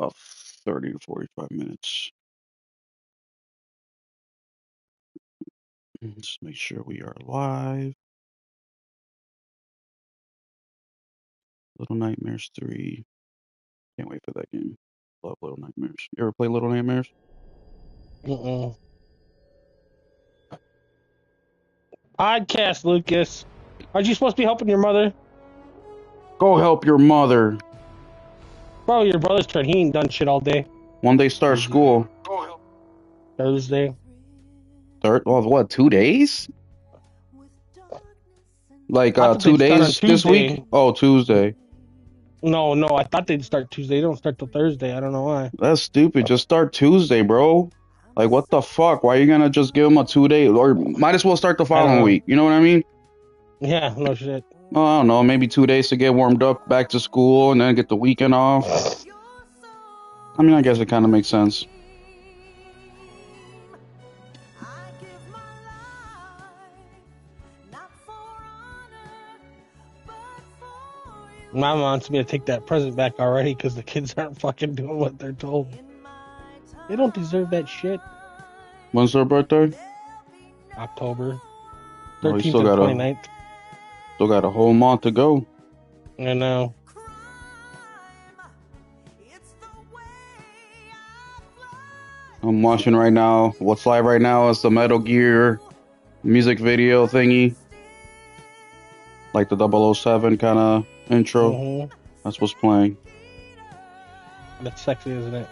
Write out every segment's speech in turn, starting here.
about 30 to 45 minutes. Just make sure we are live. Little Nightmares 3. Can't wait for that game. Love Little Nightmares. You ever play Little Nightmares? Podcast, Lucas. Aren't you supposed to be helping your mother? Go help your mother. Probably your brother's turn. He ain't done shit all day. When they start school. Thursday. What, 2 days? Like I thought 2 they'd start on days this week? Tuesday. Oh, Tuesday. No, I thought they'd start Tuesday. They don't start till Thursday. I don't know why. That's stupid. Just start Tuesday, bro. Like, what the fuck? Why are you gonna just give them a 2 day? Or might as well start the following week. You know what I mean? Yeah, no shit. Oh, I don't know. Maybe 2 days to get warmed up back to school and then get the weekend off. I mean, I guess it kind of makes sense. Mom wants me to take that present back already because the kids aren't fucking doing what they're told. They don't deserve that shit. When's their birthday? October 13th Oh, you still and got 29th. Still got a whole month to go. I know. I'm watching right now. What's live right now is the Metal Gear music video thingy. Like the 007 kind of intro. That's what's playing. That's sexy, isn't it?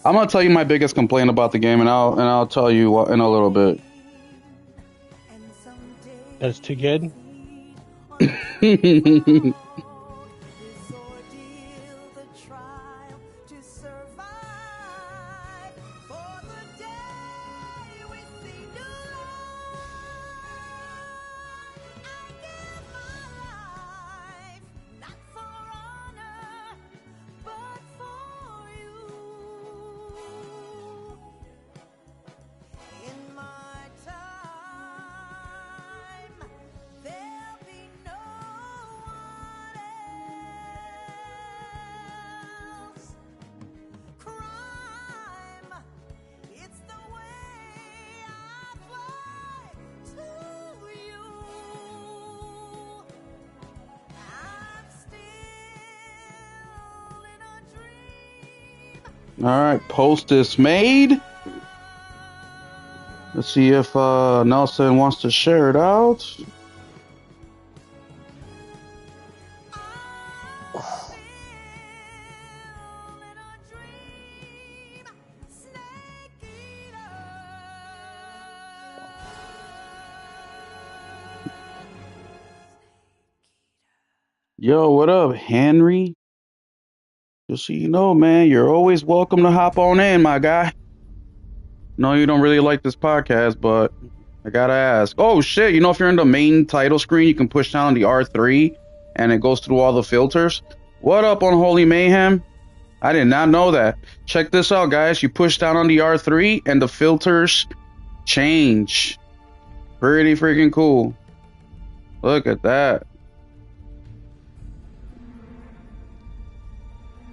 I'm gonna tell you my biggest complaint about the game, and I'll tell you what in a little bit. That's too good. All right, post is made. Let's see if Nelson wants to share it out. Yo, what up, Henry? Just so you know, man, you're always welcome to hop on in, my guy. No, you don't really like this podcast, but I gotta ask. Oh, shit, you know, if you're in the main title screen, you can push down the R3, and it goes through all the filters. What up, Unholy Mayhem? I did not know that. Check this out, guys. You push down on the R3, and the filters change. Pretty freaking cool. Look at that.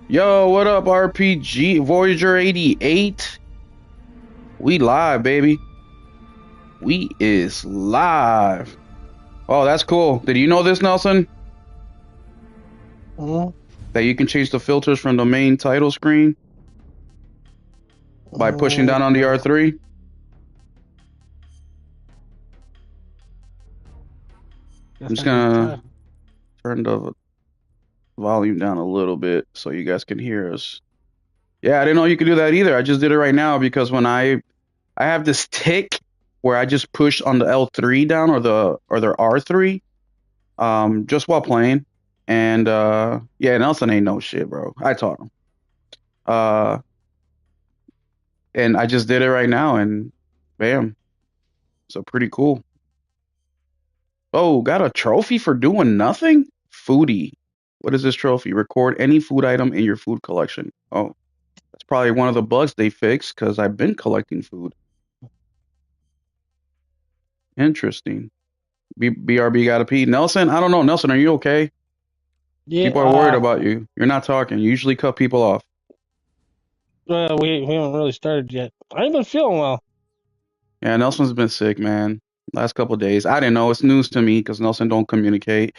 Yo, what up, RPG Voyager 88? We live, baby. We is live. Oh, that's cool. Did you know this, Nelson? That you can change the filters from the main title screen by pushing down on the R3? I'm just gonna turn the volume down a little bit so you guys can hear us. Yeah, I didn't know you could do that either. I just did it right now because when I have this tick where I just push on the L3 down or the R3 just while playing. And yeah, Nelson ain't no shit, bro. I taught him. And I just did it right now and bam. So pretty cool. Oh, got a trophy for doing nothing? Foodie. What is this trophy? Record any food item in your food collection. Oh, that's probably one of the bugs they fixed because I've been collecting food. Interesting. BRB got to pee. Nelson, I don't know. Nelson, are you okay? Yeah, People are worried about you. You're not talking. You usually cut people off. we haven't really started yet. I ain't been feeling well. Yeah, Nelson's been sick, man. Last couple of days. I didn't know. It's news to me because Nelson don't communicate.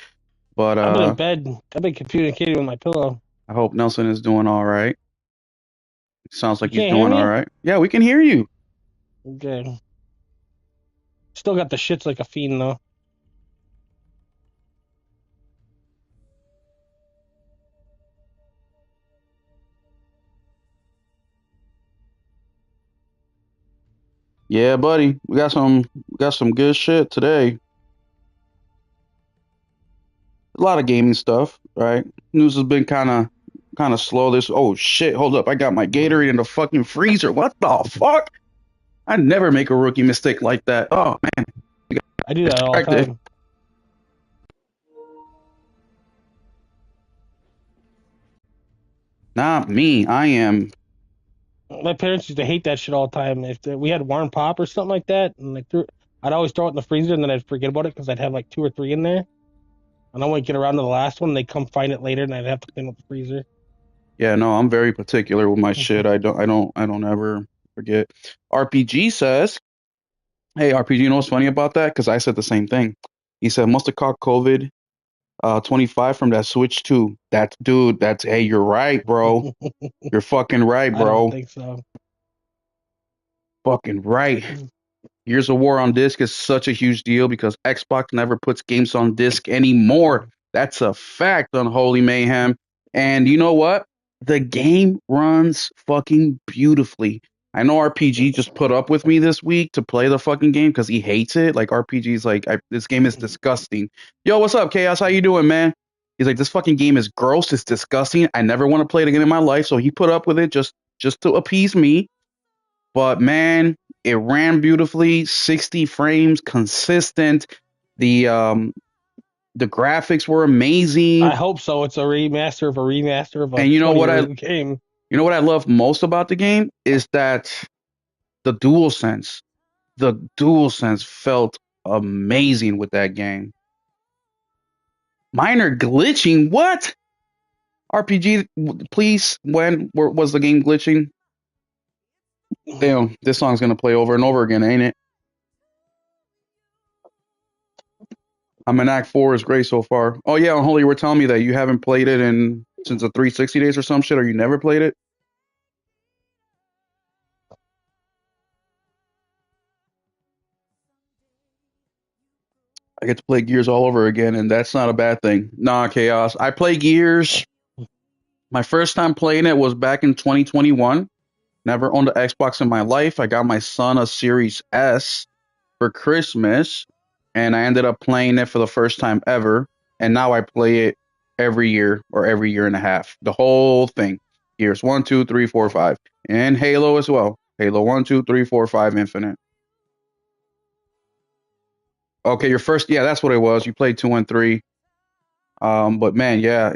But I've been in bed. I've been communicating with my pillow. I hope Nelson is doing all right. Sounds You like he's can't hear doing all me? right. Yeah, we can hear you. Okay. Still got the shits like a fiend though. Yeah, buddy. We got some good shit today. A lot of gaming stuff, right? News has been kind of slow. This oh shit, hold up. I got my Gatorade in the fucking freezer. What the fuck? I never make a rookie mistake like that. Oh man, I do that all the distracted. time. Not me. I am. My parents used to hate that shit all the time. We had warm pop or something like that, and I'd always throw it in the freezer, and then I'd forget about it because I'd have like two or three in there, and I wouldn't get around to the last one. They'd come find it later, and I'd have to clean up the freezer. Yeah, no, I'm very particular with my shit. I don't ever forget. RPG says, hey, RPG, you know what's funny about that? Because I said the same thing. He said, must have caught COVID 25 from that Switch 2. Hey, you're right, bro. You're fucking right, I don't bro. think so. Fucking right. Gears of War on disc is such a huge deal because Xbox never puts games on disc anymore. That's a fact, Unholy Mayhem. And you know what? The game runs fucking beautifully. I know RPG just put up with me this week to play the fucking game because he hates it. Like RPG's like, this game is disgusting. Yo, what's up, Chaos? How you doing, man? He's like, this fucking game is gross. It's disgusting. I never want to play it again in my life. So he put up with it just to appease me. But man, it ran beautifully, 60 frames, consistent. The um the graphics were I amazing. hope so. It's a remaster of a remaster of a And 20 year old game. you know what I love most about the game is that the dual sense. The dual sense felt amazing with that game. Minor glitching, what? RPG, please, was the game glitching? Damn, this song's gonna play over and over again, ain't it? I'm in Act 4 is great so far. Oh yeah, Unholy, you were telling me that you haven't played it in since the 360 days or some shit, or you never played it. I get to play Gears all over again, and that's not a bad thing. Nah, Chaos. I play Gears. My first time playing it was back in 2021. Never owned an Xbox in my life. I got my son a Series S for Christmas, and I ended up playing it for the first time ever. And now I play it every year or every year and a half. The whole thing. Gears 1, 2, 3, 4, 5. And Halo as well. Halo 1, 2, 3, 4, 5 Infinite. Okay, your first, yeah, that's what it was. You played 2 and 3. But man, yeah,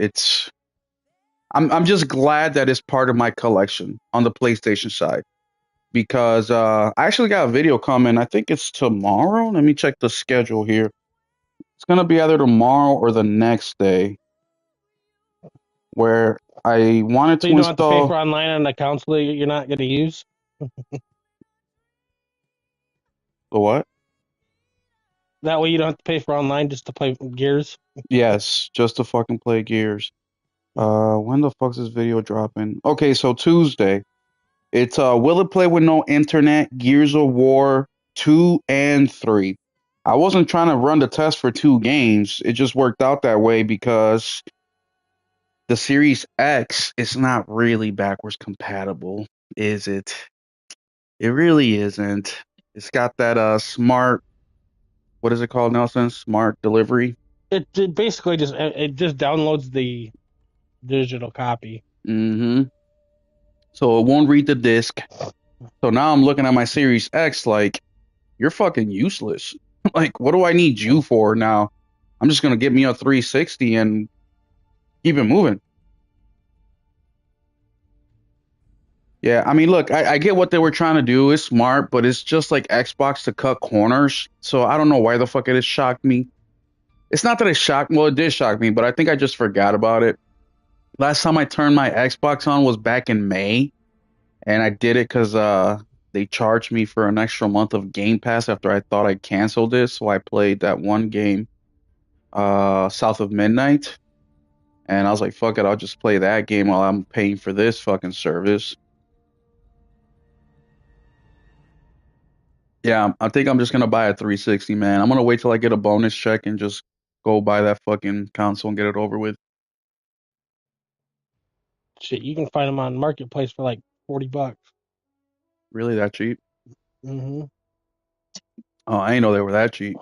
I'm just glad that it's part of my collection on the PlayStation side because I actually got a video coming. I think it's tomorrow. Let me check the schedule here. It's gonna be either tomorrow or the next day where I wanted So to you don't have to pay install for online on accounts that you're not going to use. the what? That way you don't have to pay for online just to play Gears. Yes, just to fucking play Gears. When the fuck's this video dropping? Okay, so Tuesday. It's will it play with no internet? Gears of War 2 and 3. I wasn't trying to run the test for two games. It just worked out that way because the Series X is not really backwards compatible, is it? It really isn't. It's got that smart, what is it called, Nelson? Smart delivery. It basically just downloads the digital copy. Mm-hmm. So it won't read the disc. So now I'm looking at my Series X like you're fucking useless. Like, what do I need you for now? I'm just gonna get me a 360 and keep it moving. Yeah, I mean, look, I get what they were trying to do. It's smart, but it's just like Xbox to cut corners. So I don't know why the fuck it has shocked me. It's not that it shocked. Well, it did shock me, but I think I just forgot about it. Last time I turned my Xbox on was back in May, and I did it because they charged me for an extra month of Game Pass after I thought I canceled it. So I played that one game, South of Midnight, and I was like, fuck it, I'll just play that game while I'm paying for this fucking service. Yeah, I think I'm just gonna buy a 360, man. I'm gonna wait till I get a bonus check and just go buy that fucking console and get it over with. Shit, you can find them on Marketplace for like $40. Really that cheap? Hmm. Oh, I didn't know they were that cheap.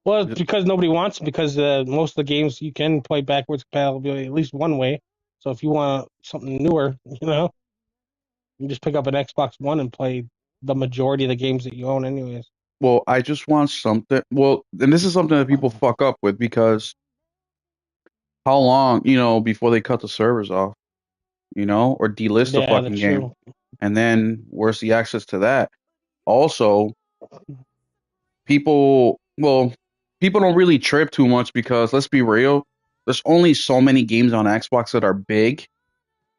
Well, it's because nobody wants them, because most of the games you can play backwards compatibility at least one way. So if you want something newer, you just pick up an Xbox One and play the majority of the games that you own, anyways. Well, I just want something. Well, and this is something that people fuck up with because how long, before they cut the servers off, or delist the Yeah, fucking that's game, true. and then where's the access to that? Also, well, people don't really trip too much because let's be real, there's only so many games on Xbox that are big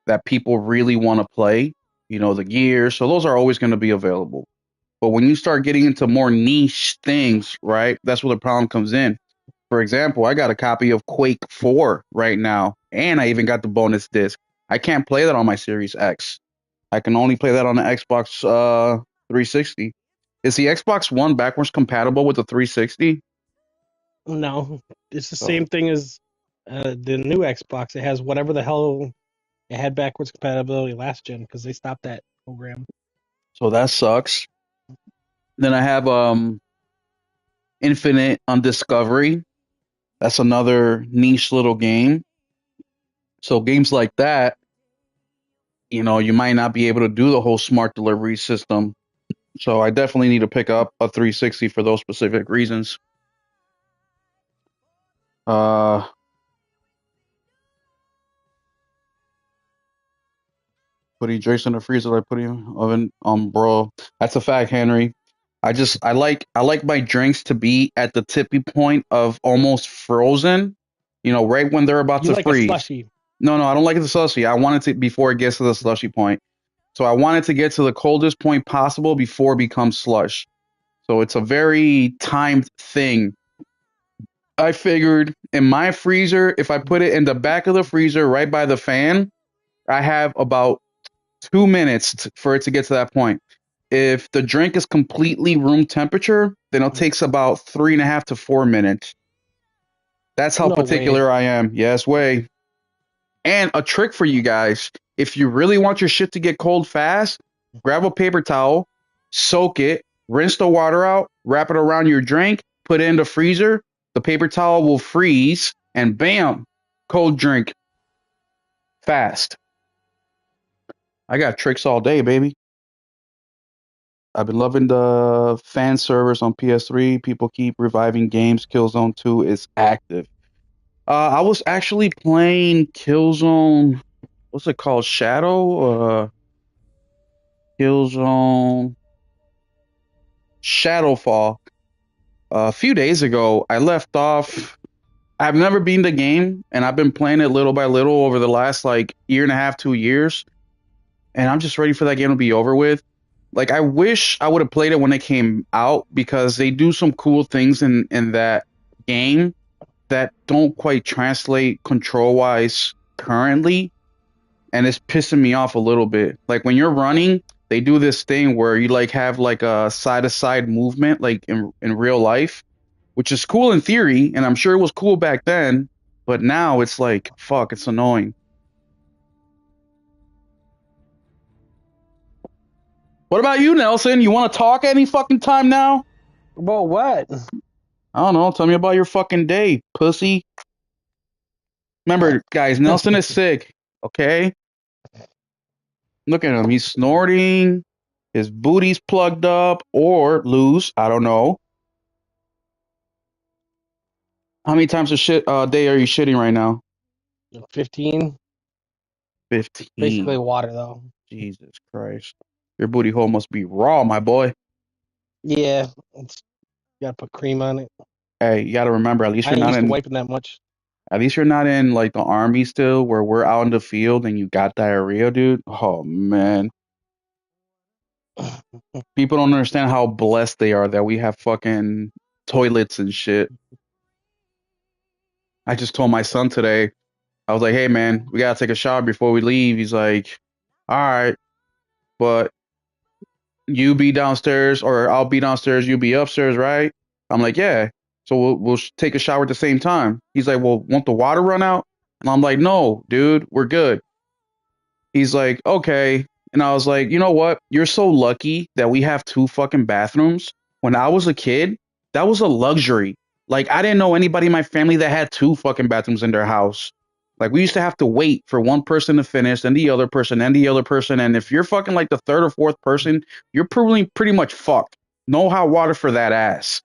that people really want to play. The Gears, so those are always going to be available. But when you start getting into more niche things, right, that's where the problem comes in. For example, I got a copy of Quake 4 right now, and I even got the bonus disc. I can't play that on my Series X. I can only play that on the Xbox 360. Is the Xbox One backwards compatible with the 360? No, it's the So, same thing as the new Xbox. It has whatever the hell it had backwards compatibility last gen, because they stopped that program. so that sucks. Then I have Infinite on Discovery. That's another niche little game. So games like that, you might not be able to do the whole smart delivery system. So I definitely need to pick up a 360 for those specific reasons. Uh, put he drinks in the freezer, like put him oven. Bro, that's a fact, Henry. I like my drinks to be at the tippy point of almost frozen. Right when they're about You to like a freeze. slushy? No, I don't like the slushy. I want it to before it gets to the slushy point. So I want it to get to the coldest point possible before it becomes slush. So it's a very timed thing. I figured in my freezer, if I put it in the back of the freezer right by the fan, I have about 2 minutes for it to get to that point. If the drink is completely room temperature, then it takes about 3.5 to 4 minutes. That's how No way. particular I am. Yes, way. And a trick for you guys, if you really want your shit to get cold fast, grab a paper towel, soak it, rinse the water out, wrap it around your drink, put it in the freezer. The paper towel will freeze, and bam, cold drink fast. I got tricks all day, baby. I've been loving the fan service on PS3. People keep reviving games. Killzone 2 is active. I was actually playing Killzone. What's it called? Shadow? Killzone Shadowfall. A few days ago, I left off. I've never beaten the game, and I've been playing it little by little over the last like year and a half, 2 years. And I'm just ready for that game to be over with. Like, I wish I would have played it when it came out because they do some cool things in that game that don't quite translate control wise currently, and it's pissing me off a little bit. Like when you're running, they do this thing where you like have like a side to side movement like in real life, which is cool in theory, and I'm sure it was cool back then, but now it's like fuck, it's annoying. What about you, Nelson? You want to talk any fucking time now? Well, what? I don't know. Tell me about your fucking day, pussy. Remember, guys, Nelson is sick. Okay, look at him. He's snorting. His booty's plugged up or loose. I don't know. How many times a day are you shitting right now? 15. Basically 15. water, though. Jesus Christ. Your booty hole must be raw, my boy. Yeah, it's, you gotta put cream on it. Hey, you got to remember, I ain't used to wiping that much. at least you're not in like the army still, where we're out in the field and you got diarrhea, dude. Oh man, people don't understand how blessed they are that we have fucking toilets and shit. I just told my son today. I was like, hey man, we gotta take a shower before we leave. He's like, all right, but you be downstairs or I'll be downstairs, you be upstairs, right? I'm like, yeah. So we'll take a shower at the same time. He's like, well, won't the water run out? And I'm like, no, dude, we're good. He's like, okay. And I was like, you know what? You're so lucky that we have two fucking bathrooms. When I was a kid, that was a luxury. Like, I didn't know anybody in my family that had two fucking bathrooms in their house. Like, we used to have to wait for one person to finish, then the other person, then the other person. And if you're fucking like the third or fourth person, you're pretty much fucked. No hot water for that ass.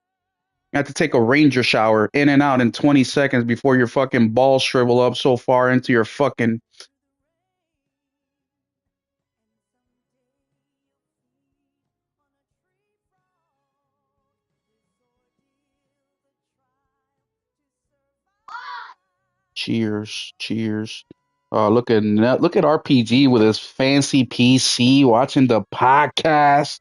You have to take a ranger shower in and out in 20 seconds before your fucking balls shrivel up so far into your fucking. Cheers, cheers. Look at RPG with his fancy PC watching the podcast.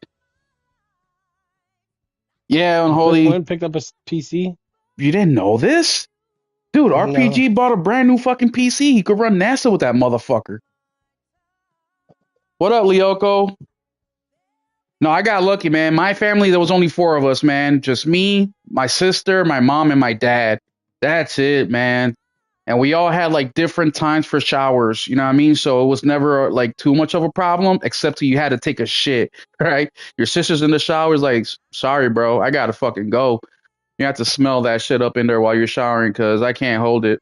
Yeah, Unholy. Went picked up a PC. You didn't know this? Dude, No, RPG bought a brand new fucking PC. He could run NASA with that motherfucker. What up, Lyoko? No, I got lucky, man. My family, there was only four of us, man. Just me, my sister, my mom, and my dad. That's it, man. And we all had like different times for showers, you know what I mean? So it was never like too much of a problem, except you had to take a shit, right? Your sister's in the showers, like, sorry, bro, I gotta fucking go. You have to smell that shit up in there while you're showering because I can't hold it.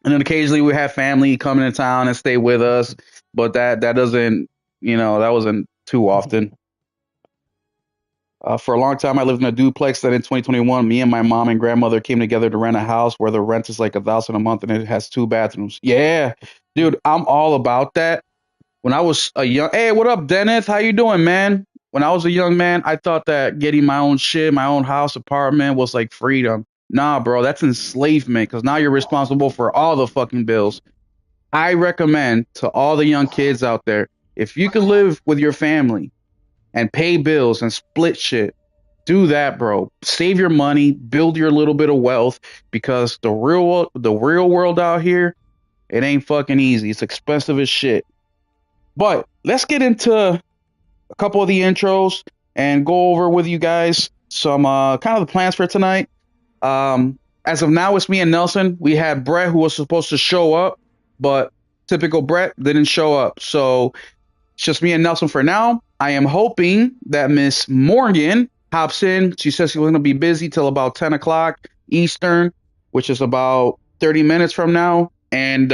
And then occasionally we have family come into town and stay with us, but that doesn't, that wasn't too often. For a long time, I lived in a duplex. Then in 2021, me and my mom and grandmother came together to rent a house where the rent is like 1,000 a month and it has two bathrooms. Yeah, dude, I'm all about that. When I was a young, hey, what up, Dennis? How you doing, man? When I was a young man, I thought that getting my own shit, my own house, apartment was like freedom. Nah, bro, that's enslavement because now you're responsible for all the fucking bills. I recommend to all the young kids out there, if you can live with your family and pay bills and split shit, do that, bro. Save your money, build your little bit of wealth because the real world out here, it ain't fucking easy. It's expensive as shit. But let's get into a couple of the intros and go over with you guys some kind of the plans for tonight. As of now, it's me and Nelson. We had Brett who was supposed to show up, but typical Brett didn't show up. So it's just me and Nelson for now. I am hoping that Miss Morgan hops in. She says she's going to be busy till about 10 o'clock Eastern, which is about 30 minutes from now. And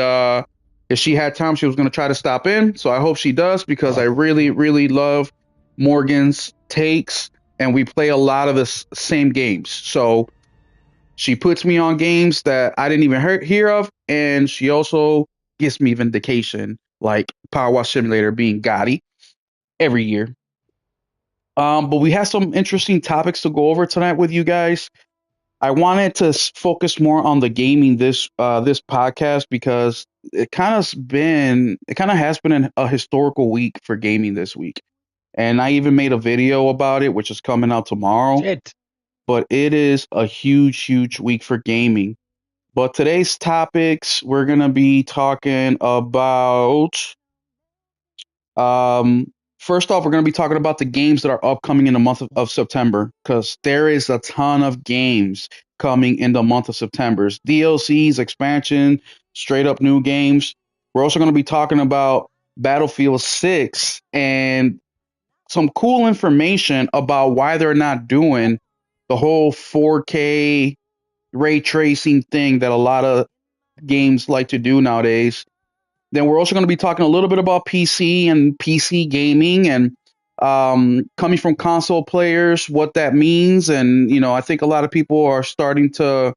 if she had time, she was going to try to stop in. So I hope she does because I really, really love Morgan's takes. And we play a lot of the same games. So she puts me on games that I didn't even hear of. And she also gives me vindication, like Power Wash Simulator being Gotti every year. But we have some interesting topics to go over tonight with you guys. I wanted to focus more on the gaming this podcast because it kind of has been a historical week for gaming this week, and I even made a video about it, which is coming out tomorrow. shit. But it is a huge week for gaming. But today's topics, we're gonna be talking about um, first off, we're going to be talking about the games that are upcoming in the month of September because there is a ton of games coming in the month of September. DLCs, expansion, straight up new games. We're also going to be talking about Battlefield 6 and some cool information about why they're not doing the whole 4K ray tracing thing that a lot of games like to do nowadays. Then we're also going to be talking a little bit about PC and PC gaming and coming from console players, what that means. And, I think a lot of people are starting to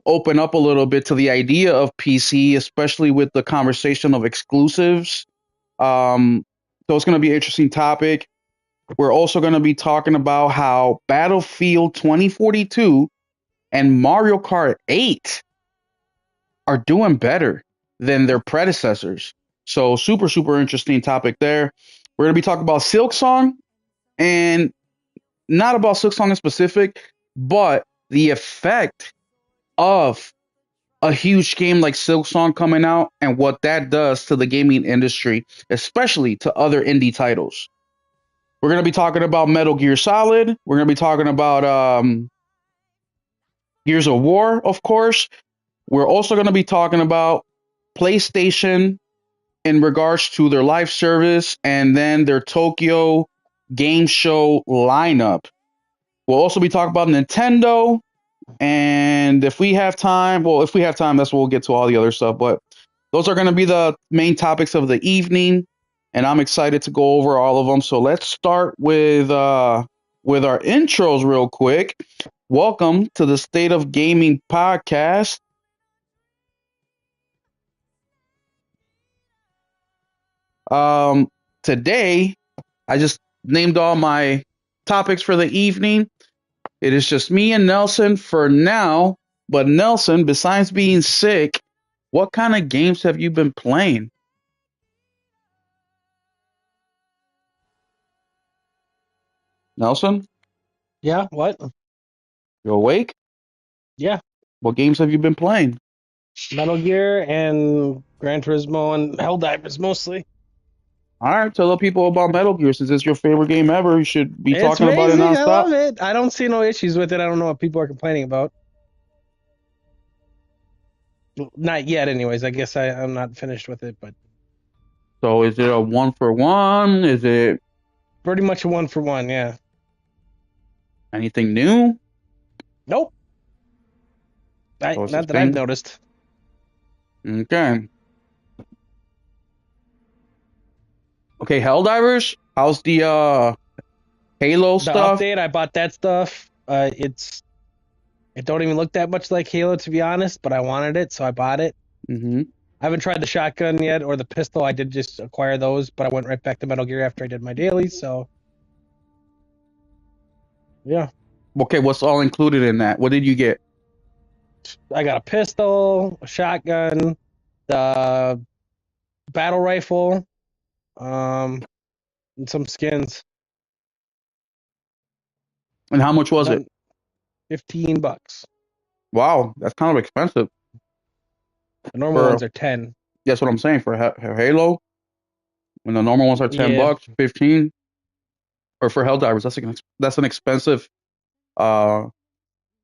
open up a little bit to the idea of PC, especially with the conversation of exclusives. So it's going to be an interesting topic. We're also going to be talking about how Battlefield 2042 and Mario Kart 8 are doing better than their predecessors. So super, super interesting topic there. We're going to be talking about Silk Song, and not about Silk Song in specific, but the effect of a huge game like Silk Song coming out and what that does to the gaming industry, especially to other indie titles. We're going to be talking about Metal Gear Solid. We're going to be talking about Gears of War, of course. We're also going to be talking about PlayStation in regards to their live service and then their Tokyo Game Show lineup. We'll also be talking about Nintendo. And if we have time, that's when we'll get to all the other stuff. But those are going to be the main topics of the evening. And I'm excited to go over all of them. So let's start with our intros real quick. Welcome to the State of Gaming podcast. Today, I just named all my topics for the evening. It is just me and Nelson for now. But Nelson, besides being sick, what kind of games have you been playing? Nelson, Yeah, what? you awake? Yeah, What games have you been playing? Metal Gear and Gran Turismo and Helldivers mostly. All right, tell the people about Metal Gear. Since it's your favorite game ever, you should be It's talking about it amazing. I nonstop. love it. I don't see no issues with it. I don't know what people are complaining about. Not yet, anyways. I guess I'm not finished with it, but So is it a 1-for-1? Is it pretty much a 1-for-1. Yeah. anything new? Nope. So it's the Not that I've same. noticed. Okay. Okay, Helldivers. How's the Halo The stuff? update, I bought that stuff. It don't even look that much like Halo, to be honest, but I wanted it, so I bought it. Mm-hmm. I haven't tried the shotgun yet or the pistol. I did just acquire those, but I went right back to Metal Gear after I did my dailies. So yeah, Okay, what's all included in that? What did you get? I got a pistol, a shotgun, the battle rifle, and some skins. And how much was it? Not $15. Wow, that's kind of expensive The normal for ones are 10. that's what I'm saying for Halo. When the normal ones are 10 Yeah, bucks, 15, or for Helldivers, that's an expensive uh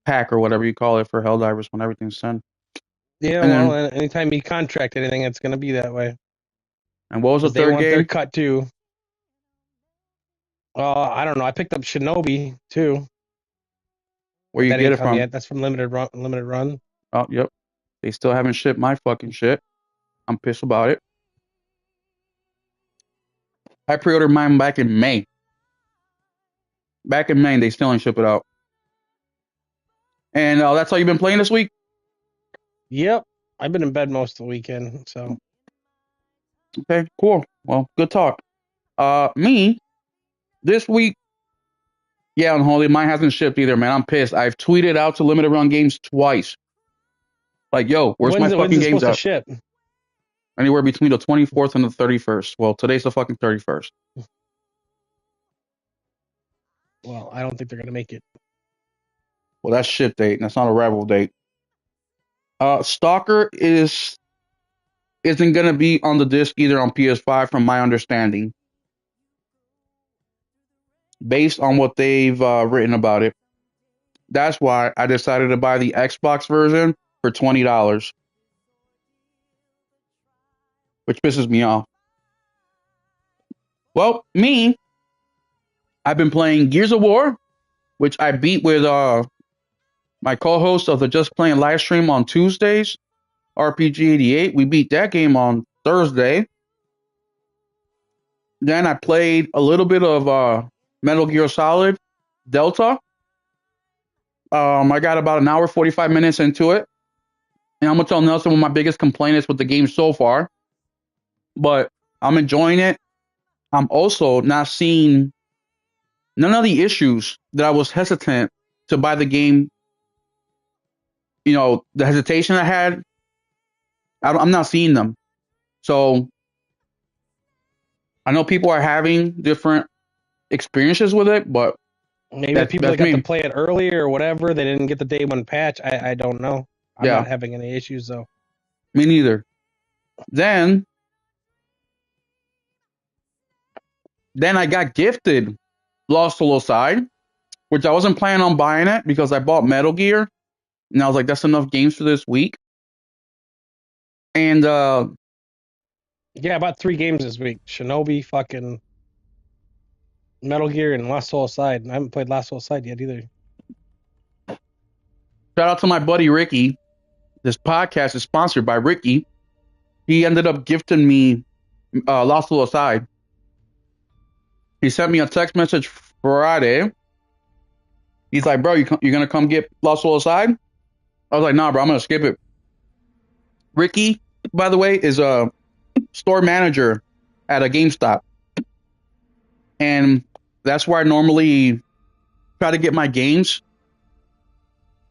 pack or whatever you call it for Helldivers when everything's 10. yeah. And Well, then anytime you contract anything, it's gonna be that way and what was the because they third want their game cut too. I don't know. I picked up Shinobi too, where but you that get ain't it come from? yet. That's from Limited Run. Limited Run. Oh, yep. They still haven't shipped my fucking shit. I'm pissed about it. I pre-ordered mine back in May. Back in May, they still ain't ship it out. And that's all you've been playing this week? Yep. I've been in bed most of the weekend, so Okay, cool. Well, good talk. Me this week, yeah, unholy. Mine hasn't shipped either, man. I'm pissed. I've tweeted out to Limited Run Games twice. Like, yo, where's my when's fucking it games supposed to at? ship? Anywhere between the 24th and the 31st. Well, today's the fucking 31st. Well, I don't think they're gonna make it. Well, that's ship date. That's not a arrival date. Stalker isn't gonna be on the disc either on PS5, from my understanding, based on what they've written about it. That's why I decided to buy the Xbox version for $20, which pisses me off. Well, I've been playing Gears of War, which I beat with my co-host of the Just Playing live stream on Tuesdays, RPG88. We beat that game on Thursday. Then I played a little bit of Metal Gear Solid Delta. I got about an hour, 45 minutes into it. And I'm going to tell Nelson what my biggest complaint is with the game so far. But I'm enjoying it. I'm also not seeing none of the issues that I was hesitant to buy the game the hesitation I had, I'm not seeing them. So I know people are having different experiences with it, but Maybe the that's people that that's got to me. play it earlier or whatever, they didn't get the day one patch. I don't know. I'm Yeah, not having any issues though. me neither. Then then I got gifted Lost Solo Side, which I wasn't planning on buying it because I bought Metal Gear, and I was like, that's enough games for this week. And Yeah, I bought 3 games this week: Shinobi, fucking Metal Gear, and Last Soul Side. I haven't played Last Soul Side yet either. shout out to my buddy Ricky. This podcast is sponsored by Ricky. He ended up gifting me Lost Solo Side. He sent me a text message Friday. He's like, bro, you're gonna come get Lost Solo Side? I was like, nah, bro, I'm gonna skip it. Ricky, by the way, is a store manager at a GameStop, and that's where I normally try to get my games.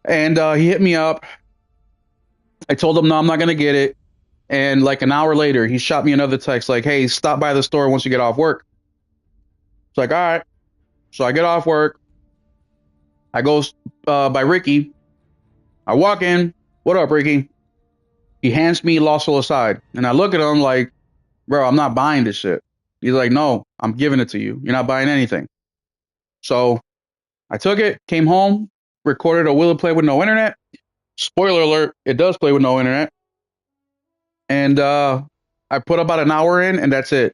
And he hit me up. I told him no, I'm not gonna get it. And like an hour later, he shot me another text like, "Hey, stop by the store once you get off work." It's like, all right. So I get off work. I go by Ricky. I walk in. What up, Ricky? He hands me Lost Soul Aside, and I look at him like, bro, I'm not buying this shit. He's like, no, I'm giving it to you. You're not buying anything. So I took it, came home, recorded a Will It Play with No Internet. Spoiler alert, it does play with no internet. And I put about an hour in, and that's it.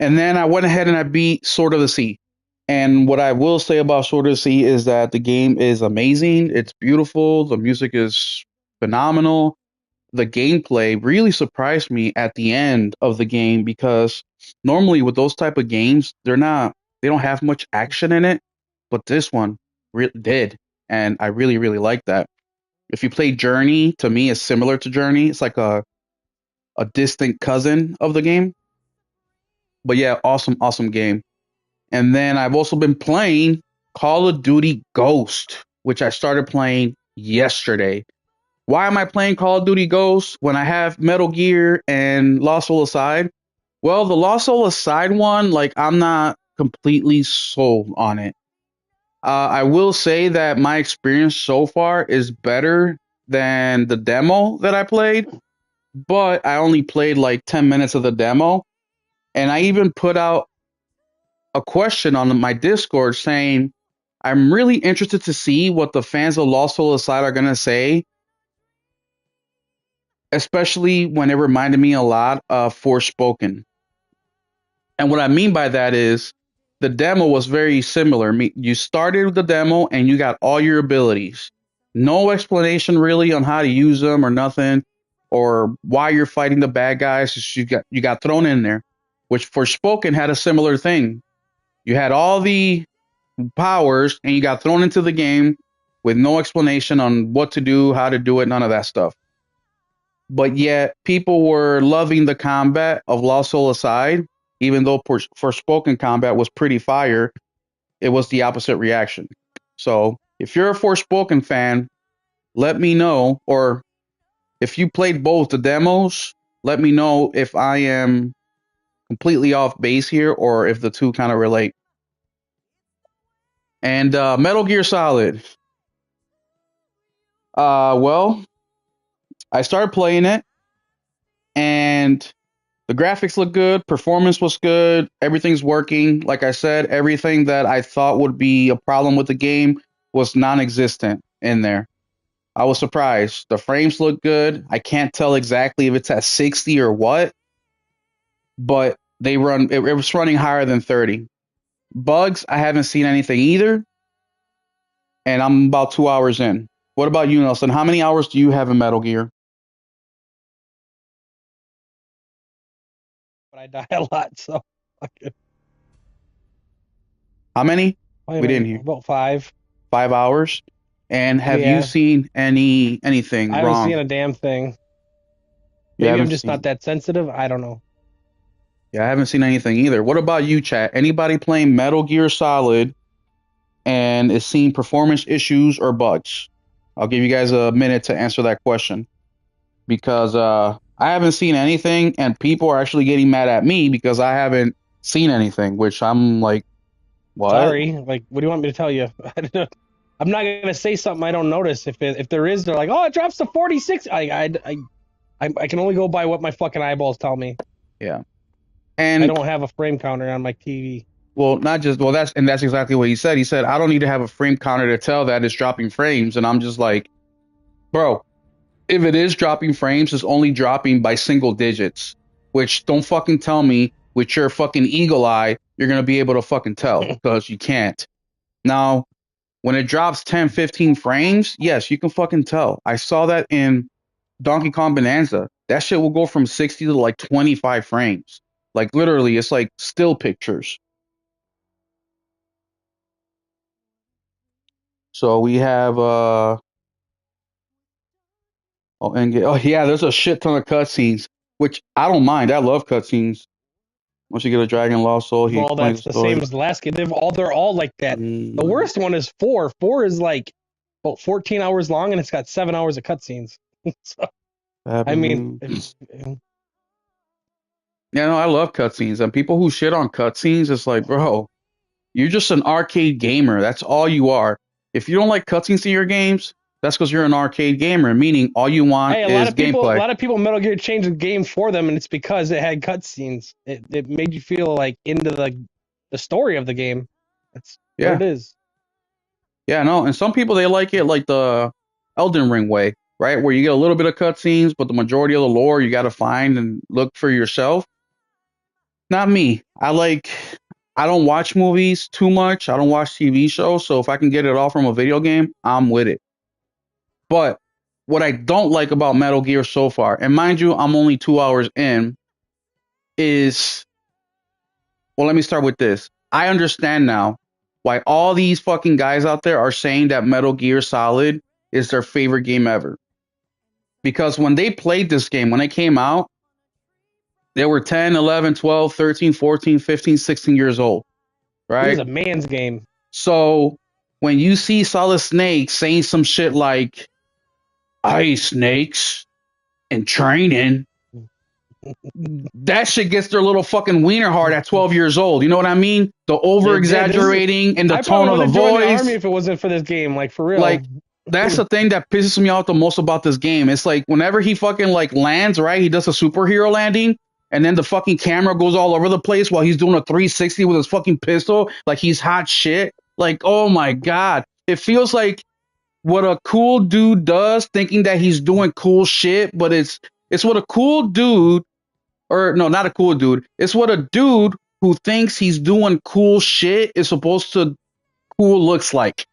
And then I went ahead and I beat Sword of the Sea. And what I will say about Sword of the Sea is that the game is amazing. It's beautiful. The music is phenomenal. The gameplay really surprised me at the end of the game because normally with those type of games, they don't have much action in it, but this one did, and I really really like that. If you play Journey, to me, it's similar to Journey. It's like a distant cousin of the game. But yeah, awesome game. And then I've also been playing Call of Duty Ghost, which I started playing yesterday. Why am I playing Call of Duty Ghost when I have Metal Gear and Lost Soul Aside? Well, the Lost Soul Aside one, like, I'm not completely sold on it. I will say that my experience so far is better than the demo that I played, but I only played like 10 minutes of the demo. And I even put out a question on my Discord saying, I'm really interested to see what the fans of Lost Soul Aside are going to say, especially when it reminded me a lot of Forspoken. And what I mean by that is the demo was very similar. You started the demo and you got all your abilities. No explanation really on how to use them or nothing, or why you're fighting the bad guys. Just you got thrown in there, which Forspoken had a similar thing. You had all the powers and you got thrown into the game with no explanation on what to do, how to do it, none of that stuff. But yet people were loving the combat of Lost Soul Aside, even though Forspoken combat was pretty fire. It was the opposite reaction. So if you're a Forspoken fan, let me know, or if you played both the demos, let me know if I am completely off base here or if the two kind of relate. And Metal Gear Solid. Well, I started playing it, and the graphics look good, performance was good, everything's working. Like I said, everything that I thought would be a problem with the game was non-existent in there. I was surprised. The frames look good. I can't tell exactly if it's at 60 or what, but it was running higher than 30. Bugs, I haven't seen anything either, and I'm about 2 hours in. What about you, Nelson? How many hours do you have in Metal Gear? But I die a lot, so fucking How many? We probably didn't like hear. about 5. 5 hours. And have you Yeah, seen anything I haven't seen wrong? a damn thing. You Maybe I'm haven't just not seen. that sensitive. I don't know. Yeah, I haven't seen anything either. What about you, chat? Anybody playing Metal Gear Solid and is seeing performance issues or bugs? I'll give you guys a minute to answer that question because I haven't seen anything, and people are actually getting mad at me because I haven't seen anything. Which I'm like, what? Sorry. Like, what do you want me to tell you? I don't know. I'm not gonna say something I don't notice. If there is, they're like, oh, it drops to 46. I can only go by what my fucking eyeballs tell me. Yeah, I and don't have a frame counter on my TV. well, not just well. That's exactly what he said. He said I don't need to have a frame counter to tell that it's dropping frames, and I'm just like, bro, if it is dropping frames, it's only dropping by single digits. Which don't fucking tell me with your fucking eagle eye you're gonna be able to fucking tell because you can't. Now, when it drops 10, 15 frames, yes, you can fucking tell. I saw that in Donkey Kong Bonanza. That shit will go from 60 to like 25 frames. Like literally, it's like still pictures. So we have oh yeah, there's a shit ton of cutscenes, which I don't mind. I love cutscenes. Once you get a dragon lost soul, he Well, explains that's the the same story. as the last game. They're all like that. The Mm, worst one is four. Four is like about 14 hours long, and it's got 7 hours of cutscenes. So, I mean, happening. Yeah, no, I love cutscenes, and people who shit on cutscenes, it's like, bro, you're just an arcade gamer. That's all you are. If you don't like cutscenes in your games, that's because you're an arcade gamer, meaning all you want hey, is a gameplay. lot of people, Metal Gear changed the game for them, and it's because it had cutscenes. It made you feel like into the story of the game. That's what Yeah, it is. yeah, no. And some people they like it like the Elden Ring way, right? Where you get a little bit of cutscenes, but the majority of the lore you got to find and look for yourself. Not me. I don't watch movies too much. I don't watch TV shows. So if I can get it all from a video game, I'm with it. But what I don't like about Metal Gear so far, and mind you, I'm only 2 hours in, is well, let me start with this. I understand now why all these fucking guys out there are saying that Metal Gear Solid is their favorite game ever. Because when they played this game, when it came out, they were 10, 11, 12, 13, 14, 15, 16 years old, It was right? a man's game. So when you see Solid Snake saying some shit like ice snakes and training, that shit gets their little fucking wiener hard at 12 years old. You know what I mean? The over It did. exaggerating and the I tone probably of would the have joined the army voice. if it wasn't for this game. Like for Like, real. that's the thing that pisses me off the most about this game. It's like whenever he fucking like lands, right? He does a superhero landing, and then the fucking camera goes all over the place while he's doing a 360 with his fucking pistol, like he's hot shit. Like, oh my god. It feels like what a cool dude does, thinking that he's doing cool shit, but it's what a cool dude, or no, not a cool dude. It's what a dude who thinks he's doing cool shit is supposed to cool looks like.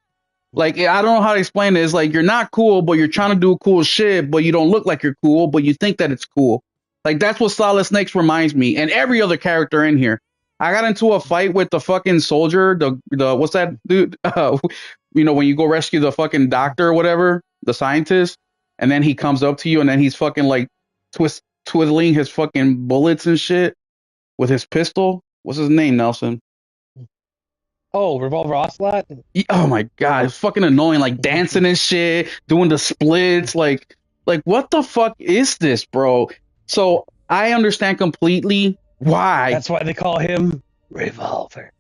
Like I don't know how to explain it. It's like you're not cool, but you're trying to do cool shit, but you don't look like you're cool, but you think that it's cool. Like that's what Solid Snakes reminds me, and every other character in here. I got into a fight with the fucking soldier, the what's that dude? When you go rescue the fucking doctor or whatever, the scientist, and then he comes up to you, and then he's fucking like twiddling his fucking bullets and shit with his pistol. What's his name, Nelson? Oh, Revolver Ocelot. Oh my god, it's fucking annoying. Like dancing and shit, doing the splits. Like what the fuck is this, bro? So I understand completely That's why they call him Revolver.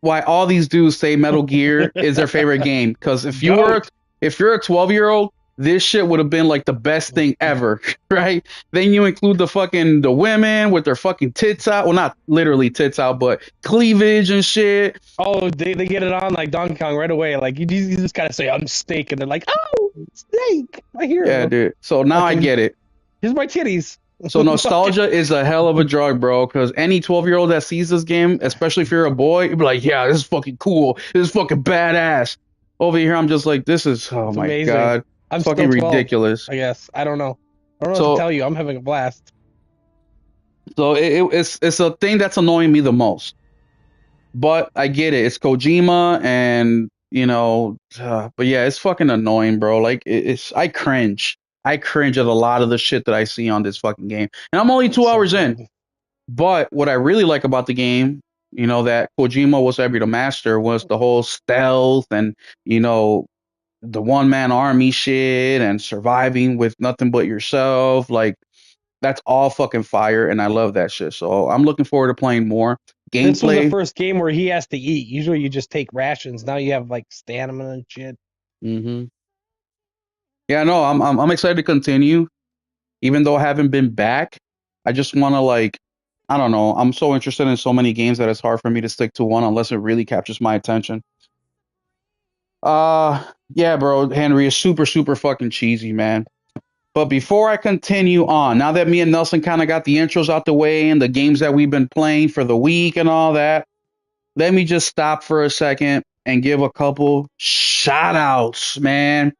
why all these dudes say Metal Gear is their favorite game. Because Goat. if you're a 12-year-old, this shit would have been like the best thing ever, right? Then you include the women with their fucking tits out. Well, not literally tits out, but cleavage and shit. Oh, they get it on like Donkey Kong right away. Like you just gotta say I'm Snake, and they're like, oh, Snake, my Yeah, hero. dude. So now I Fucking, get it. here's my titties. So Fucking nostalgia is a hell of a drug, bro. Because any 12-year-old that sees this game, especially if you're a boy, you'll be like, "Yeah, this is fucking cool. This is fucking badass." Over here, I'm just like, "This is oh it's my amazing. god, I'm it's fucking still 12, ridiculous." I guess. I don't know. I don't know what to So tell you. I'm having a blast. it's a thing that's annoying me the most. But I get it. It's Kojima, and but yeah, it's fucking annoying, bro. Like it's I cringe. I cringe at a lot of the shit that I see on this fucking game, and I'm only two It's so hours in. good. But what I really like about the game, that Kojima was able to master was the whole stealth and, you know, the one man army shit and surviving with nothing but yourself. Like that's all fucking fire, and I love that shit. So I'm looking forward to playing more This was the gameplay. first game where he has to eat. Usually you just take rations. Now you have like stamina and shit. Hmm. Yeah, no, I'm excited to continue, even though I haven't been back. I just want to like, I don't know. I'm so interested in so many games that it's hard for me to stick to one unless it really captures my attention. Uh, yeah, bro, Henry is super, super fucking cheesy, man. But before I continue on, now that me and Nelson kind of got the intros out the way and the games that we've been playing for the week and all that, let me just stop for a second and give a couple shout outs, man.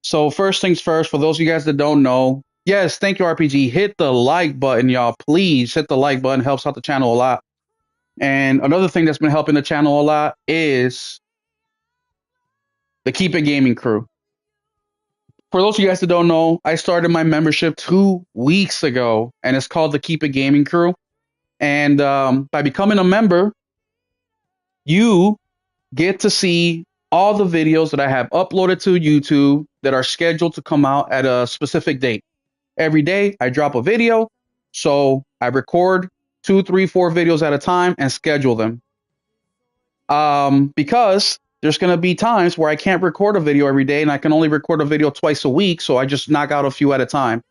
So, first things first, for those of you guys that don't know, yes, thank you, RPG. Hit the like button, y'all. Please hit the like button, helps out the channel a lot. And another thing that's been helping the channel a lot is the Keep It Gaming crew. For those of you guys that don't know, I started my membership 2 weeks ago, and it's called the Keep It Gaming Crew. And by becoming a member, you get to see all the videos that I have uploaded to YouTube that are scheduled to come out at a specific date. Every day, I drop a video, so I record 2, 3, 4 videos at a time and schedule them. Because there's going to be times where I can't record a video every day and I can only record a video twice a week, so I just knock out a few at a time.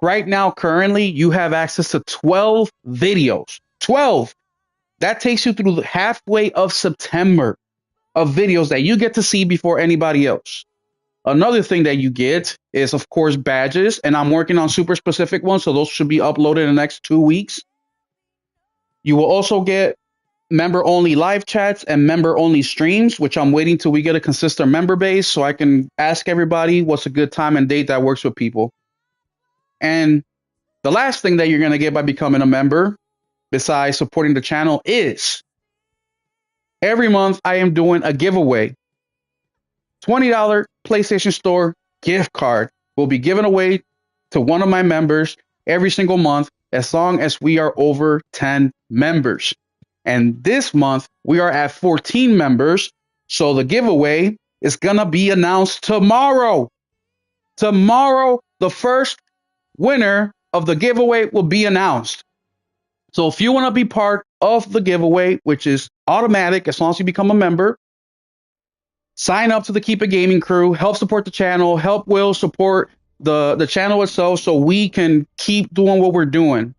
Right now, currently, you have access to 12 videos. 12. That takes you through the halfway of September of videos that you get to see before anybody else. Another thing that you get is, of course, badges, and I'm working on super specific ones, so those should be uploaded in the next 2 weeks. You will also get member only live chats and member only streams, which I'm waiting till we get a consistent member base so I can ask everybody what's a good time and date that works with people. And the last thing that you're going to get by becoming a member, besides supporting the channel, is every month I am doing a giveaway. $20 PlayStation Store gift card will be given away to one of my members every single month as long as we are over 10 members. And this month we are at 14 members. So the giveaway is going to be announced tomorrow. Tomorrow, the first winner of the giveaway will be announced. So if you want to be part of the giveaway, which is automatic as long as you become a member, sign up to the Keep It Gaming crew, help support the channel, help Will support the channel itself so we can keep doing what we're doing.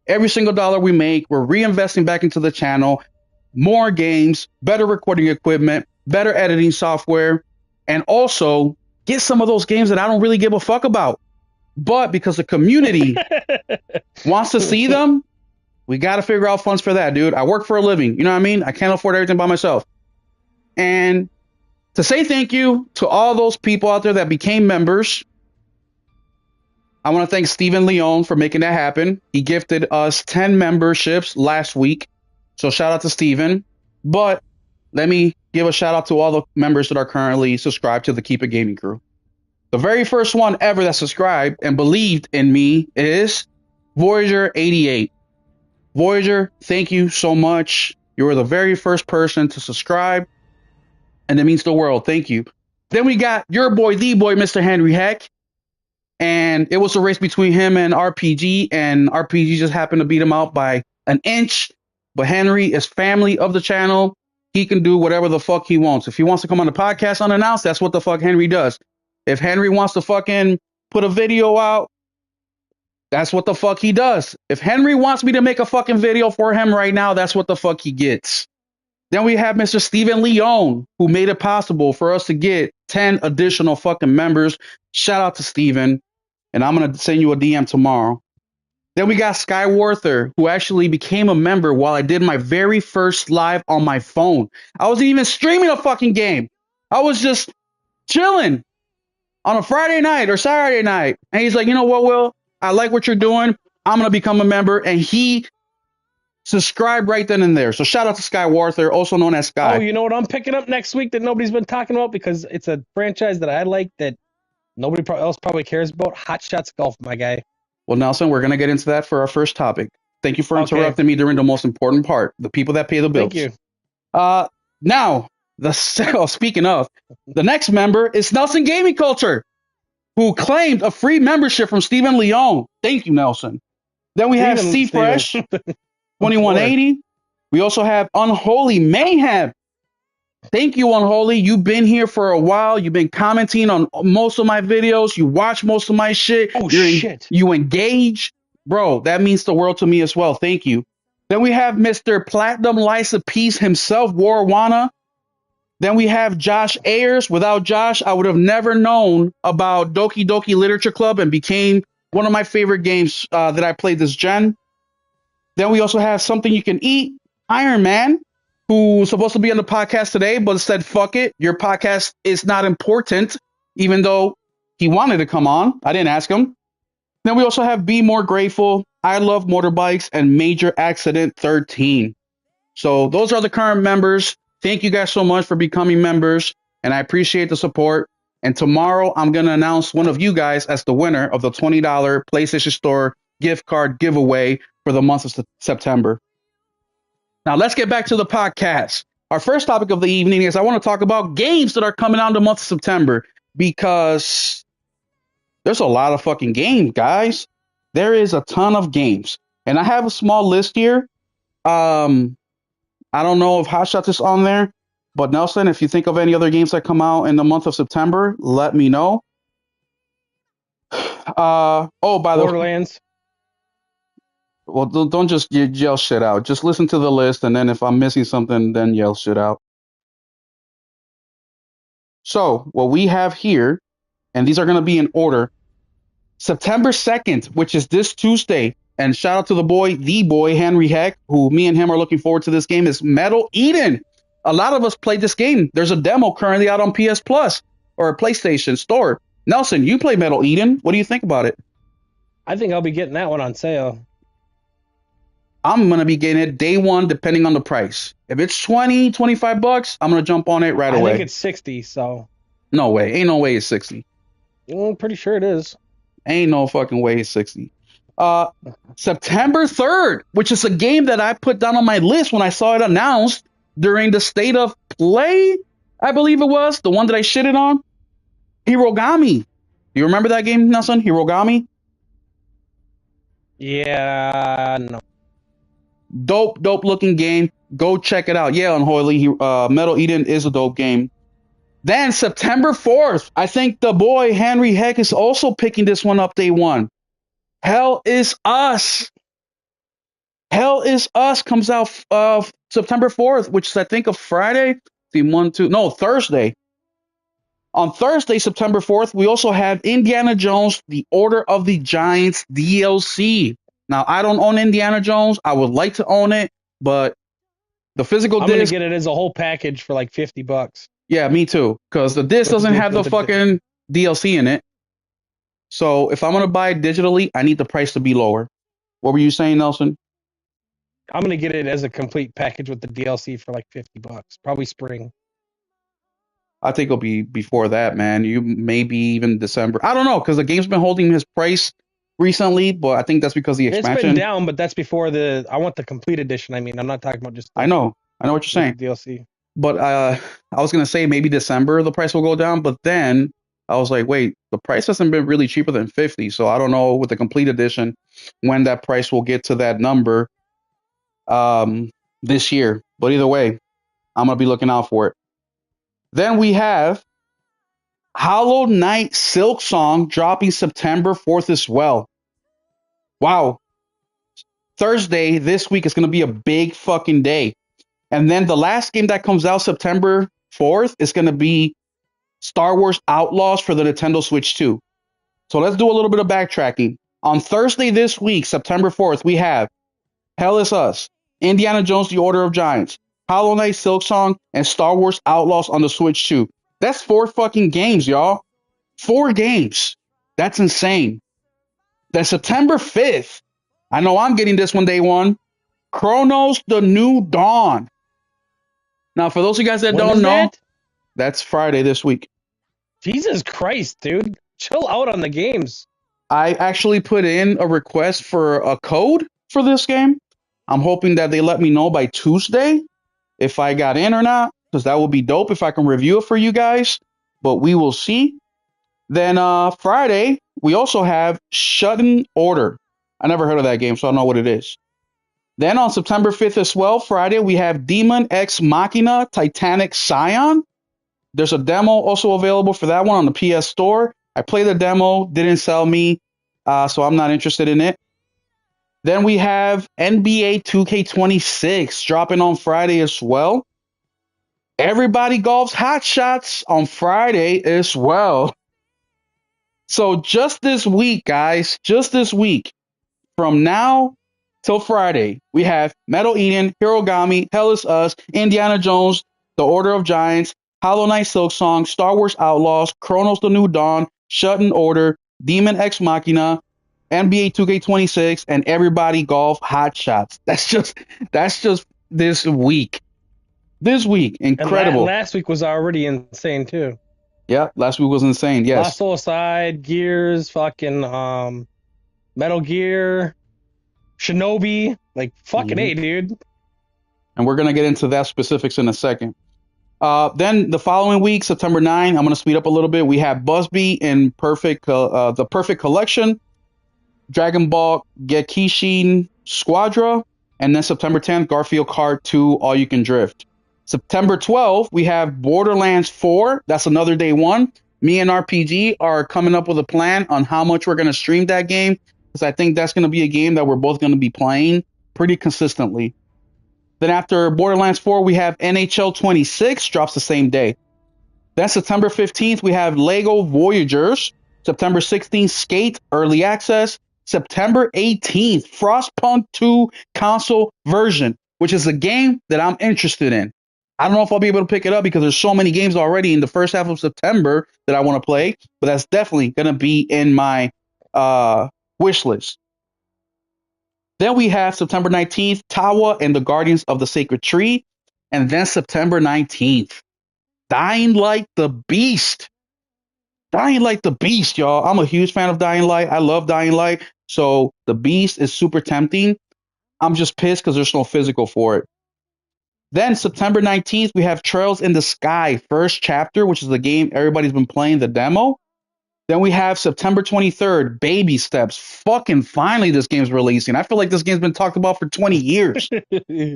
Every single dollar we make, we're reinvesting back into the channel, more games, better recording equipment, better editing software, and also get some of those games that I don't really give a fuck about. But because the community wants to see them, we got to figure out funds for that, dude. I work for a living. You know what I mean? I can't afford everything by myself. And to say thank you to all those people out there that became members, I want to thank Steven Leone for making that happen. He gifted us 10 memberships last week. So shout out to Steven. But let me give a shout out to all the members that are currently subscribed to the Keep It Gaming crew. The very first one ever that subscribed and believed in me is Voyager88. Voyager, thank you so much. You were the very first person to subscribe, and it means the world. Thank you. Then we got your boy, the boy, Mr. Henry Heck. And it was a race between him and RPG, and RPG just happened to beat him out by an inch. But Henry is family of the channel. He can do whatever the fuck he wants. If he wants to come on the podcast unannounced, that's what the fuck Henry does. If Henry wants to fucking put a video out, that's what the fuck he does. If Henry wants me to make a fucking video for him right now, that's what the fuck he gets. Then we have Mr. Steven Leone, who made it possible for us to get 10 additional fucking members. Shout out to Steven. And I'm going to send you a DM tomorrow. Then we got Skywarther, who actually became a member while I did my very first live on my phone. I wasn't even streaming a fucking game. I was just chilling on a Friday night or Saturday night. And he's like, you know what, Will? I like what you're doing. I'm going to become a member. And he subscribed right then and there. So shout out to Skywarther, also known as Sky. Oh, you know what I'm picking up next week that nobody's been talking about because it's a franchise that I like that nobody else probably cares about? Hot Shots Golf, my guy. Well, Nelson, we're going to get into that for our first topic. Thank you for interrupting me during the most important part, the people that pay the bills. Thank you. Now, Speaking of, the next member is Nelson Gaming Culture, who claimed a free membership from Stephen Leone. Thank you, Nelson. Then we have C Steven, Fresh of course. 2180. We also have Unholy Mayhem. Thank you, Unholy. You've been here for a while. You've been commenting on most of my videos. You watch most of my shit. Oh shit. You engage. Bro, that means the world to me as well. Thank you. Then we have Mr. Platinum Lysa Peace himself, Warwana. Then we have Josh Ayers. Without Josh, I would have never known about Doki Doki Literature Club and became one of my favorite games that I played this gen. Then we also have Something You Can Eat, Iron Man, who's supposed to be on the podcast today, but said, fuck it, your podcast is not important, even though he wanted to come on. I didn't ask him. Then we also have Be More Grateful, I Love Motorbikes, and Major Accident 13. So those are the current members. Thank you guys so much for becoming members, and I appreciate the support. And tomorrow, I'm going to announce one of you guys as the winner of the $20 PlayStation Store gift card giveaway for the month of September. Now, let's get back to the podcast. Our first topic of the evening is I want to talk about games that are coming out in the month of September, because there's a lot of fucking games, guys. There is a ton of games. And I have a small list here. I don't know if Hot Shots is on there, but Nelson, if you think of any other games that come out in the month of September, let me know. By the way, Borderlands. well, don't just yell shit out. Just listen to the list, and then if I'm missing something, then yell shit out. So what we have here, and these are going to be in order. September 2nd, which is this Tuesday, and shout out to the boy Henry Heck, who me and him are looking forward to this game, is Metal Eden. A lot of us played this game. There's a demo currently out on PS Plus or PlayStation Store. Nelson, you play Metal Eden. What do you think about it? I think I'll be getting that one on sale. I'm going to be getting it day one, depending on the price. If it's 20, 25 bucks, I'm going to jump on it right away. I think it's 60, so. No way. Ain't no way it's 60. I'm pretty sure it is. Ain't no fucking way it's 60. September 3rd, which is a game that I put down on my list when I saw it announced during the State of Play, I believe it was, the one that I shitted on. Hirogami. Do you remember that game, Nelson? Hirogami? Yeah, no. Dope looking game. Go check it out. Yeah, Unholy. Metal Eden is a dope game. Then September 4th, I think the boy Henry Heck is also picking this one up day one. Hell is Us. Hell is Us comes out September 4th, which is I think a Friday. Thursday. On Thursday, September 4th, we also have Indiana Jones, The Order of the Giants DLC. Now, I don't own Indiana Jones. I would like to own it, but the physical I'm going to disc. get it as a whole package for like $50. Yeah, me too. Because the disc doesn't have the fucking DLC in it. So if I'm going to buy it digitally, I need the price to be lower. What were you saying, Nelson? I'm going to get it as a complete package with the DLC for like $50. Probably spring. I think it'll be before that, man. You maybe even December. I don't know, because the game's been holding his price recently, but I think that's because the expansion. It's been down, but that's before I want the complete edition. I mean, I'm not talking about just. I know what you're saying. DLC. But I was gonna say maybe December the price will go down, but then I was like, wait, the price hasn't been really cheaper than 50, so I don't know with the complete edition when that price will get to that number this year. But either way, I'm gonna be looking out for it. Then we have Hollow Knight Silksong dropping September 4th as well. Wow. Thursday this week is going to be a big fucking day. And then the last game that comes out September 4th is going to be Star Wars Outlaws for the Nintendo Switch 2. So let's do a little bit of backtracking. On Thursday this week, September 4th, we have Hell is Us, Indiana Jones, The Order of Giants, Hollow Knight Silksong, and Star Wars Outlaws on the Switch 2. That's 4 fucking games, y'all. 4 games. That's insane. Then September 5th, I know I'm getting this one day one, Chronos The New Dawn. Now, for those of you guys that don't know, that's Friday this week. Jesus Christ, dude. Chill out on the games. I actually put in a request for a code for this game. I'm hoping that they let me know by Tuesday if I got in or not. because that would be dope if I can review it for you guys. But we will see. Then Friday, we also have Shut in Order. I never heard of that game, so I don't know what it is. Then on September 5th as well, Friday, we have Demon X Machina Titanic Scion. There's a demo also available for that one on the PS Store. I played the demo, didn't sell me, so I'm not interested in it. Then we have NBA 2K26 dropping on Friday as well. Everybody Golf's Hot Shots on Friday as well. So just this week, guys, just this week, from now till Friday, we have Metal Eden, Hirogami, Hell is Us, Indiana Jones, The Order of Giants, Hollow Knight Silksong, Star Wars Outlaws, Chronos the New Dawn, Shut in Order, Demon X Machina, NBA 2K26, and Everybody Golf Hot Shots. That's just this week. This week, And incredible. last week was already insane too. Yeah, last week was insane. Yes. Lost Soul aside, Gears, fucking Metal Gear, Shinobi, like fucking Mhm. A, dude. And we're gonna get into that specifics in a second. Then the following week, September 9, I'm going to speed up a little bit. We have Busby in the Perfect Collection, Dragon Ball Gekishin Squadra, and then September 10th, Garfield Kart 2 All You Can Drift. September 12th, we have Borderlands 4. That's another day one. Me and RPG are coming up with a plan on how much we're going to stream that game because I think that's going to be a game that we're both going to be playing pretty consistently. Then after Borderlands 4, we have NHL 26, drops the same day. Then September 15th, we have Lego Voyagers. September 16th, Skate Early Access. September 18th, Frostpunk 2 console version, which is a game that I'm interested in. I don't know if I'll be able to pick it up because there's so many games already in the first half of September that I want to play, but that's definitely going to be in my wish list. Then we have September 19th, Tawa and the Guardians of the Sacred Tree. And then September 19th, Dying Light the Beast. Dying Light the Beast, y'all. I'm a huge fan of Dying Light. I love Dying Light. So the Beast is super tempting. I'm just pissed because there's no physical for it. Then September 19th, we have Trails in the Sky, first chapter, which is the game everybody's been playing, the demo. Then we have September 23rd, Baby Steps. Fucking finally, this game's releasing. I feel like this game's been talked about for 20 years.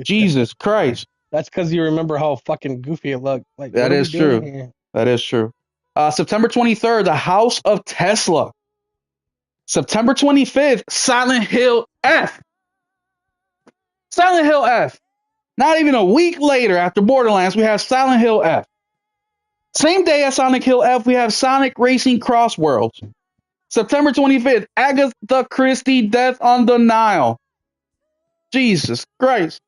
Jesus Christ. That's because you remember how fucking goofy it looked. Like, That what are we is doing true. here? That is true. September 23rd, The House of Tesla. September 25th, Silent Hill F. Silent Hill F. Not even a week later after Borderlands, we have Silent Hill F. Same day as Sonic Hill F, we have Sonic Racing Cross Worlds. September 25th, Agatha Christie Death on the Nile. Jesus Christ.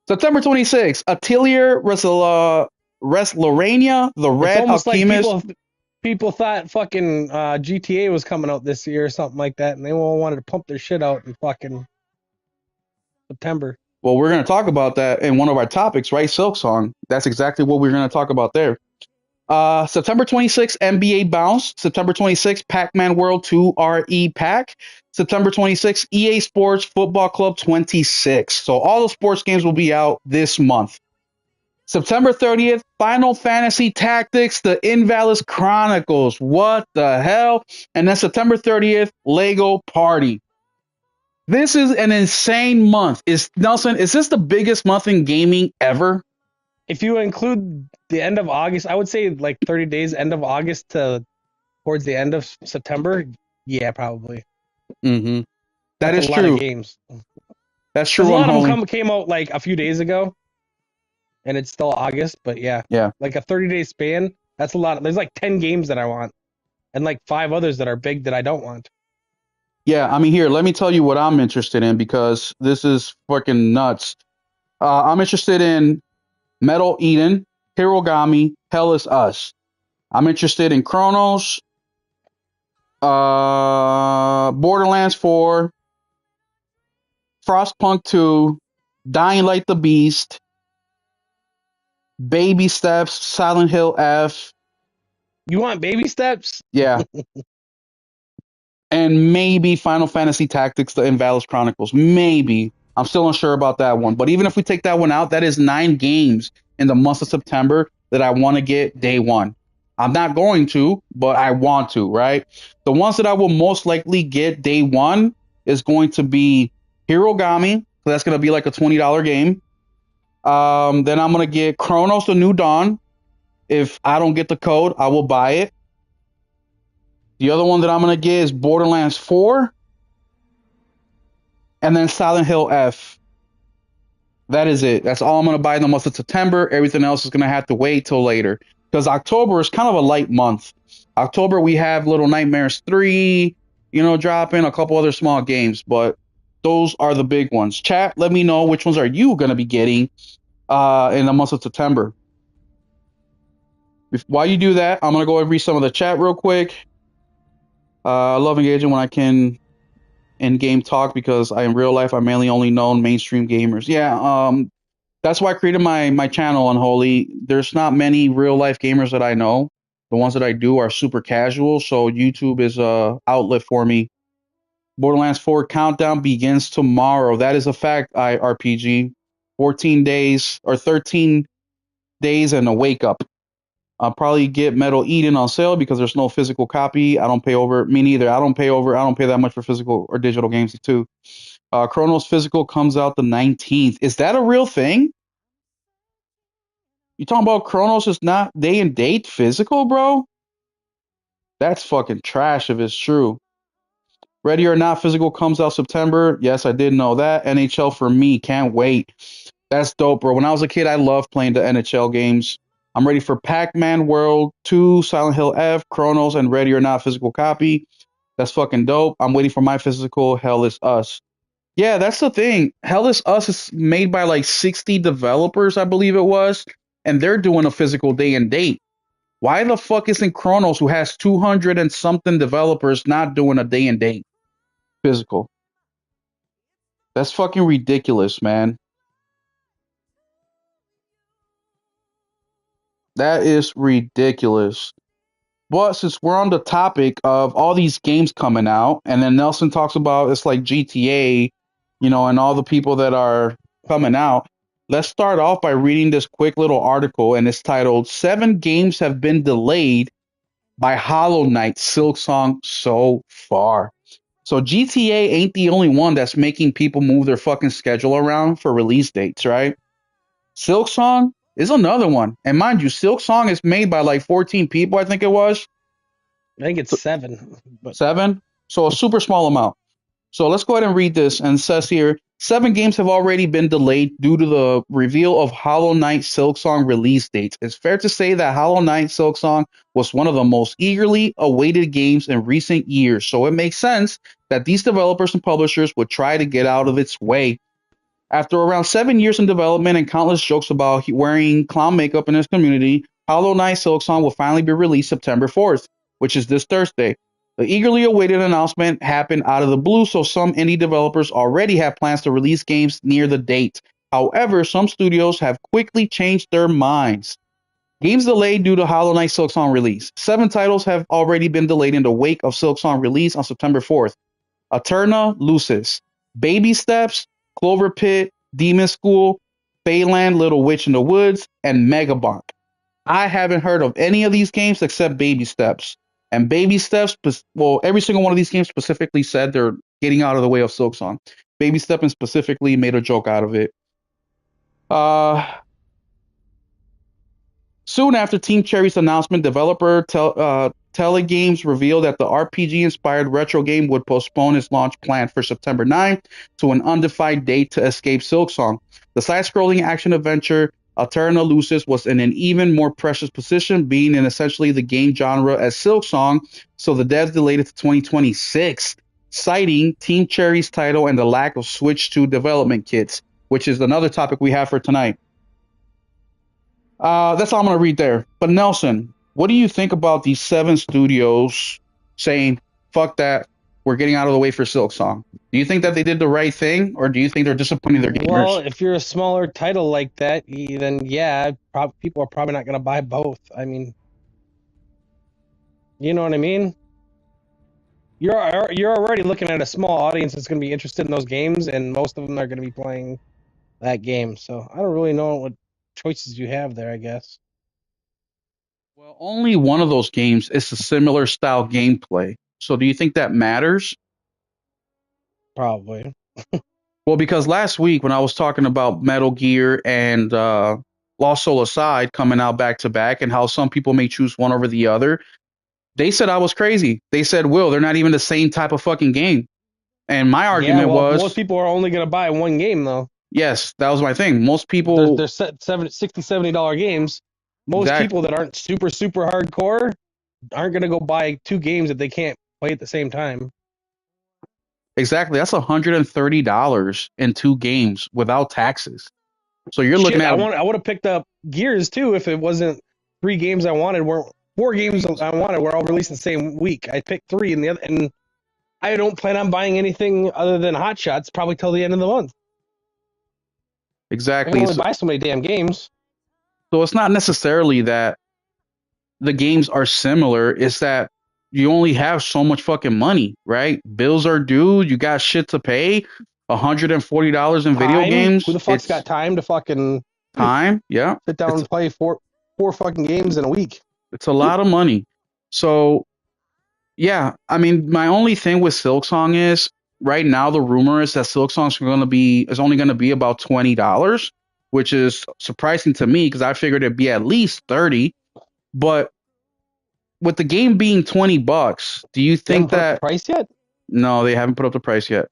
September 26th, Atelier Reslorania, The It's Red almost like Alchemist. people thought fucking GTA was coming out this year or something like that, and they all wanted to pump their shit out in fucking September. Well, we're going to talk about that in one of our topics, right? Silksong. That's exactly what we're going to talk about there. September 26th, NBA Bounce. September 26th, Pac-Man World 2 RE Pack. September 26th, EA Sports Football Club 26. So all the sports games will be out this month. September 30th, Final Fantasy Tactics, The Invalis Chronicles. What the hell? And then September 30th, Lego Party. This is an insane month. Nelson, is this the biggest month in gaming ever? If you include the end of August, I would say like 30 days, end of August to towards the end of September. Yeah, probably. Mm-hmm. That That's is a lot of true. games. That's Because true, a lot of Unholy. them came out like a few days ago, and it's still August. But yeah, Yeah. like a 30-day span. That's a lot. There's like 10 games that I want, and like 5 others that are big that I don't want. Yeah, I mean, here, let me tell you what I'm interested in because this is fucking nuts. I'm interested in Metal Eden, Hirogami, Hell is Us. I'm interested in Chronos, Borderlands 4, Frostpunk 2, Dying Light the Beast, Baby Steps, Silent Hill F. You want baby steps? Yeah. And maybe Final Fantasy Tactics, The Invalis Chronicles. Maybe. I'm still unsure about that one. But even if we take that one out, that is 9 games in the month of September that I want to get day one. I'm not going to, but I want to, right? The ones that I will most likely get day one is going to be Hirogami. So that's going to be like a $20 game. Then I'm going to get Chronos the New Dawn. If I don't get the code, I will buy it. The other one that I'm going to get is Borderlands 4 and then Silent Hill F. That is it. That's all I'm going to buy in the month of September. Everything else is going to have to wait till later because October is kind of a light month. October, we have Little Nightmares 3, dropping a couple other small games, but those are the big ones. Chat, let me know which ones are you going to be getting in the month of September. While you do that, I'm going to go and read some of the chat real quick. I love engaging when I can in-game talk because in real life, I'm mainly only known mainstream gamers. Yeah, that's why I created my channel, Unholy. There's not many real life gamers that I know. The ones that I do are super casual, so YouTube is a outlet for me. Borderlands 4 countdown begins tomorrow. That is a fact, RPG. 14 days or 13 days and a wake up. I'll probably get Metal Eden on sale because there's no physical copy. I don't pay over. Me neither. I don't pay that much for physical or digital games too. Chronos Physical comes out the 19th. Is that a real thing? You talking about Chronos is not day and date physical, bro? That's fucking trash if it's true. Ready or Not Physical comes out September. Yes, I did know that. NHL for me. Can't wait. That's dope, bro. When I was a kid, I loved playing the NHL games. I'm ready for Pac-Man World 2, Silent Hill F, Chronos, and Ready or Not Physical copy. That's fucking dope. I'm waiting for my physical Hell is Us. Yeah, that's the thing. Hell is Us is made by like 60 developers, I believe it was, and they're doing a physical day and date. Why the fuck isn't Chronos, who has 200 and something developers, not doing a day and date physical? That's fucking ridiculous, man. That is ridiculous. But since we're on the topic of all these games coming out, and then Nelson talks about it's like GTA, and all the people that are coming out, let's start off by reading this quick little article, and it's titled Seven Games Have Been Delayed by Hollow Knight Silksong So Far. So GTA ain't the only one that's making people move their fucking schedule around for release dates, right? Silksong is another one. And mind you, Silksong is made by like 14 people, I think it was. I think it's 7, but 7? So a super small amount. So let's go ahead and read this. And it says here, 7 games have already been delayed due to the reveal of Hollow Knight Silksong release dates. It's fair to say that Hollow Knight Silksong was one of the most eagerly awaited games in recent years. So it makes sense that these developers and publishers would try to get out of its way. After around 7 years in development and countless jokes about wearing clown makeup in his community, Hollow Knight Silksong will finally be released September 4th, which is this Thursday. The eagerly awaited announcement happened out of the blue, so some indie developers already have plans to release games near the date. However, some studios have quickly changed their minds. Games delayed due to Hollow Knight Silksong release. 7 titles have already been delayed in the wake of Silksong release on September 4th. Eterna Lucis, Baby Steps, Clover Pit, Demon School, Phaeland, Little Witch in the Woods, and Megabonk. I haven't heard of any of these games except Baby Steps. And Baby Steps, well, every single one of these games specifically said they're getting out of the way of Silksong. Baby Stepping specifically made a joke out of it. Soon after Team Cherry's announcement, developer Telegames revealed that the RPG-inspired retro game would postpone its launch planned for September 9 to an undefined date to escape Silksong. The side-scrolling action-adventure Eterna Lucis was in an even more precious position, being in essentially the game genre as Silksong, so the devs delayed it to 2026, citing Team Cherry's title and the lack of Switch 2 development kits, which is another topic we have for tonight. That's all I'm going to read there. But Nelson, what do you think about these 7 studios saying, fuck that, we're getting out of the way for Silksong? Do you think that they did the right thing, or do you think they're disappointing their well, gamers? if you're a smaller title like that, then yeah, people are probably not going to buy both. I mean, you know what I mean? You're already looking at a small audience that's going to be interested in those games, and most of them are going to be playing that game. So I don't really know what. choices you have there, I guess. Well, only one of those games is a similar style gameplay. So do you think that matters? Probably. Well, because last week when I was talking about Metal Gear and Lost Soul Aside coming out back to back and how some people may choose one over the other, they said I was crazy. They said, Will, they're not even the same type of fucking game. And my Yeah, argument well, most was, people are only going to buy one game, though. yes, that was my thing. Most They're, people, they're set $60, $70 games. Most exactly, people that aren't super, super hardcore aren't going to go buy two games that they can't play at the same time. exactly. That's $130 in two games without taxes. So you're looking Shit, at, I would have picked up Gears too if it wasn't three games I wanted. Were four games I wanted were all released the same week. I picked three, and the other, and I don't plan on buying anything other than Hot Shots probably till the end of the month. I can exactly. only So, buy so many damn games. so it's not necessarily that the games are similar. It's that you only have so much fucking money, right? Bills are due. You got shit to pay. $140 in video Time? Who games. the fuck's It's got time to fucking time. Yeah. sit down It's and play four fucking games in a week? it's a lot of money. So yeah, I mean, my only thing with Silk Song is right now the rumor is that Silk Song is only gonna be about $20, which is surprising to me because I figured it'd be at least 30. But with the game being $20, do you They haven't think put up the that price yet. no, they haven't put up the price yet.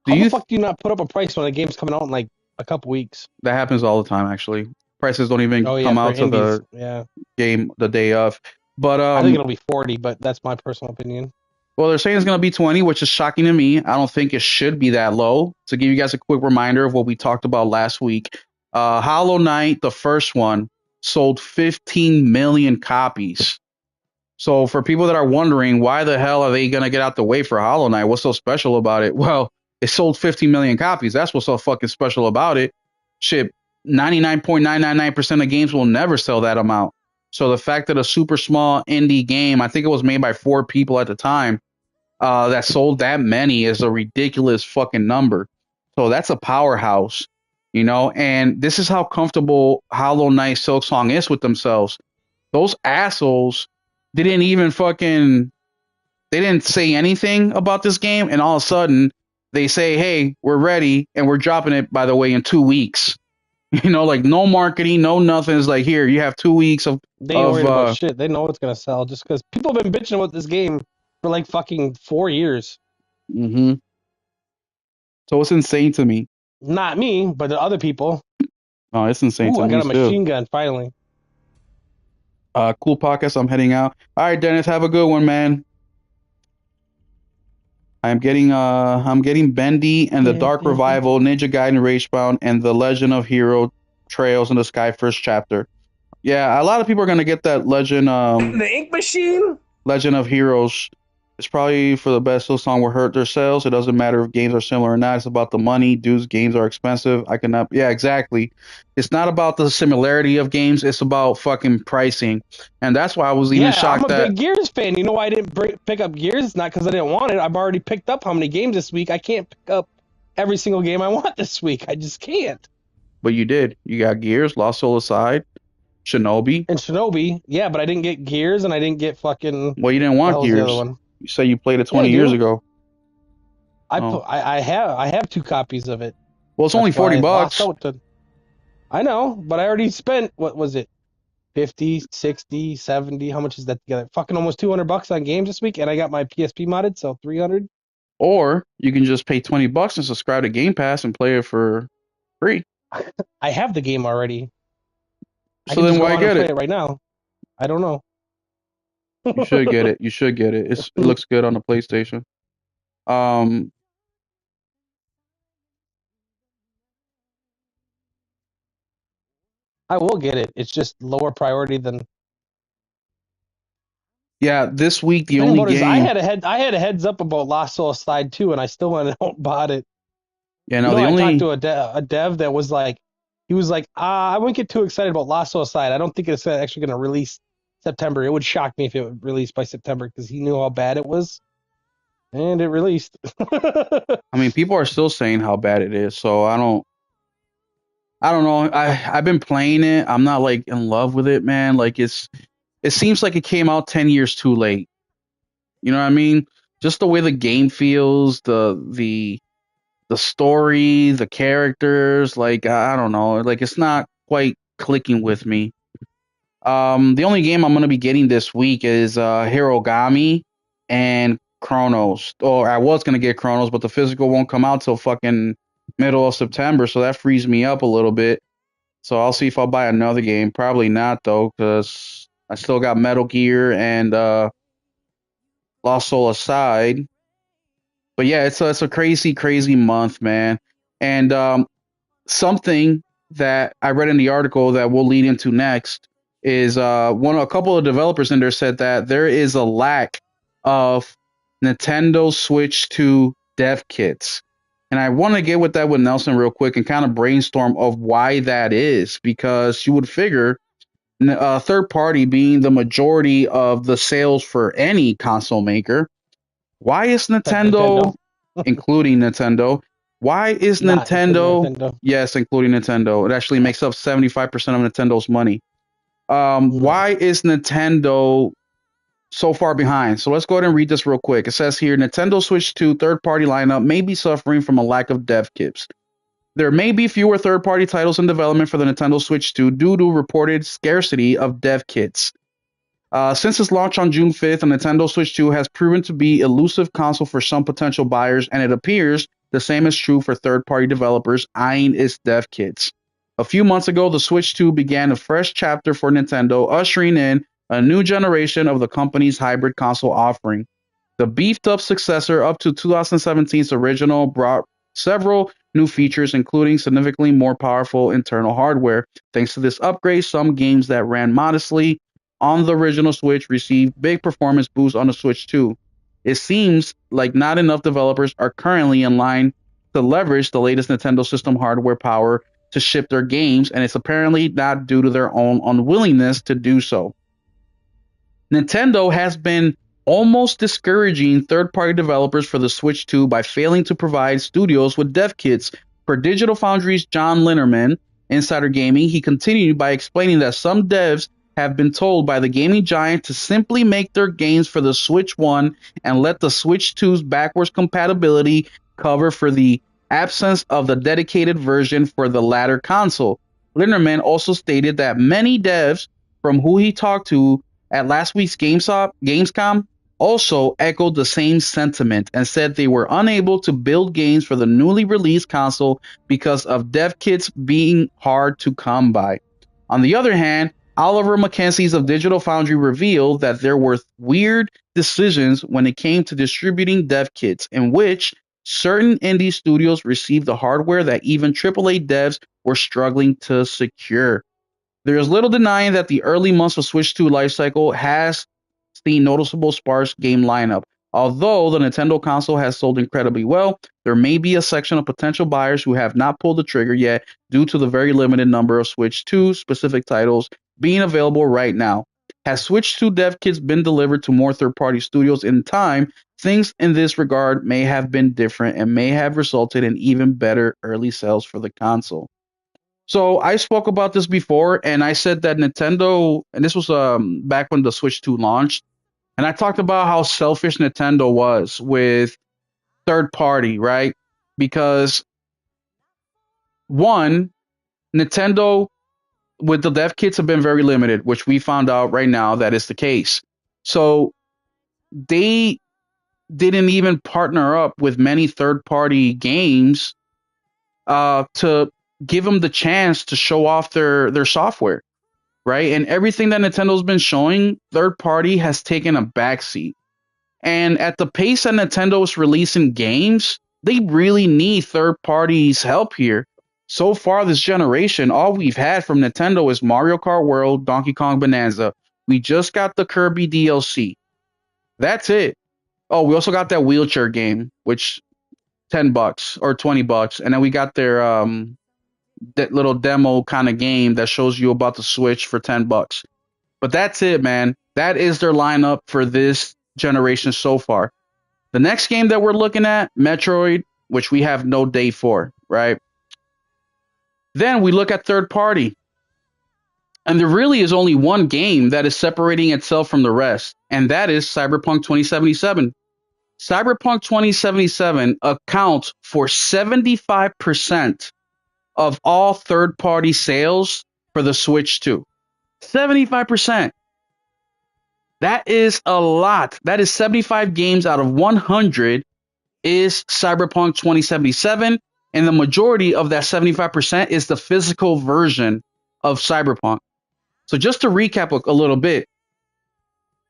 Do How the you fuck do you not put up a price when a game's coming out in like a couple weeks? that happens all the time actually. Prices don't even Oh yeah, come for out to indies. the Yeah, game the day of. But I think it'll be 40, but that's my personal opinion. well, they're saying it's going to be 20, which is shocking to me. I don't think it should be that low. To give you guys a quick reminder of what we talked about last week, Hollow Knight, the first one, sold 15 million copies. So for people that are wondering why the hell are they going to get out the way for Hollow Knight, what's so special about it? Well, it sold 15 million copies. That's what's so fucking special about it. Shit, 99.999% of games will never sell that amount. So the fact that a super small indie game, I think it was made by four people at the time, that sold that many is a ridiculous fucking number. So that's a powerhouse, you know. And this is how comfortable Hollow Knight Silksong is with themselves. Those assholes didn't even fucking they didn't say anything about this game, and all of a sudden they say, "Hey, we're ready, and we're dropping it." By the way, in 2 weeks, you know, like no marketing, no nothing. It's like here, you have 2 weeks They ain't of worried about shit. They know it's gonna sell just because people have been bitching about this game for like fucking 4 years. mhm. So it's insane to me. Not me, but the other people. Oh, it's insane Ooh, to I me got a too. machine gun finally. Cool podcast. I'm heading out. All right, Dennis, have a good one, man. I'm getting Bendy and the Dark Revival, Ninja Gaiden Ragebound, and the Legend of Hero Trails in the Sky first chapter. Yeah, a lot of people are gonna get that The ink machine. Legend of Heroes. It's probably for the best. Those songs will hurt their sales. It doesn't matter if games are similar or not. It's about the money. Dudes, games are expensive. I cannot. Yeah, exactly. It's not about the similarity of games. It's about fucking pricing, and that's why I was even Yeah, I'm shocked a that. big Gears fan. You know why I didn't pick up Gears? It's not because I didn't want it. I've already picked up how many games this week. I can't pick up every single game I want this week. I just can't. But you did. You got Gears, Lost Soul Aside, Shinobi. And Shinobi, yeah, but I didn't get Gears and I didn't get fucking Well, you didn't the want hell's the other Gears. one? You say you played it Yeah, I 20 years do. ago. I Oh, put I have two copies of it. well, it's only That's 40 why I lost bucks. out to. I know, but I already spent what was it? 50, 60, 70. How much is that together? Fucking almost $200 on games this week, and I got my PSP modded, so 300. Or you can just pay 20 bucks and subscribe to Game Pass and play it for free. I have the game already. I So can then just go why on and get play it? it right now. I don't know. You should get it. You should get it. It looks good on the PlayStation. Um, I will get it. It's just lower priority than. yeah, this week The the thing only about it is, game. I had a heads up about Lost Soul Slide 2, and I still went out and bought it. Yeah, You no, know, the I talked only. to a dev that was like, he was like, I wouldn't get too excited about Lost Soul Side. I don't think it's actually going to release September. It would shock me if it would release by September because he knew how bad it was, and it released. I mean, people are still saying how bad it is. So I don't know. I've been playing it. I'm not like in love with it, man. Like it seems like it came out 10 years too late. You know what I mean? Just the way the game feels, the story, the characters, like I don't know, like it's not quite clicking with me. The only game I'm gonna be getting this week is Hirogami and Chronos. Or I was gonna get Chronos, but the physical won't come out till fucking middle of September, so that frees me up a little bit. So I'll see if I'll buy another game. Probably not though, because I still got Metal Gear and Lost Soul aside. But yeah, it's a crazy, crazy month, man. And something that I read in the article that we'll lead into next is a couple of developers in there said that there is a lack of Nintendo Switch 2 dev kits. And I want to get with that with Nelson real quick and kind of brainstorm of why that is because you would figure third party being the majority of the sales for any console maker, why is Except Nintendo, Nintendo, including Nintendo, why is not including Nintendo, Nintendo. yes, including Nintendo, it actually makes up 75% of Nintendo's money. No, Why is Nintendo so far behind? So let's go ahead and read this real quick. It says here Nintendo Switch 2 third party lineup may be suffering from a lack of dev kits. There may be fewer third party titles in development for the Nintendo Switch 2 due to reported scarcity of dev kits. Since its launch on June 5th, the Nintendo Switch 2 has proven to be elusive console for some potential buyers, and it appears the same is true for third-party developers eyeing its dev kits. A few months ago, the Switch 2 began a fresh chapter for Nintendo, ushering in a new generation of the company's hybrid console offering. The beefed up successor up to 2017's original brought several new features, including significantly more powerful internal hardware. Thanks to this upgrade, some games that ran modestly on the original Switch received big performance boosts on the Switch 2. It seems like not enough developers are currently in line to leverage the latest Nintendo system hardware power to ship their games, and it's apparently not due to their own unwillingness to do so. Nintendo has been almost discouraging third party developers for the Switch 2 by failing to provide studios with dev kits. For Digital Foundry's John Linnerman, Insider Gaming, he continued by explaining that some devs have been told by the gaming giant to simply make their games for the Switch 1 and let the Switch 2's backwards compatibility cover for the absence of the dedicated version for the latter console. Linnerman also stated that many devs from who he talked to at last week's Gamescom also echoed the same sentiment and said they were unable to build games for the newly released console because of dev kits being hard to come by. On the other hand, Oliver Mackenzie's of Digital Foundry revealed that there were weird decisions when it came to distributing dev kits, in which certain indie studios received the hardware that even AAA devs were struggling to secure. There is little denying that the early months of Switch 2 lifecycle has seen noticeable sparse game lineup. Although the Nintendo console has sold incredibly well, there may be a section of potential buyers who have not pulled the trigger yet due to the very limited number of Switch 2 specific titles being available right now. Has Switch 2 dev kits been delivered to more third party studios in time, things in this regard may have been different and may have resulted in even better early sales for the console. So I spoke about this before, and I said that Nintendo, and this was back when the Switch 2 launched, and I talked about how selfish Nintendo was with third party, right? Because one, Nintendo with the dev kits have been very limited, which we found out right now that is the case. So they didn't even partner up with many third party games to give them the chance to show off their software, right? And everything that Nintendo's been showing, third party has taken a backseat. And at the pace that Nintendo's releasing games, they really need third parties' help here. So far this generation, all we've had from Nintendo is Mario Kart World, Donkey Kong Bonanza. We just got the Kirby DLC. That's it. Oh, we also got that wheelchair game, which $10 or $20, and then we got their that little demo kind of game that shows you about the Switch for $10. But that's it, man. That is their lineup for this generation so far. The next game that we're looking at, Metroid, which we have no date for, right? Then we look at third party, and there really is only one game that is separating itself from the rest, and that is Cyberpunk 2077. Cyberpunk 2077 accounts for 75% of all third party sales for the Switch 2. 75%. That is a lot. That is 75 games out of 100 is Cyberpunk 2077. And the majority of that 75% is the physical version of Cyberpunk. So just to recap a little bit,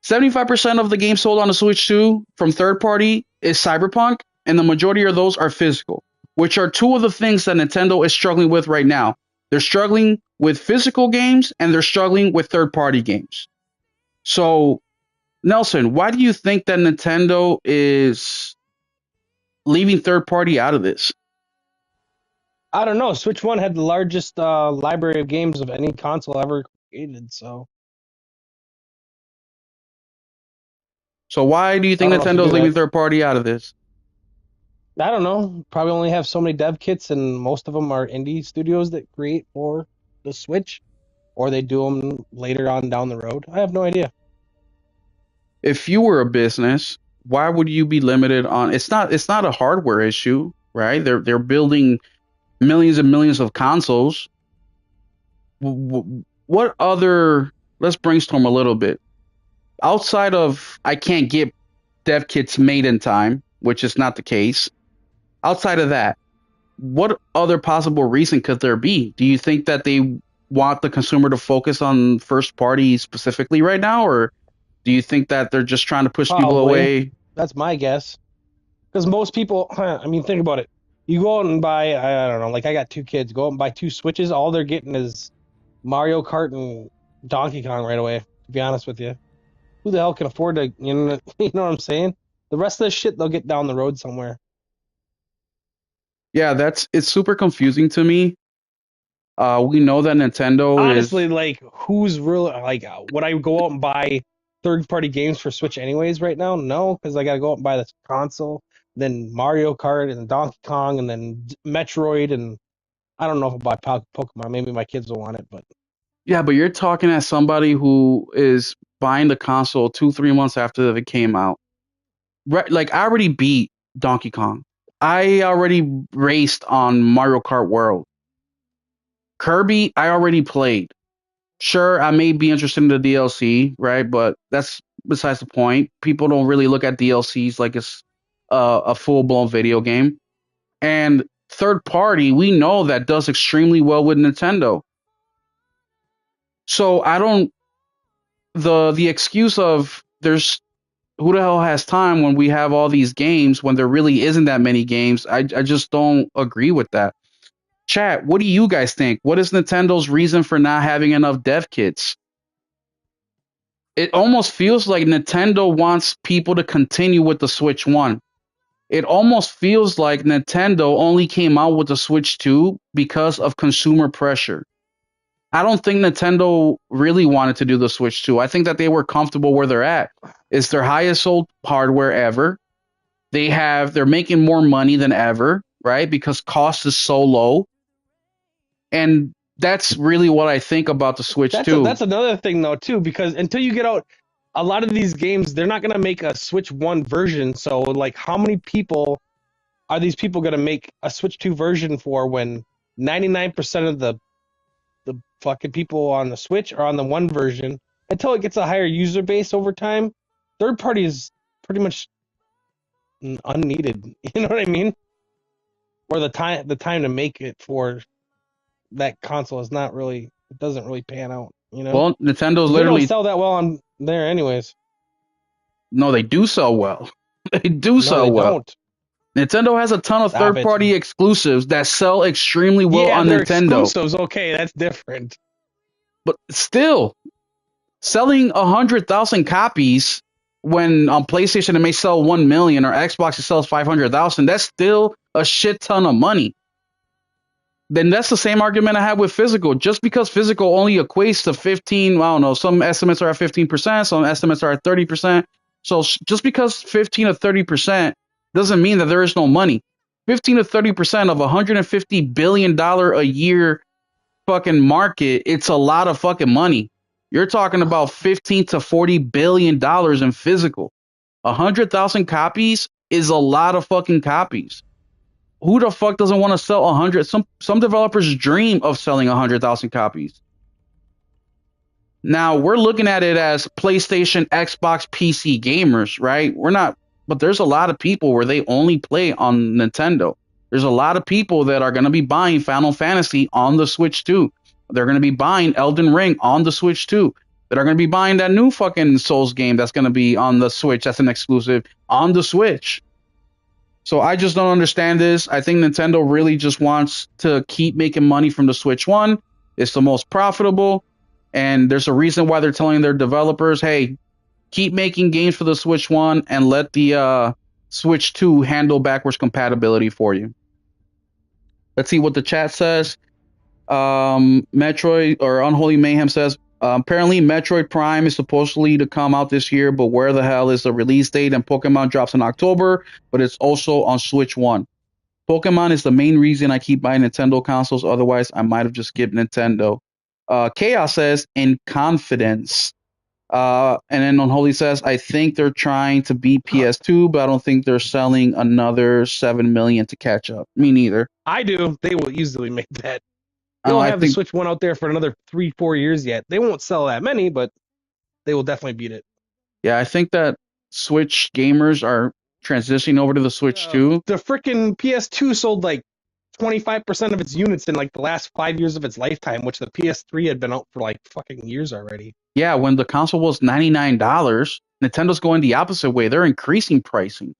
75% of the games sold on the Switch 2 from third party is Cyberpunk, and the majority of those are physical, which are two of the things that Nintendo is struggling with right now. They're struggling with physical games and they're struggling with third party games. So, Nelson, why do you think that Nintendo is leaving third party out of this? I don't know. Switch One had the largest library of games of any console ever created, so So, why do you I think don't know if you Nintendo is knew leaving that. third party out of this? I don't know. Probably only have so many dev kits, and most of them are indie studios that create for the Switch, or they do them later on down the road. I have no idea. If you were a business, why would you be limited on it's not a hardware issue, right? They're building millions and millions of consoles. What other, let's brainstorm a little bit. Outside of I can't get dev kits made in time, which is not the case. Outside of that, what other possible reason could there be? Do you think that they want the consumer to focus on first party specifically right now, or do you think that they're just trying to push people Probably. away? That's my guess. Because most people, I mean, think about it. You go out and buy, I don't know, like I got two kids, go out and buy two Switches. All they're getting is Mario Kart and Donkey Kong right away, to be honest with you. Who the hell can afford to, you know what I'm saying? The rest of the shit they'll get down the road somewhere. Yeah, it's super confusing to me. We know that Nintendo is. Honestly, like, who's really, like, would I go out and buy third party games for Switch anyways right now? No, because I got to go out and buy this console, then Mario Kart and Donkey Kong and then Metroid. And I don't know if I'll buy Pokemon. Maybe my kids will want it, but Yeah, but you're talking as somebody who is buying the console 2, 3 months after it came out. Right, like I already beat Donkey Kong. I already raced on Mario Kart World. Kirby, I already played. Sure, I may be interested in the DLC, right? But that's besides the point. People don't really look at DLCs like it's a full blown video game. And third party, we know that does extremely well with Nintendo. So I don't, the excuse of there's, who the hell has time when we have all these games when there really isn't that many games. I just don't agree with that. Chat, what do you guys think? What is Nintendo's reason for not having enough dev kits? It almost feels like Nintendo wants people to continue with the Switch 1. It almost feels like Nintendo only came out with the Switch 2 because of consumer pressure. I don't think Nintendo really wanted to do the Switch 2. I think that they were comfortable where they're at. It's their highest sold hardware ever. They're making more money than ever, right? Because cost is so low. And that's really what I think about the Switch that's 2. another thing though too, because until you get out a lot of these games, they're not gonna make a Switch One version. So like, how many people are these people gonna make a Switch Two version for when 99% of the fucking people on the Switch are on the one version? Until it gets a higher user base over time, third party is pretty much unneeded. You know what I mean? Or the time to make it for that console is not really, it doesn't really pan out. You know, Well, Nintendo's because they don't literally, sell that well on there anyways. no, they do sell well. They do No, they sell well. don't. Nintendo has a ton of Stop third it. party exclusives that sell extremely well Yeah, on they're Nintendo. exclusives. Okay, that's different. But still, selling 100,000 copies when on PlayStation it may sell 1 million or Xbox it sells 500,000, that's still a shit ton of money. Then that's the same argument I have with physical. Just because physical only equates to 15, I don't know, some estimates are at 15%, some estimates are at 30%. So just because 15 to 30% doesn't mean that there is no money. 15 to 30% of $150 billion a year fucking market, it's a lot of fucking money. You're talking about 15 to 40 billion dollars in physical. 100,000 copies is a lot of fucking copies. Who the fuck doesn't want to sell 100? Some developers dream of selling 100,000 copies. Now we're looking at it as PlayStation, Xbox, PC gamers, right? We're not, but there's a lot of people where they only play on Nintendo. There's a lot of people that are going to be buying Final Fantasy on the Switch too. They're going to be buying Elden Ring on the Switch too. That are going to be buying that new fucking Souls game that's going to be on the Switch. That's an exclusive on the Switch. So I just don't understand this. I think Nintendo really just wants to keep making money from the Switch One. It's the most profitable, and there's a reason why they're telling their developers, "Hey, keep making games for the Switch One and let the Switch Two handle backwards compatibility for you." Let's see what the chat says. Metroid or Unholy Mayhem says, apparently Metroid Prime is supposedly to come out this year, but where the hell is the release date? And Pokemon drops in October, but it's also on Switch One. Pokemon is the main reason I keep buying Nintendo consoles. Otherwise, I might have just skipped Nintendo. Chaos says, in confidence. And then Unholy says, I think they're trying to beat PS2, but I don't think they're selling another 7 million to catch up. Me neither. I do. They will easily make that. They will I have the think Switch One out there for another 3-4 years yet. They won't sell that many, but they will definitely beat it. Yeah, I think that Switch gamers are transitioning over to the Switch too. The freaking PS2 sold like 25% of its units in like the last 5 years of its lifetime, which the PS3 had been out for like fucking years already. Yeah, when the console was $99, Nintendo's going the opposite way. They're increasing pricing.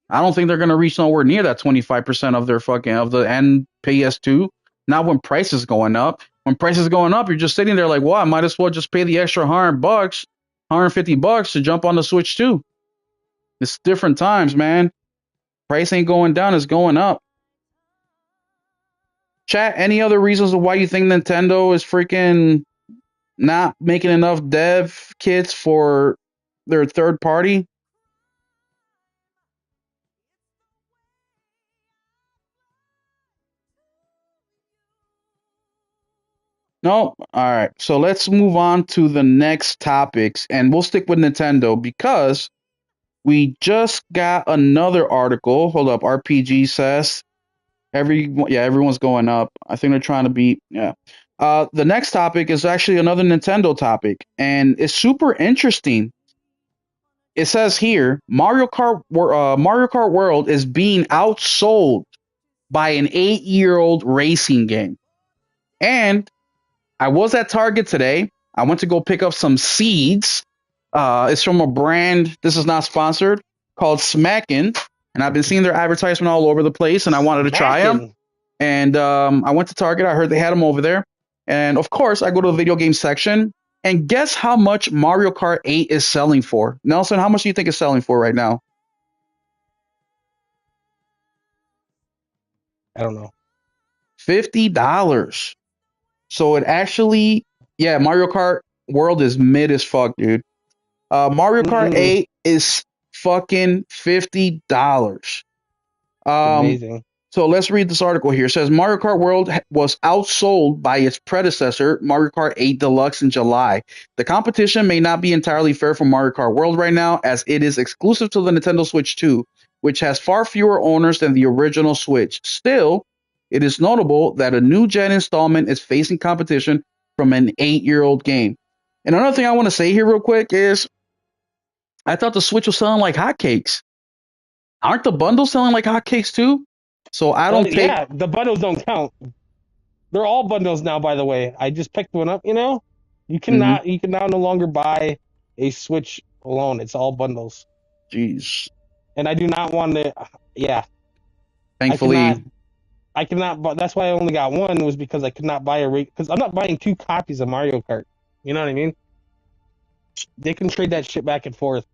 I don't think they're going to reach nowhere near that 25% of their fucking of the end PS2. Not when prices going up. When prices going up, you're just sitting there like, well, I might as well just pay the extra $100, $150 to jump on the Switch 2. It's different times, man. Price ain't going down, it's going up. Chat, any other reasons why you think Nintendo is freaking not making enough dev kits for their third party? No? All right. So let's move on to the next topics and we'll stick with Nintendo because we just got another article. Hold up. RPG says everyone's going up. I think they're trying to beat the next topic is actually another Nintendo topic and it's super interesting. It says here Mario Kart World is being outsold by an 8-year-old racing game. And I was at Target today. I went to go pick up some seeds. It's from a brand, this is not sponsored, called Smackin'. And I've been seeing their advertisement all over the place, and I wanted to try them. And I went to Target. I heard they had them over there. And of course, I go to the video game section. And guess how much Mario Kart 8 is selling for? Nelson, how much do you think it's selling for right now? I don't know. $50. So it actually, yeah, Mario Kart World is mid as fuck, dude. Mario Kart 8 is fucking $50. Amazing. So let's read this article here. It says Mario Kart World was outsold by its predecessor, Mario Kart 8 Deluxe, in July. The competition may not be entirely fair for Mario Kart World right now, as it is exclusive to the Nintendo Switch 2, which has far fewer owners than the original Switch. Still, it is notable that a new gen installment is facing competition from an 8-year-old game. And another thing I want to say here real quick is I thought the Switch was selling like hotcakes. Aren't the bundles selling like hotcakes too? So I don't take. Yeah, the bundles don't count. They're all bundles now, by the way. I just picked one up, you know? You can now no longer buy a Switch alone. It's all bundles. Jeez. And I do not want to, yeah. Thankfully. I cannot, but that's why I only got one, was because I could not buy because I'm not buying 2 copies of Mario Kart. You know what I mean? They can trade that shit back and forth.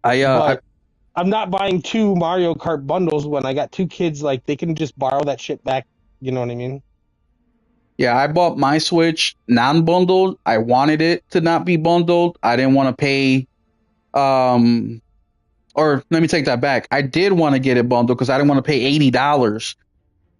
I'm not buying 2 Mario Kart bundles when I got 2 kids. Like, they can just borrow that shit back. You know what I mean? Yeah, I bought my Switch non-bundled. I wanted it to not be bundled. I didn't want to pay, or let me take that back. I did want to get it bundled because I didn't want to pay $80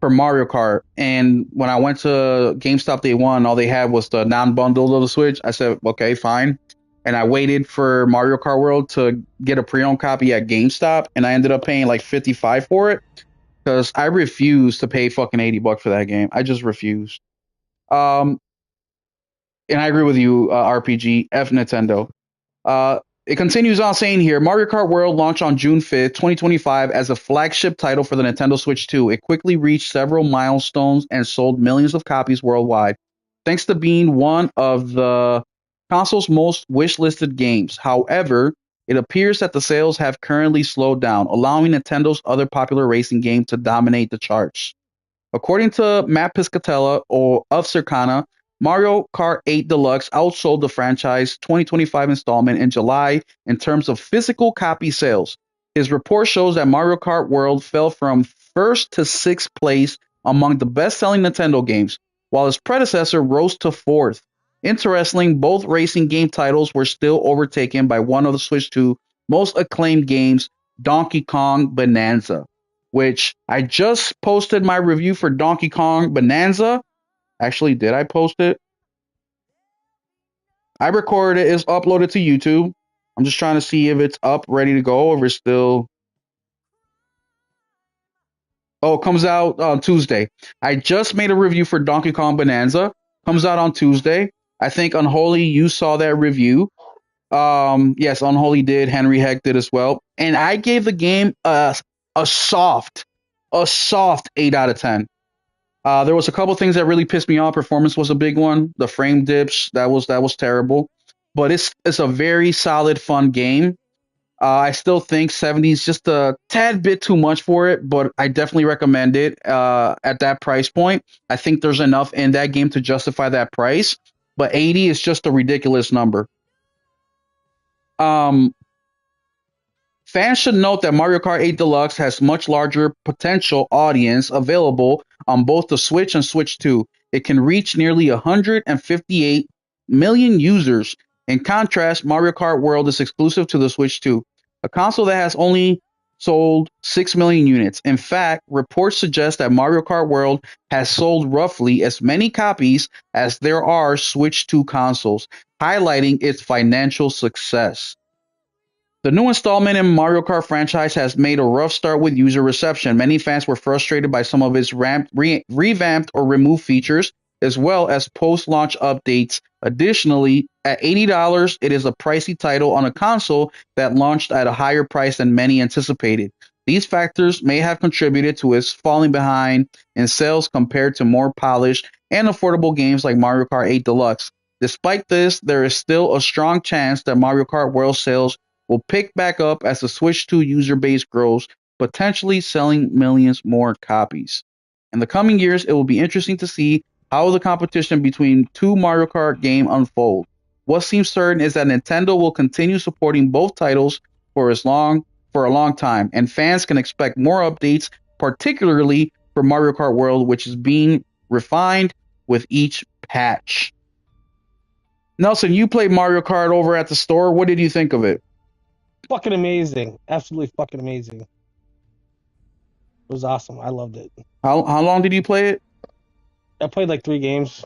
for Mario Kart. And when I went to GameStop day one, all they had was the non-bundle of the Switch. I said, okay, fine. And I waited for Mario Kart World to get a pre-owned copy at GameStop, and I ended up paying like 55 for it because I refused to pay fucking $80 for that game. I just refused. Um, and I agree with you, RPG, F Nintendo. Uh, it continues on saying here Mario Kart World launched on June 5th, 2025, as a flagship title for the Nintendo Switch 2. It quickly reached several milestones and sold millions of copies worldwide, thanks to being one of the console's most wish-listed games. However, it appears that the sales have currently slowed down, allowing Nintendo's other popular racing game to dominate the charts. According to Matt Piscatella of Circana, Mario Kart 8 Deluxe outsold the franchise 2025 installment in July in terms of physical copy sales. His report shows that Mario Kart World fell from first to sixth place among the best-selling Nintendo games, while his predecessor rose to fourth. Interestingly, both racing game titles were still overtaken by one of the Switch 2 most acclaimed games, Donkey Kong Bonanza, which I just posted my review for Donkey Kong Bonanza. Actually, did I post it? I recorded it. It's uploaded to YouTube. I'm just trying to see if it's up, ready to go, or if it's still. Oh, it comes out on Tuesday. I just made a review for Donkey Kong Bonanza. Comes out on Tuesday. I think Unholy, you saw that review. Yes, Unholy did. Henry Heck did as well. And I gave the game a soft, a soft 8 out of 10. There was a couple things that really pissed me off. Performance was a big one. The frame dips, that was terrible. But it's a very solid, fun game. I still think 70 is just a tad bit too much for it, but I definitely recommend it at that price point. I think there's enough in that game to justify that price, but 80 is just a ridiculous number. Um, Fans should note that Mario Kart 8 Deluxe has much larger potential audience available on both the Switch and Switch 2. It can reach nearly 158 million users. In contrast, Mario Kart World is exclusive to the Switch 2, a console that has only sold 6 million units. In fact, reports suggest that Mario Kart World has sold roughly as many copies as there are Switch 2 consoles, highlighting its financial success. The new installment in Mario Kart franchise has made a rough start with user reception. Many fans were frustrated by some of its revamped or removed features, as well as post-launch updates. Additionally, at $80, it is a pricey title on a console that launched at a higher price than many anticipated. These factors may have contributed to its falling behind in sales compared to more polished and affordable games like Mario Kart 8 Deluxe. Despite this, there is still a strong chance that Mario Kart World sales will pick back up as the Switch 2 user base grows, potentially selling millions more copies. In the coming years, it will be interesting to see how the competition between two Mario Kart games unfold. What seems certain is that Nintendo will continue supporting both titles for as long for a long time, and fans can expect more updates, particularly for Mario Kart World, which is being refined with each patch. Nelson, you played Mario Kart over at the store. What did you think of it? Fucking amazing. Absolutely fucking amazing. It was awesome. I loved it. How long did you play it? I played like 3 games.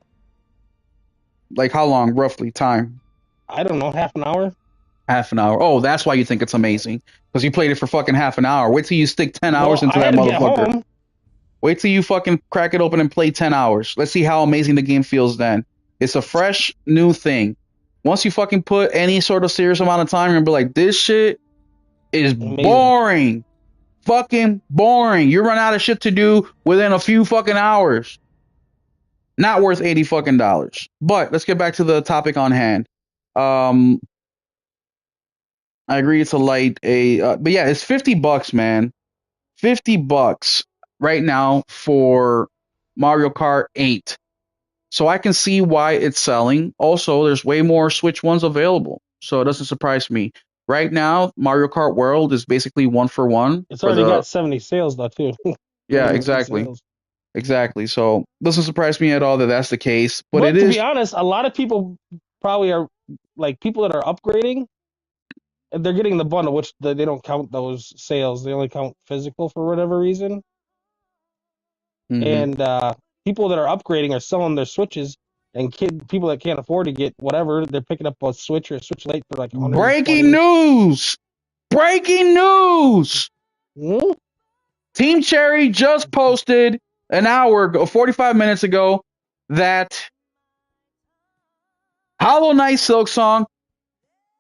Like how long, roughly time? I don't know, half an hour. Half an hour. Oh, that's why you think it's amazing because you played it for fucking half an hour. Wait till you stick 10 hours Well, into I that had to get motherfucker. home. Wait till you fucking crack it open and play 10 hours. Let's see how amazing the game feels then. It's a fresh new thing. Once you fucking put any sort of serious amount of time, you're gonna be like, this shit is Amazing. boring. Fucking boring. You run out of shit to do within a few fucking hours. Not worth 80 fucking dollars. But let's get back to the topic on hand. Um, I agree it's a light but yeah, it's $50, man. $50 right now for Mario Kart 8. So I can see why it's selling. Also, there's way more Switch ones available. So it doesn't surprise me. Right now, Mario Kart World is basically one for one It's for already the. got 70 sales though too. Yeah, 70 million exactly. sales. Exactly. So doesn't surprise me at all that that's the case, but it But to be is. honest, a lot of people probably are like people that are upgrading. They're getting the bundle, which they don't count those sales. They only count physical for whatever reason. Mm-hmm. and people that are upgrading are selling their Switches, and people that can't afford to get whatever, they're picking up a Switch or a Switch Lite for like Breaking 120. news! Breaking news! Hmm? Team Cherry just posted an hour ago, 45 minutes ago, that Hollow Knight Silk Song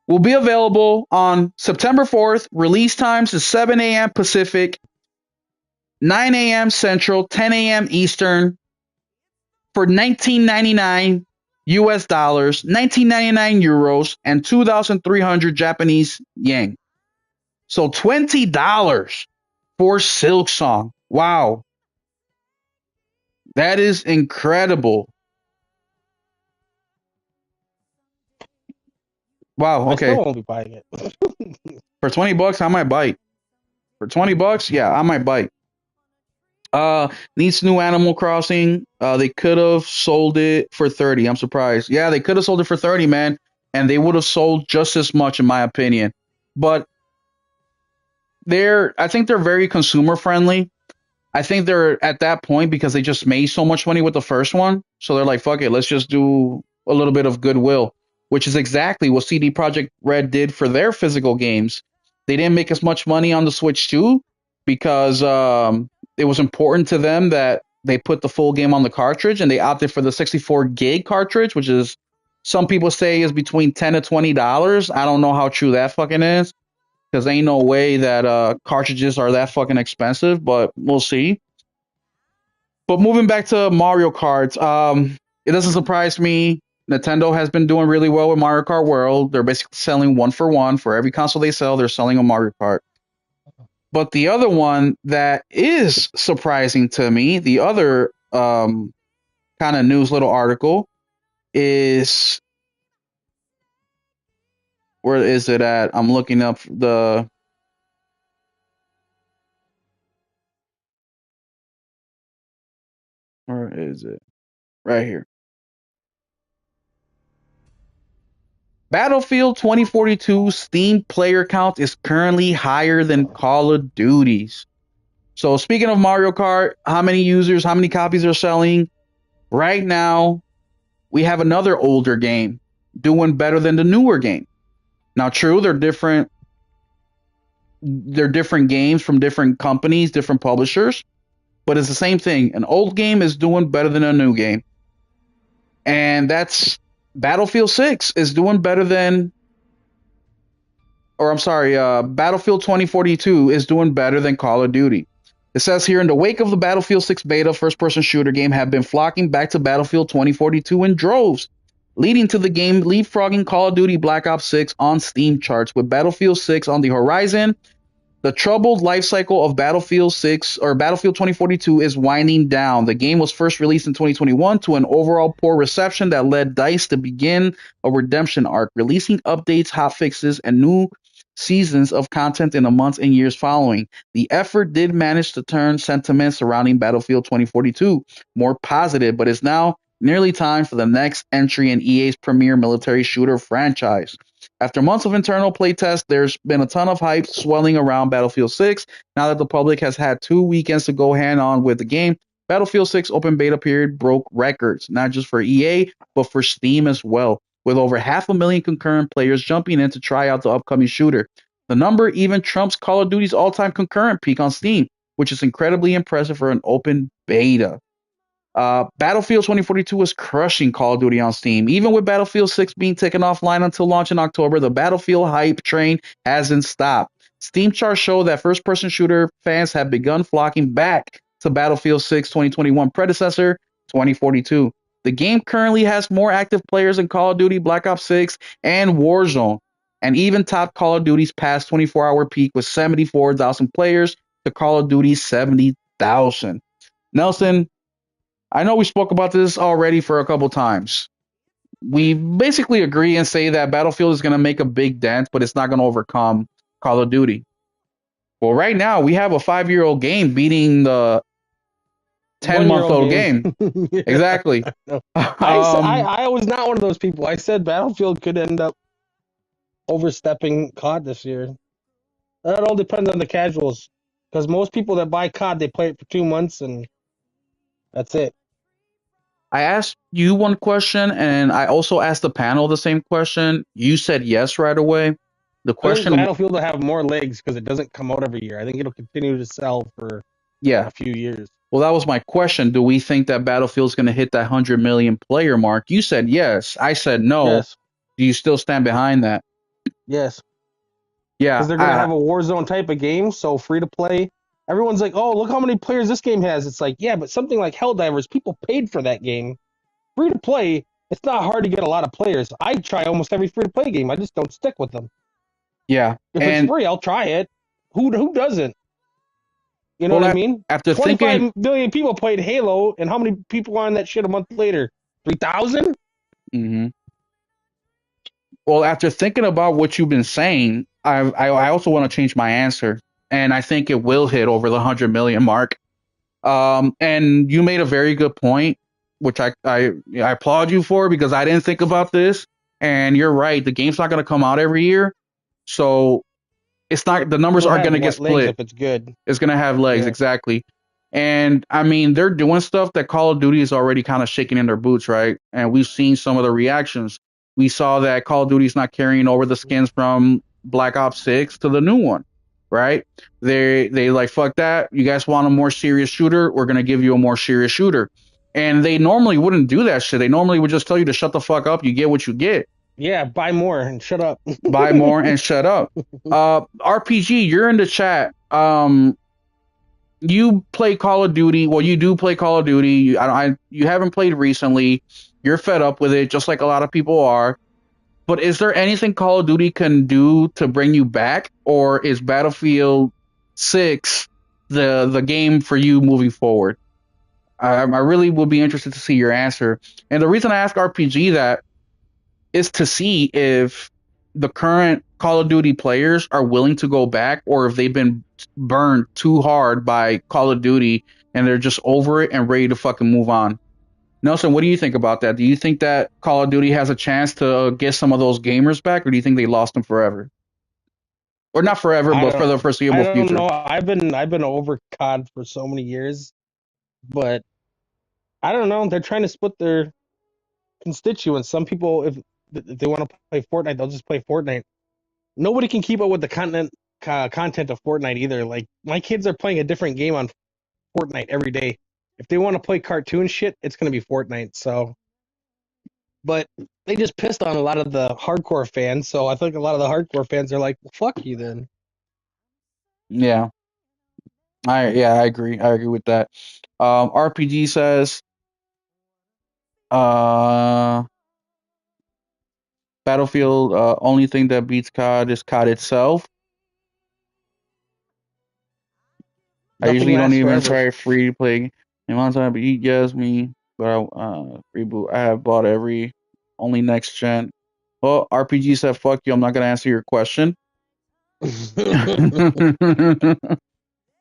will be available on September 4th. Release times is 7 a.m. Pacific, 9 a.m. Central, 10 a.m. Eastern for 19.99 US dollars, 19.99 euros, and 2,300 Japanese yen. So $20 for Silk Song. Wow. That is incredible. Wow. I still Okay. won't be buying it. For $20, I might bite. For $20, yeah, I might bite. Needs new Animal Crossing. They could have sold it for 30. I'm surprised. Yeah, they could have sold it for 30, man, and they would have sold just as much, in my opinion. But I think they're very consumer friendly. I think they're at that point because they just made so much money with the first one. So they're like, fuck it, let's just do a little bit of goodwill, which is exactly what CD Projekt Red did for their physical games. They didn't make as much money on the Switch 2 because it was important to them that they put the full game on the cartridge, and they opted for the 64 gig cartridge, which is some people say is between $10 to $20. I don't know how true that fucking is because ain't no way that cartridges are that fucking expensive, but we'll see. But moving back to Mario Kart, it doesn't surprise me. Nintendo has been doing really well with Mario Kart World. They're basically selling one for one. For every console they sell, they're selling a Mario Kart. But the other one that is surprising to me, the other kind of news little article is, where is it at? I'm looking up where is it? Right here. Battlefield 2042 Steam player count is currently higher than Call of Duty's. So speaking of Mario Kart, how many users, how many copies are selling? Right now, we have another older game doing better than the newer game. Now, true, they're different games from different companies, different publishers, but it's the same thing. An old game is doing better than a new game. And that's Battlefield 6 is doing better than, or I'm sorry, Battlefield 2042 is doing better than Call of Duty. It says here, in the wake of the Battlefield 6 beta, first person shooter game have been flocking back to Battlefield 2042 in droves, leading to the game leapfrogging Call of Duty Black Ops 6 on Steam charts. With Battlefield 6 on the horizon, the troubled life cycle of Battlefield 6 or Battlefield 2042 is winding down. The game was first released in 2021 to an overall poor reception that led DICE to begin a redemption arc, releasing updates, hotfixes, and new seasons of content in the months and years following. The effort did manage to turn sentiment surrounding Battlefield 2042 more positive, but it's now nearly time for the next entry in EA's premier military shooter franchise. After months of internal playtests, there's been a ton of hype swelling around Battlefield 6. Now that the public has had 2 weekends to go hand on with the game, Battlefield 6 open beta period broke records, not just for EA, but for Steam as well, with over 500,000 concurrent players jumping in to try out the upcoming shooter. The number even trumps Call of Duty's all-time concurrent peak on Steam, which is incredibly impressive for an open beta. Battlefield 2042 is crushing Call of Duty on Steam. Even with Battlefield 6 being taken offline until launch in October, the Battlefield hype train hasn't stopped. Steam charts show that first person shooter fans have begun flocking back to Battlefield 6 2021 predecessor 2042. The game currently has more active players than Call of Duty Black Ops 6 and Warzone, and even topped Call of Duty's past 24-hour peak with 74,000 players to Call of Duty's 70,000. Nelson, I know we spoke about this already for a couple times. We basically agree and say that Battlefield is going to make a big dent, but it's not going to overcome Call of Duty. Well, right now we have a 5-year-old game beating the 1 year old ten-month-old game. game. Yeah, Exactly. no. um, I was not one of those people. I said Battlefield could end up overstepping COD this year. That all depends on the casuals, because most people that buy COD they play it for 2 months and That's it. I asked you one question, and I also asked the panel the same question. You said yes right away. The I think question, Battlefield will have more legs because it doesn't come out every year. I think it'll continue to sell for yeah. a few years. Well, that was my question. Do we think that Battlefield's going to hit that 100 million player mark? You said yes. I said no. Yes, Do you still stand behind that? yes, Yeah. because they're gonna have a Warzone type of game, so free to play. Everyone's like, "Oh, look how many players this game has." It's like, yeah, but something like Helldivers, people paid for that game. Free to play, it's not hard to get a lot of players. I try almost every free to play game. I just don't stick with them. Yeah. If it's And free, I'll try it. Who doesn't? You know what well, I mean? after thinking, 25 million people played Halo, and how many people on that shit a month later? 3,000? mhm. Well, after thinking about what you've been saying, I also want to change my answer, and I think it will hit over the 100 million mark. And you made a very good point, which I applaud you for because I didn't think about this. And you're right, the game's not going to come out every year, so it's not the numbers It'll aren't have going to get legs split. if it's good. It's going to have legs Yeah. exactly. And I mean, they're doing stuff that Call of Duty is already kind of shaking in their boots, right? And we've seen some of the reactions. We saw that Call of Duty's not carrying over the skins from Black Ops 6 to the new one, right? They like fuck that. You guys want a more serious shooter? We're gonna give you a more serious shooter. And they normally wouldn't do that shit. They normally would just tell you to shut the fuck up. You get what you get. Yeah, buy more and shut up. Buy more and shut up. RPG, you're in the chat. You play Call of Duty. Well, you do play Call of Duty. You haven't played recently. You're fed up with it, just like a lot of people are. But is there anything Call of Duty can do to bring you back, or is Battlefield 6 the game for you moving forward? I really would be interested to see your answer. And the reason I ask RPG that is to see if the current Call of Duty players are willing to go back or if they've been burned too hard by Call of Duty and they're just over it and ready to fucking move on. Nelson, what do you think about that? Do you think that Call of Duty has a chance to get some of those gamers back, or do you think they lost them forever? Or not forever, I but for don't the I foreseeable don't future? know. I've been over COD for so many years, but I don't know. They're trying to split their constituents. Some people, if they want to play Fortnite, they'll just play Fortnite. Nobody can keep up with the content of Fortnite either. Like my kids are playing a different game on Fortnite every day. If they want to play cartoon shit, it's gonna be Fortnite. So, but they just pissed on a lot of the hardcore fans. So I think a lot of the hardcore fans are like, well, "Fuck you, then." Yeah, I agree. I agree with that. RPG says, uh, Battlefield, only thing that beats COD is COD itself. I Nothing usually don't lasts even forever. try free to play. And one time, but he yes me, but I reboot. I have bought every only next gen. Well, RPG said, "Fuck you." I'm not gonna answer your question.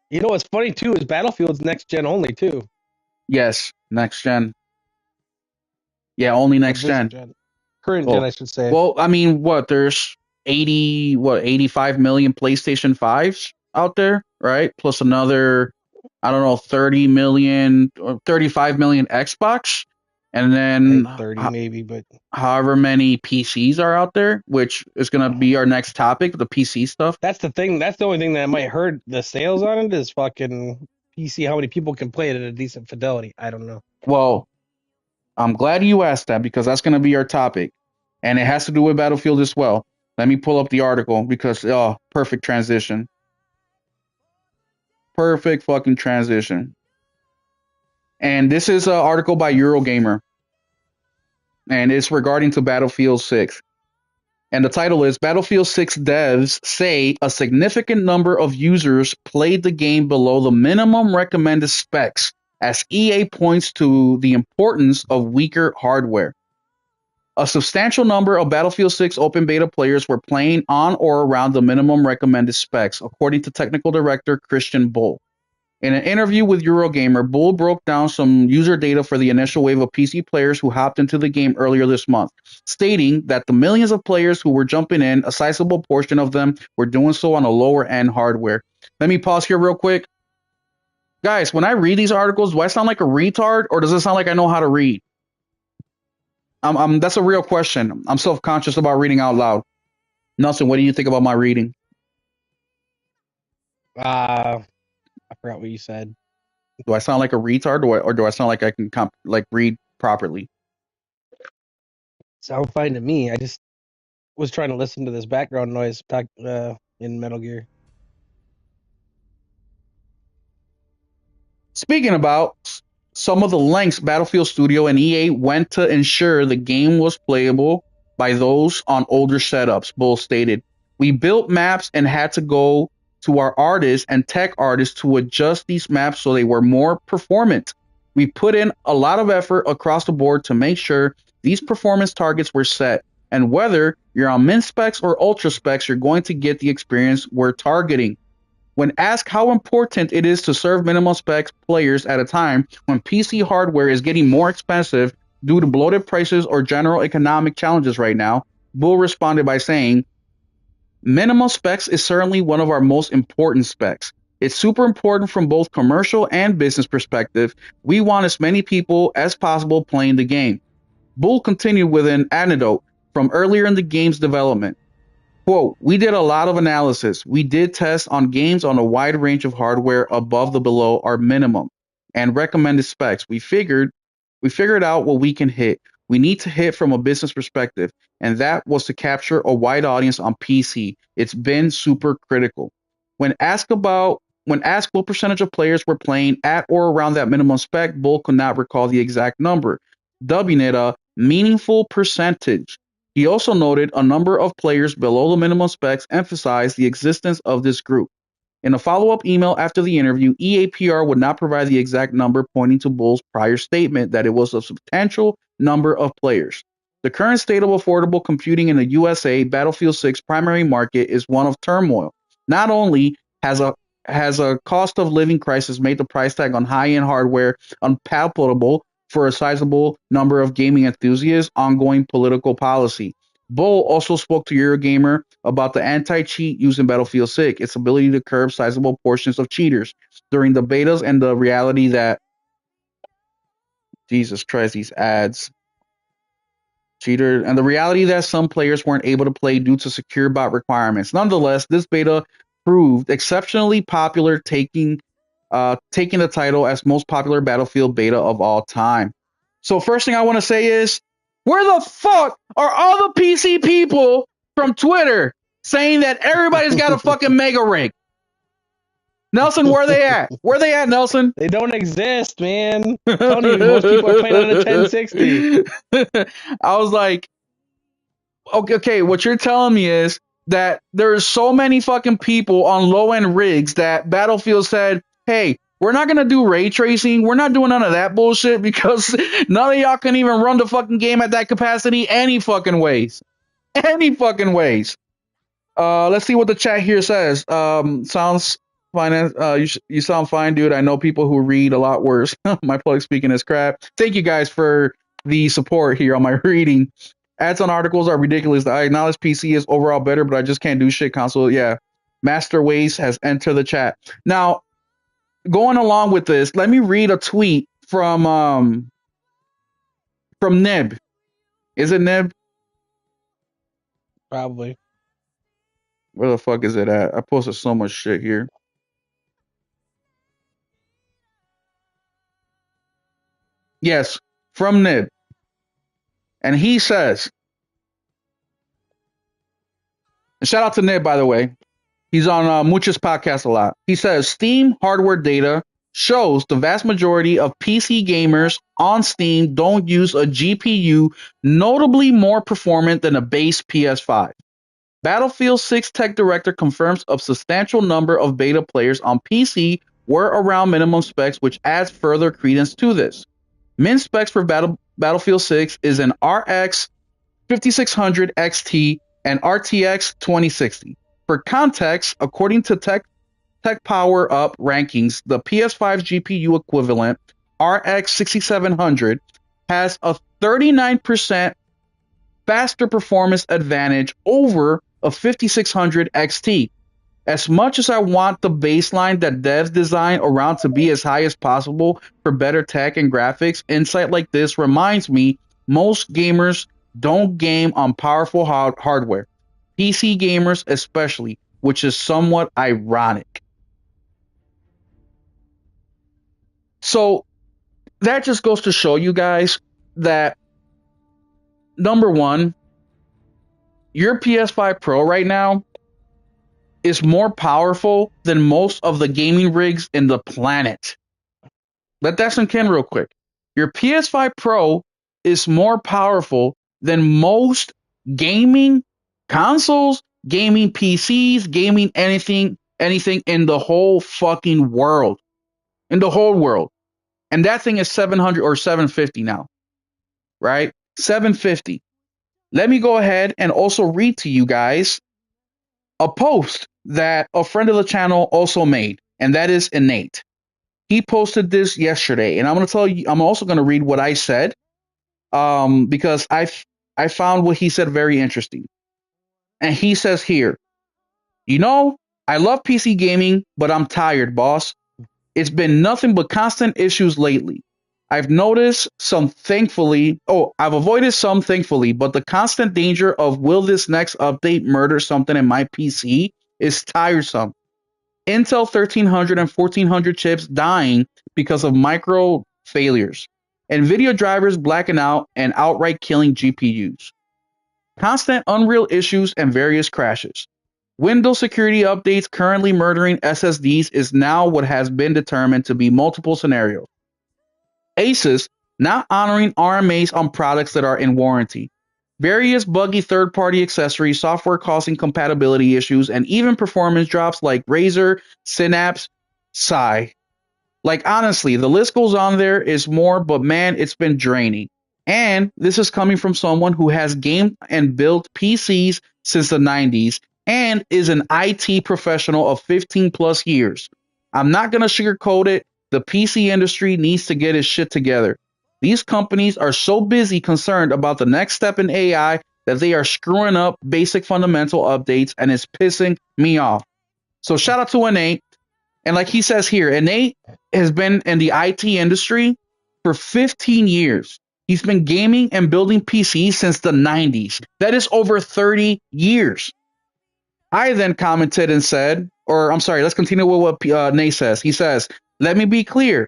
You know what's funny too is Battlefield's next gen only too. Yes, next gen. Yeah, only Of next this gen. gen. Current gen, Well, I should say. well, I mean, what? There's 85 million PlayStation 5s out there, right? Plus another, I don't know, 30 million or 35 million Xbox, and I then think 30 maybe, but however many PCs are out there, which is going to be our next topic, the PC stuff. that's the thing. That's the only thing that might hurt the sales on it is fucking PC. How many people can play it at a decent fidelity? I don't know. Well, I'm glad you asked that because that's going to be our topic, and it has to do with Battlefield as well. Let me pull up the article because oh, perfect transition, perfect fucking transition. And this is an article by Eurogamer, and it's regarding to Battlefield 6. And the title is Battlefield 6 devs say a significant number of users played the game below the minimum recommended specs as EA points to the importance of weaker hardware. A substantial number of Battlefield 6 open beta players were playing on or around the minimum recommended specs, according to technical director Christian Bull. In an interview with Eurogamer, Bull broke down some user data for the initial wave of PC players who hopped into the game earlier this month, stating that the millions of players who were jumping in, a sizable portion of them were doing so on a lower end hardware. Let me pause here real quick. Guys, when I read these articles, do I sound like a retard or does it sound like I know how to read? That's a real question. I'm self conscious about reading out loud. Nelson, what do you think about my reading? I forgot what you said. Do I sound like a retard or do I sound like I can read properly? Sound fine to me. I just was trying to listen to this background noise in Metal Gear. Speaking about some of the lengths Battlefield Studio and EA went to ensure the game was playable by those on older setups, Bull stated. We built maps and had to go to our artists and tech artists to adjust these maps so they were more performant. We put in a lot of effort across the board to make sure these performance targets were set. And whether you're on min specs or ultra specs, you're going to get the experience we're targeting. When asked how important it is to serve minimum specs players at a time when PC hardware is getting more expensive due to bloated prices or general economic challenges right now, Bull responded by saying, minimum specs is certainly one of our most important specs. It's super important from both commercial and business perspective. We want as many people as possible playing the game. Bull continued with an anecdote from earlier in the game's development. Quote, we did a lot of analysis. We did tests on games on a wide range of hardware above the below our minimum and recommended specs. We figured out what we can hit. We need to hit from a business perspective, and that was to capture a wide audience on PC. It's been super critical. When asked what percentage of players were playing at or around that minimum spec, Bull could not recall the exact number, dubbing it a meaningful percentage. He also noted a number of players below the minimum specs emphasized the existence of this group. In a follow-up email after the interview, EAPR would not provide the exact number, pointing to Bull's prior statement that it was a substantial number of players. The current state of affordable computing in the USA Battlefield 6 primary market is one of turmoil. Not only has a cost of living crisis made the price tag on high-end hardware unpalatable for a sizable number of gaming enthusiasts, ongoing political policy. Bull also spoke to Eurogamer about the anti-cheat used in Battlefield 6, its ability to curb sizable portions of cheaters during the betas, and the reality that Jesus Christ, these ads cheater and the reality that some players weren't able to play due to secure bot requirements. Nonetheless, this beta proved exceptionally popular, taking the title as most popular Battlefield beta of all time. So first thing I want to say is, where the fuck are all the PC people from Twitter saying that everybody's got a fucking mega rig? Nelson, where they at? Where they at, Nelson? They don't exist, man. I'm telling you, most people are playing on a 1060. I was like, okay, what you're telling me is that there's so many fucking people on low end rigs that Battlefield said, hey, we're not gonna do ray tracing. We're not doing none of that bullshit because none of y'all can even run the fucking game at that capacity any fucking ways. Any fucking ways. Let's see what the chat here says. Sounds fine. You sound fine, dude. I know people who read a lot worse. My public speaking is crap. Thank you guys for the support here on my reading. Ads on articles are ridiculous. I acknowledge PC is overall better, but I just can't do shit console. Yeah. Master Ways has entered the chat. Now, going along with this, let me read a tweet from Nib. Is it Nib? Probably. Where the fuck is it at? I posted so much shit here. Yes, from Nib. And he says, and shout out to Nib, by the way. He's on Muchas podcast a lot. He says Steam hardware data shows the vast majority of PC gamers on Steam don't use a GPU notably more performant than a base PS5. Battlefield 6 tech director confirms a substantial number of beta players on PC were around minimum specs, which adds further credence to this. Min specs for Battlefield 6 is an RX 5600 XT and RTX 2060. For context, according to Tech Power Up rankings, the PS5 GPU equivalent, RX 6700, has a 39% faster performance advantage over a 5600 XT. As much as I want the baseline that devs design around to be as high as possible for better tech and graphics, insight like this reminds me most gamers don't game on powerful hardware. PC gamers especially, which is somewhat ironic. So that just goes to show you guys that number one, your PS5 Pro right now is more powerful than most of the gaming rigs in the planet. Let that sink in real quick. Your PS5 Pro is more powerful than most gaming consoles, gaming PCs, gaming anything in the whole fucking world. In the whole world. And that thing is 700 or 750 now, right? 750. Let me go ahead and also read to you guys a post that a friend of the channel also made, and that is Innate. He posted this yesterday, and I'm going to tell you, I'm also going to read what I said, because I found what he said very interesting. And he says here, you know, I love PC gaming, but I'm tired, boss. It's been nothing but constant issues lately. I've avoided some thankfully, but the constant danger of will this next update murder something in my PC is tiresome. Intel 1300 and 1400 chips dying because of micro failures. NVIDIA drivers blacking out and outright killing GPUs. Constant Unreal issues and various crashes. Windows security updates currently murdering SSDs is now what has been determined to be multiple scenarios. Asus not honoring RMAs on products that are in warranty. Various buggy third party accessories, software causing compatibility issues, and even performance drops like Razer, Synapse, Sigh. Like, honestly, the list goes on. There is more, but man, it's been draining. And this is coming from someone who has gamed and built PCs since the 90s and is an IT professional of 15 plus years. I'm not going to sugarcoat it. The PC industry needs to get its shit together. These companies are so busy concerned about the next step in AI that they are screwing up basic fundamental updates, and it's pissing me off. So shout out to Innate. And like he says here, Innate has been in the IT industry for 15 years. He's been gaming and building PCs since the 90s. That is over 30 years. I then commented and said, or I'm sorry, let's continue with what Nate says. He says, let me be clear.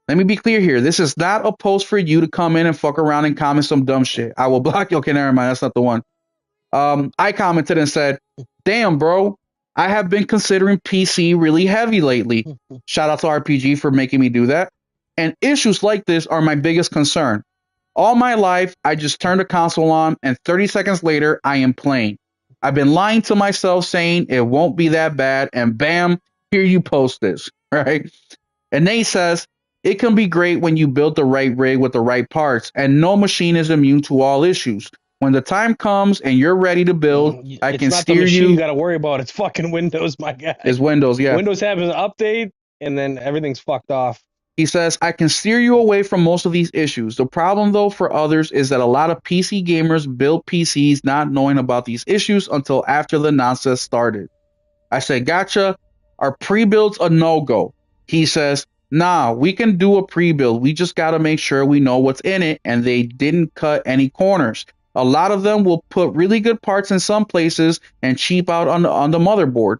Let me be clear here. This is not a post for you to come in and fuck around and comment some dumb shit. I will block you. Okay, never mind. That's not the one. I commented and said, damn, bro, I have been considering PC really heavy lately. Shout out to RPG for making me do that. And issues like this are my biggest concern. All my life, I just turn the console on, and 30 seconds later, I am playing. I've been lying to myself saying it won't be that bad, and bam, here you post this, right? And Nate says, it can be great when you build the right rig with the right parts, and no machine is immune to all issues. When the time comes and you're ready to build, I It's can not the steer machine you you. got to worry about. It's fucking Windows, my guy. Is Windows, yeah. Windows has an update, and then everything's fucked off. He says, I can steer you away from most of these issues. The problem, though, for others is that a lot of PC gamers build PCs not knowing about these issues until after the nonsense started. I said, gotcha. Are pre-builds a no-go? He says, nah, we can do a pre-build. We just got to make sure we know what's in it, and they didn't cut any corners. A lot of them will put really good parts in some places and cheap out on the motherboard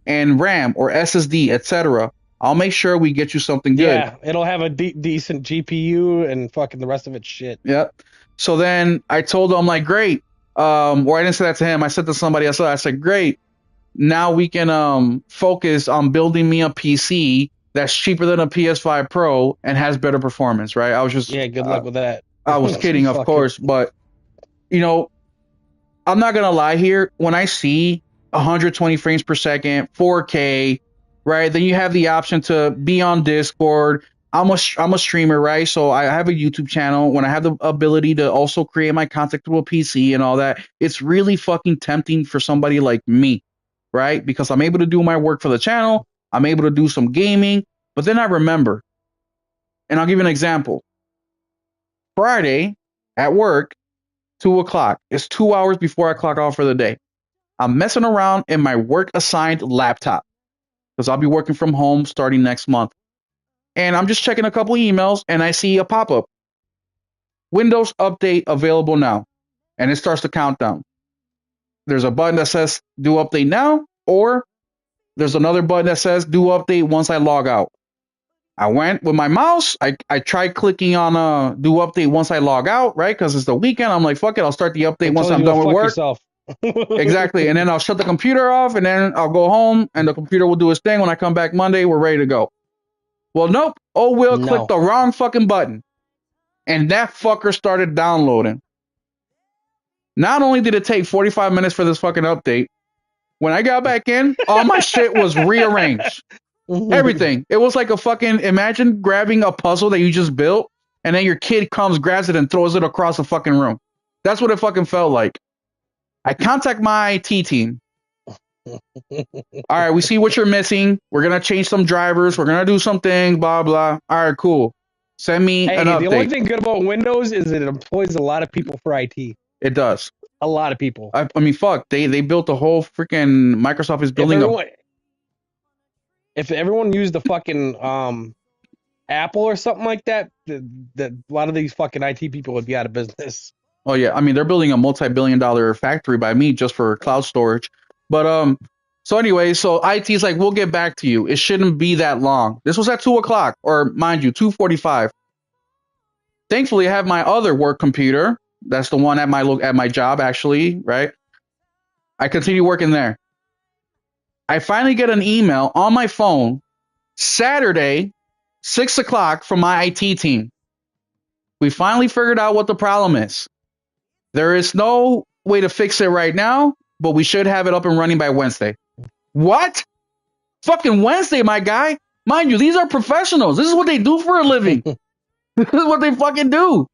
and RAM or SSD, etc. I'll make sure we get you something good. Yeah, it'll have a decent GPU and fucking the rest of it's shit. Yep. So then I told him, I'm like, great. Or I didn't say that to him. I said to somebody else. I said, great. Now we can focus on building me a PC that's cheaper than a PS5 Pro and has better performance, right? I was just good luck with that. I was kidding, of course, but you know, I'm not gonna lie here. When I see 120 frames per second, 4K, right? Then you have the option to be on Discord. I'm a streamer, right? So I have a YouTube channel. When I have the ability to also create my content through a PC and all that, it's really fucking tempting for somebody like me, right? Because I'm able to do my work for the channel. I'm able to do some gaming. But then I remember, and I'll give you an example. Friday at work, 2 o'clock. It's 2 hours before I clock off for the day. I'm messing around in my work assigned laptop because I'll be working from home starting next month. And I'm just checking a couple emails and I see a pop up Windows update available now. And it starts to count down. There's a button that says do update now, or there's another button that says do update once I log out. I went with my mouse. I tried clicking on do update once I log out, right? Because it's the weekend. I'm like, fuck it, I'll start the update It once tells I'm you to done with fuck work. yourself. Exactly. And then I'll shut the computer off and then I'll go home and the computer will do its thing. When I come back Monday, we're ready to go. Well, nope. Oh, Will clicked No. the wrong fucking button. And that fucker started downloading. Not only did it take 45 minutes for this fucking update, when I got back in, all my shit was rearranged. Everything. It was like a fucking, imagine grabbing a puzzle that you just built and then your kid comes, grabs it and throws it across the fucking room. That's what it fucking felt like. I contact my IT team. All right, we see what you're missing. We're going to change some drivers. We're going to do something, blah, blah. All right, cool. Send me an Hey, the only update. thing good about Windows is it employs a lot of people for IT. It does. A lot of people. I mean, fuck. They built a whole freaking, Microsoft is building If everyone used the fucking Apple or something like that, a lot of these fucking IT people would be out of business. Oh yeah, I mean they're building a multi-billion-dollar factory by me just for cloud storage. But so anyway, so IT's like, we'll get back to you. It shouldn't be that long. This was at 2 o'clock, or mind you, 2:45. Thankfully, I have my other work computer. That's the one at my job, actually, right? I continue working there. I finally get an email on my phone Saturday, 6 o'clock from my IT team. We finally figured out what the problem is. There is no way to fix it right now, but we should have it up and running by Wednesday. What? Fucking Wednesday, my guy. Mind you, these are professionals. This is what they do for a living. This is what they fucking do.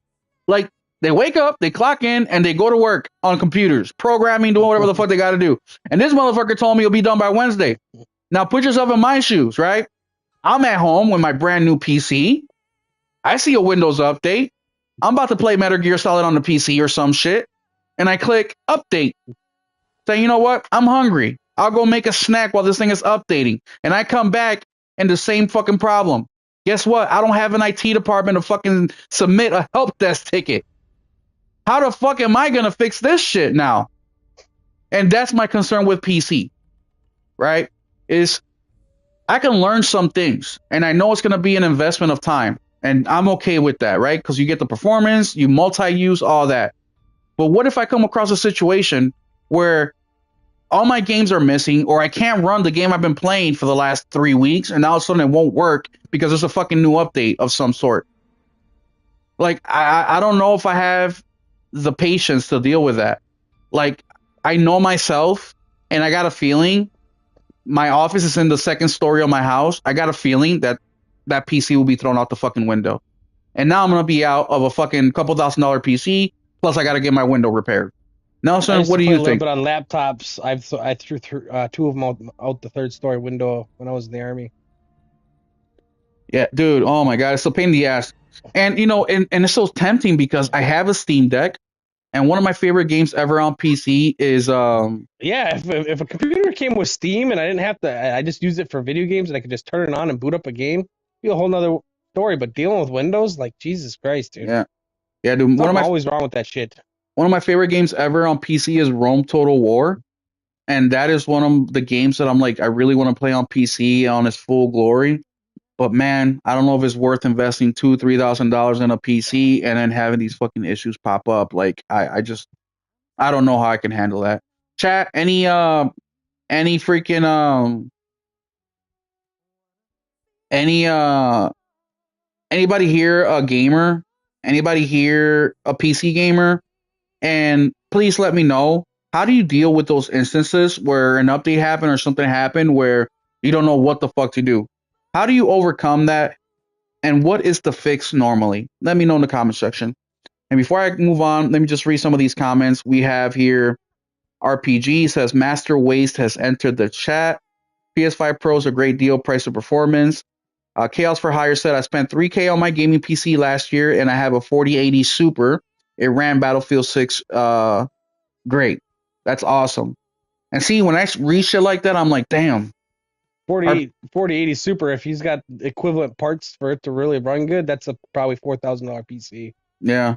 Like, they wake up, they clock in, and they go to work on computers, programming, doing whatever the fuck they got to do. And this motherfucker told me it'll be done by Wednesday. Now, put yourself in my shoes, right? I'm at home with my brand new PC. I see a Windows update. I'm about to play Metal Gear Solid on the PC or some shit. And I click update. Say, you know what? I'm hungry. I'll go make a snack while this thing is updating. And I come back and the same fucking problem. Guess what? I don't have an IT department to fucking submit a help desk ticket. How the fuck am I going to fix this shit now? And that's my concern with PC, right? Is I can learn some things and I know it's going to be an investment of time. And I'm okay with that, right? Because you get the performance, you multi-use, all that. But what if I come across a situation where all my games are missing or I can't run the game I've been playing for the last 3 weeks and now all of a sudden it won't work because there's a fucking new update of some sort? Like, I don't know if I have the patience to deal with that. Like, I know myself and I got a feeling my office is in the second story of my house. I got a feeling that that PC will be thrown out the fucking window. And now I'm going to be out of a fucking couple $1,000 PC. Plus, I got to get my window repaired. Nelson, what do you think? I used to play a little bit on laptops. I threw two of them out the third story window when I was in the army. Yeah, dude. Oh my God. It's a pain in the ass. And, you know, and it's so tempting because I have a Steam Deck. And one of my favorite games ever on PC is Yeah, if a computer came with Steam and I didn't have to, I just used it for video games and I could just turn it on and boot up a game, it'd be a whole nother story. But dealing with Windows, like Jesus Christ, dude. yeah. Yeah, dude. Something always wrong with that shit. One of my favorite games ever on PC is Rome Total War. And that is one of the games that I'm like, I really want to play on PC on its full glory. But man, I don't know if it's worth investing $2,000-$3,000 in a PC and then having these fucking issues pop up. Like I just I don't know how I can handle that. Chat, any freaking any anybody here a gamer? Anybody here a PC gamer? And please let me know, how do you deal with those instances where an update happened or something happened where you don't know what the fuck to do? How do you overcome that? And what is the fix normally? Let me know in the comment section. And before I move on, let me just read some of these comments. We have here RPG says Master Waste has entered the chat. PS5 Pro is a great deal, price to performance. Chaos for Hire said I spent $3K on my gaming PC last year and I have a 4080 Super. It ran Battlefield 6 great. That's awesome. And see, when I read shit like that, I'm like, damn. Our, 4080 Super, if he's got equivalent parts for it to really run good, that's a probably $4,000 PC. yeah.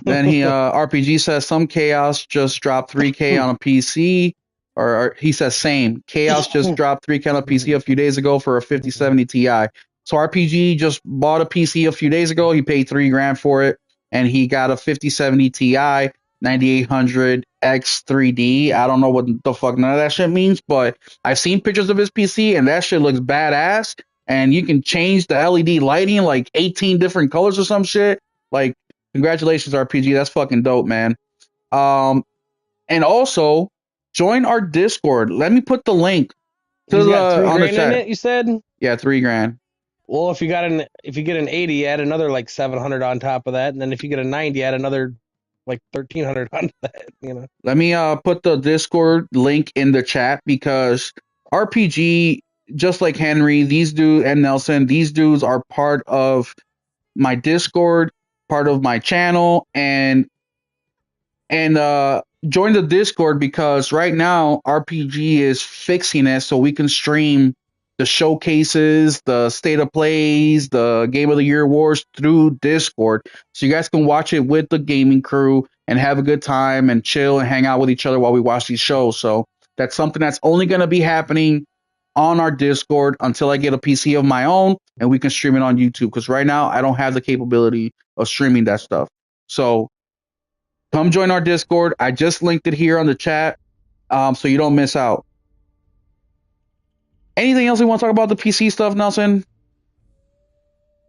Then he RPG says some chaos just dropped 3K on a PC, or he says same chaos just dropped 3K on a PC a few days ago for a 5070 Ti. So RPG just bought a PC a few days ago. He paid $3,000 for it, and he got a 5070 Ti 9800 X3D. I don't know what the fuck none of that shit means, but I've seen pictures of his PC, and that shit looks badass. And you can change the LED lighting like 18 different colors or some shit. Like, congratulations, RPG. That's fucking dope, man. Um, and also join our Discord. Let me put the link to He's the got three on the grand in chat. it, you said? Yeah, $3,000. Well, if you get an 80, add another like 700 on top of that, and then if you get a 90, add another like 1,300 on that. Let me put the Discord link in the chat because RPG, just like Henry, these dudes and Nelson, these dudes are part of my Discord, part of my channel, and join the Discord because right now RPG is fixing it so we can stream the showcases, the state of plays, the Game of the Year awards through Discord, so you guys can watch it with the gaming crew and have a good time and chill and hang out with each other while we watch these shows. So that's something that's only going to be happening on our Discord until I get a PC of my own and we can stream it on YouTube. Because right now I don't have the capability of streaming that stuff. So come join our Discord. I just linked it here on the chat, so you don't miss out. Anything else you want to talk about the PC stuff, Nelson?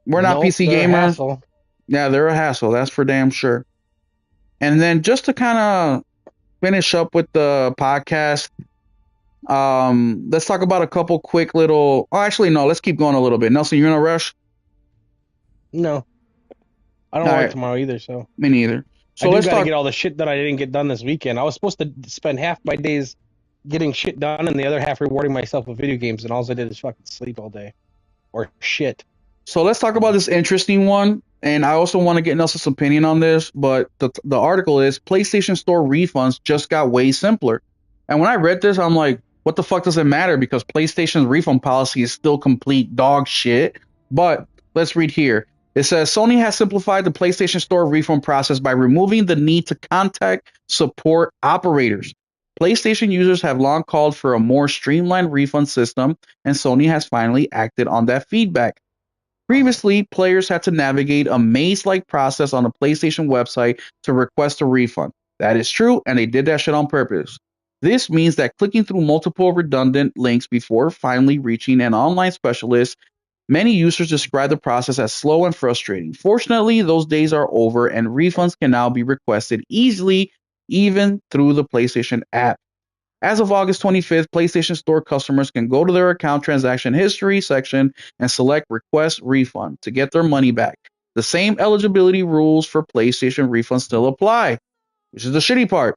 We're not Nope, PC they're a gamer. hassle. Yeah, they're a hassle. That's for damn sure. And then just to kind of finish up with the podcast, let's talk about a couple quick little. Oh, actually, no. Let's keep going a little bit. Nelson, you're in a rush. No, I don't All work right, tomorrow either, so me neither. I So do let's got to talk. get all the shit that I didn't get done this weekend. I was supposed to spend half my days getting shit done and the other half rewarding myself with video games, and all I did is fucking sleep all day or shit. So let's talk about this interesting one. And I also want to get Nelson's opinion on this, but the article is PlayStation Store refunds just got way simpler. And when I read this, I'm like, what the fuck does it matter? Because PlayStation's refund policy is still complete dog shit. But let's read here. It says Sony has simplified the PlayStation Store refund process by removing the need to contact support operators. PlayStation users have long called for a more streamlined refund system, and Sony has finally acted on that feedback. Previously, players had to navigate a maze-like process on the PlayStation website to request a refund. That is true, and they did that shit on purpose. This means that clicking through multiple redundant links before finally reaching an online specialist, many users describe the process as slow and frustrating. Fortunately, those days are over, and refunds can now be requested easily, even through the PlayStation app. As of August 25th, PlayStation Store customers can go to their account transaction history section and select Request Refund to get their money back. The same eligibility rules for PlayStation refunds still apply, which is the shitty part.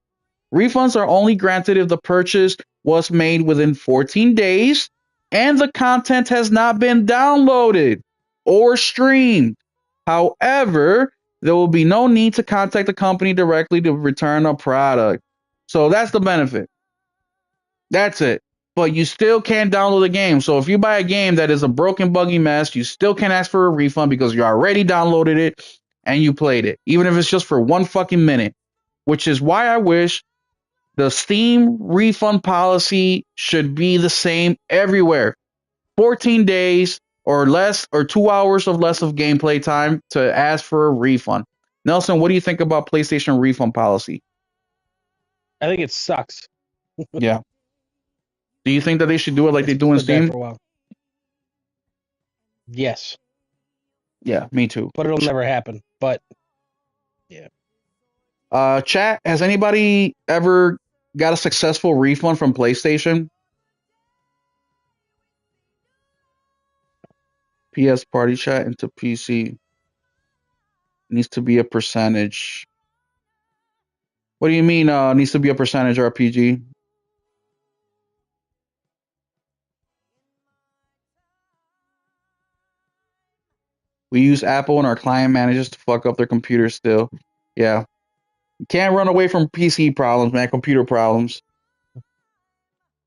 Refunds are only granted if the purchase was made within 14 days and the content has not been downloaded or streamed. However, there will be no need to contact the company directly to return a product. So that's the benefit. That's it. But you still can't download the game. So if you buy a game that is a broken, buggy mess, you still can ask for a refund because you already downloaded it and you played it, even if it's just for 1 fucking minute. Which is why I wish the Steam refund policy should be the same everywhere. 14 days or less, or 2 hours of less of gameplay time to ask for a refund. Nelson, what do you think about PlayStation refund policy? I think it sucks. Yeah. Do you think that they should do it like they It's do in been bad Steam? for a while. Yes, Yeah, me too. but it'll never happen. But yeah, Chat, has anybody ever got a successful refund from PlayStation? PS party chat into PC needs to be a percentage. What do you mean needs to be a percentage RPG? We use Apple and our client managers to fuck up their computers still. Yeah. You can't run away from PC problems, man, computer problems.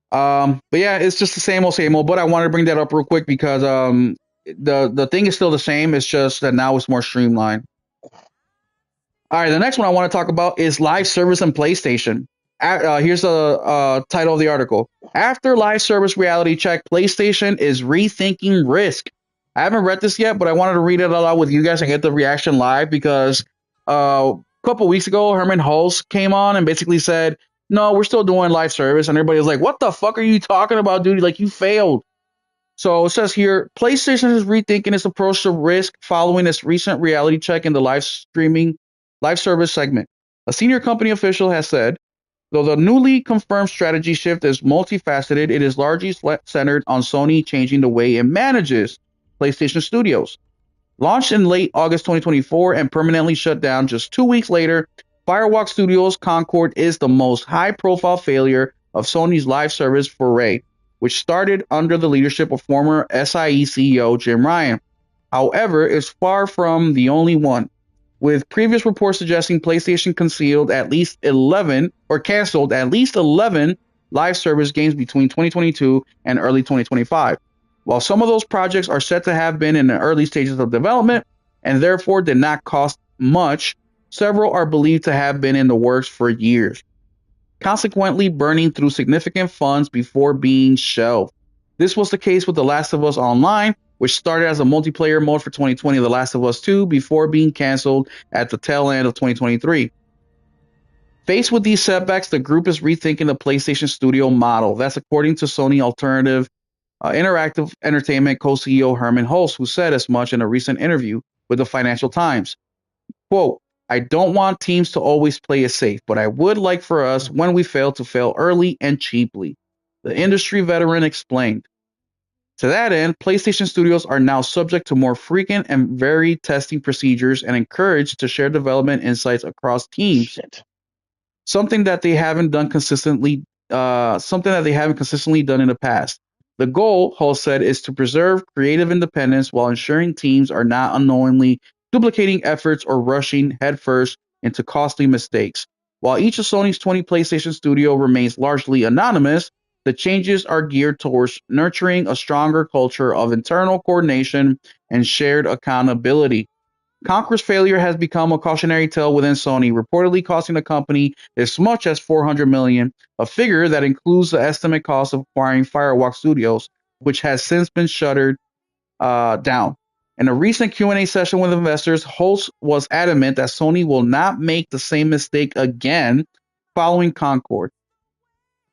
But yeah, it's just the same old. But I wanted to bring that up real quick because the thing is still the same. It's just that now it's more streamlined. All right, the next one I want to talk about is live service and PlayStation. Here's the title of the article. After live service reality check, PlayStation is rethinking risk. I haven't read this yet, but I wanted to read it aloud with you guys and get the reaction live because a couple weeks ago, Herman Hulse came on and basically said, no, we're still doing live service. And everybody was like, what the fuck are you talking about, dude? Like, you failed. So it says here, PlayStation is rethinking its approach to risk following its recent reality check in the live service segment. A senior company official has said, though the newly confirmed strategy shift is multifaceted, it is largely centered on Sony changing the way it manages PlayStation Studios. Launched in late August 2024 and permanently shut down just 2 weeks later, Firewalk Studios Concord is the most high profile failure of Sony's live service foray, which started under the leadership of former SIE CEO Jim Ryan. However, it's far from the only one, with previous reports suggesting PlayStation concealed at least 11 or canceled at least 11 live service games between 2022 and early 2025. While some of those projects are said to have been in the early stages of development and therefore did not cost much, several are believed to have been in the works for years, consequently burning through significant funds before being shelved. This was the case with The Last of Us Online, which started as a multiplayer mode for 2020 The Last of Us 2 before being canceled at the tail end of 2023. Faced with these setbacks, the group is rethinking the PlayStation Studio model. That's according to Sony Alternative Interactive Entertainment co-CEO Herman Hulse, who said as much in a recent interview with the Financial Times. Quote, I don't want teams to always play it safe, but I would like for us, when we fail, to fail early and cheaply. The industry veteran explained. To that end, PlayStation Studios are now subject to more frequent and varied testing procedures and encouraged to share development insights across teams. Shit. Something that they haven't done consistently. Something that they haven't consistently done in the past. The goal, Hull said, is to preserve creative independence while ensuring teams are not unknowingly duplicating efforts or rushing headfirst into costly mistakes. While each of Sony's 20 PlayStation Studio remains largely anonymous, the changes are geared towards nurturing a stronger culture of internal coordination and shared accountability. Conquer's failure has become a cautionary tale within Sony, reportedly costing the company as much as $400 million, a figure that includes the estimate cost of acquiring Firewalk Studios, which has since been shuttered down. In a recent Q&A session with investors, Holtz was adamant that Sony will not make the same mistake again following Concord.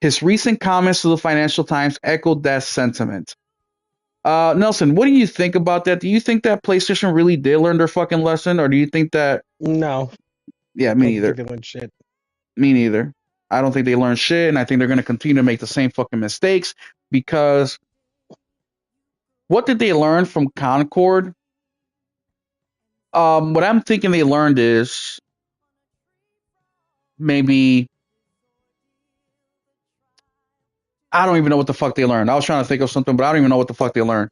His recent comments to the Financial Times echoed that sentiment. Nelson, what do you think about that? Do you think that PlayStation really did learn their fucking lesson, or do you think that? No, Yeah, me don't think neither. they went shit. Me neither. I don't think they learned shit, and I think they're going to continue to make the same fucking mistakes because what did they learn from Concord? What I'm thinking they learned is maybe I don't even know what the fuck they learned. I was trying to think of something, but I don't even know what the fuck they learned.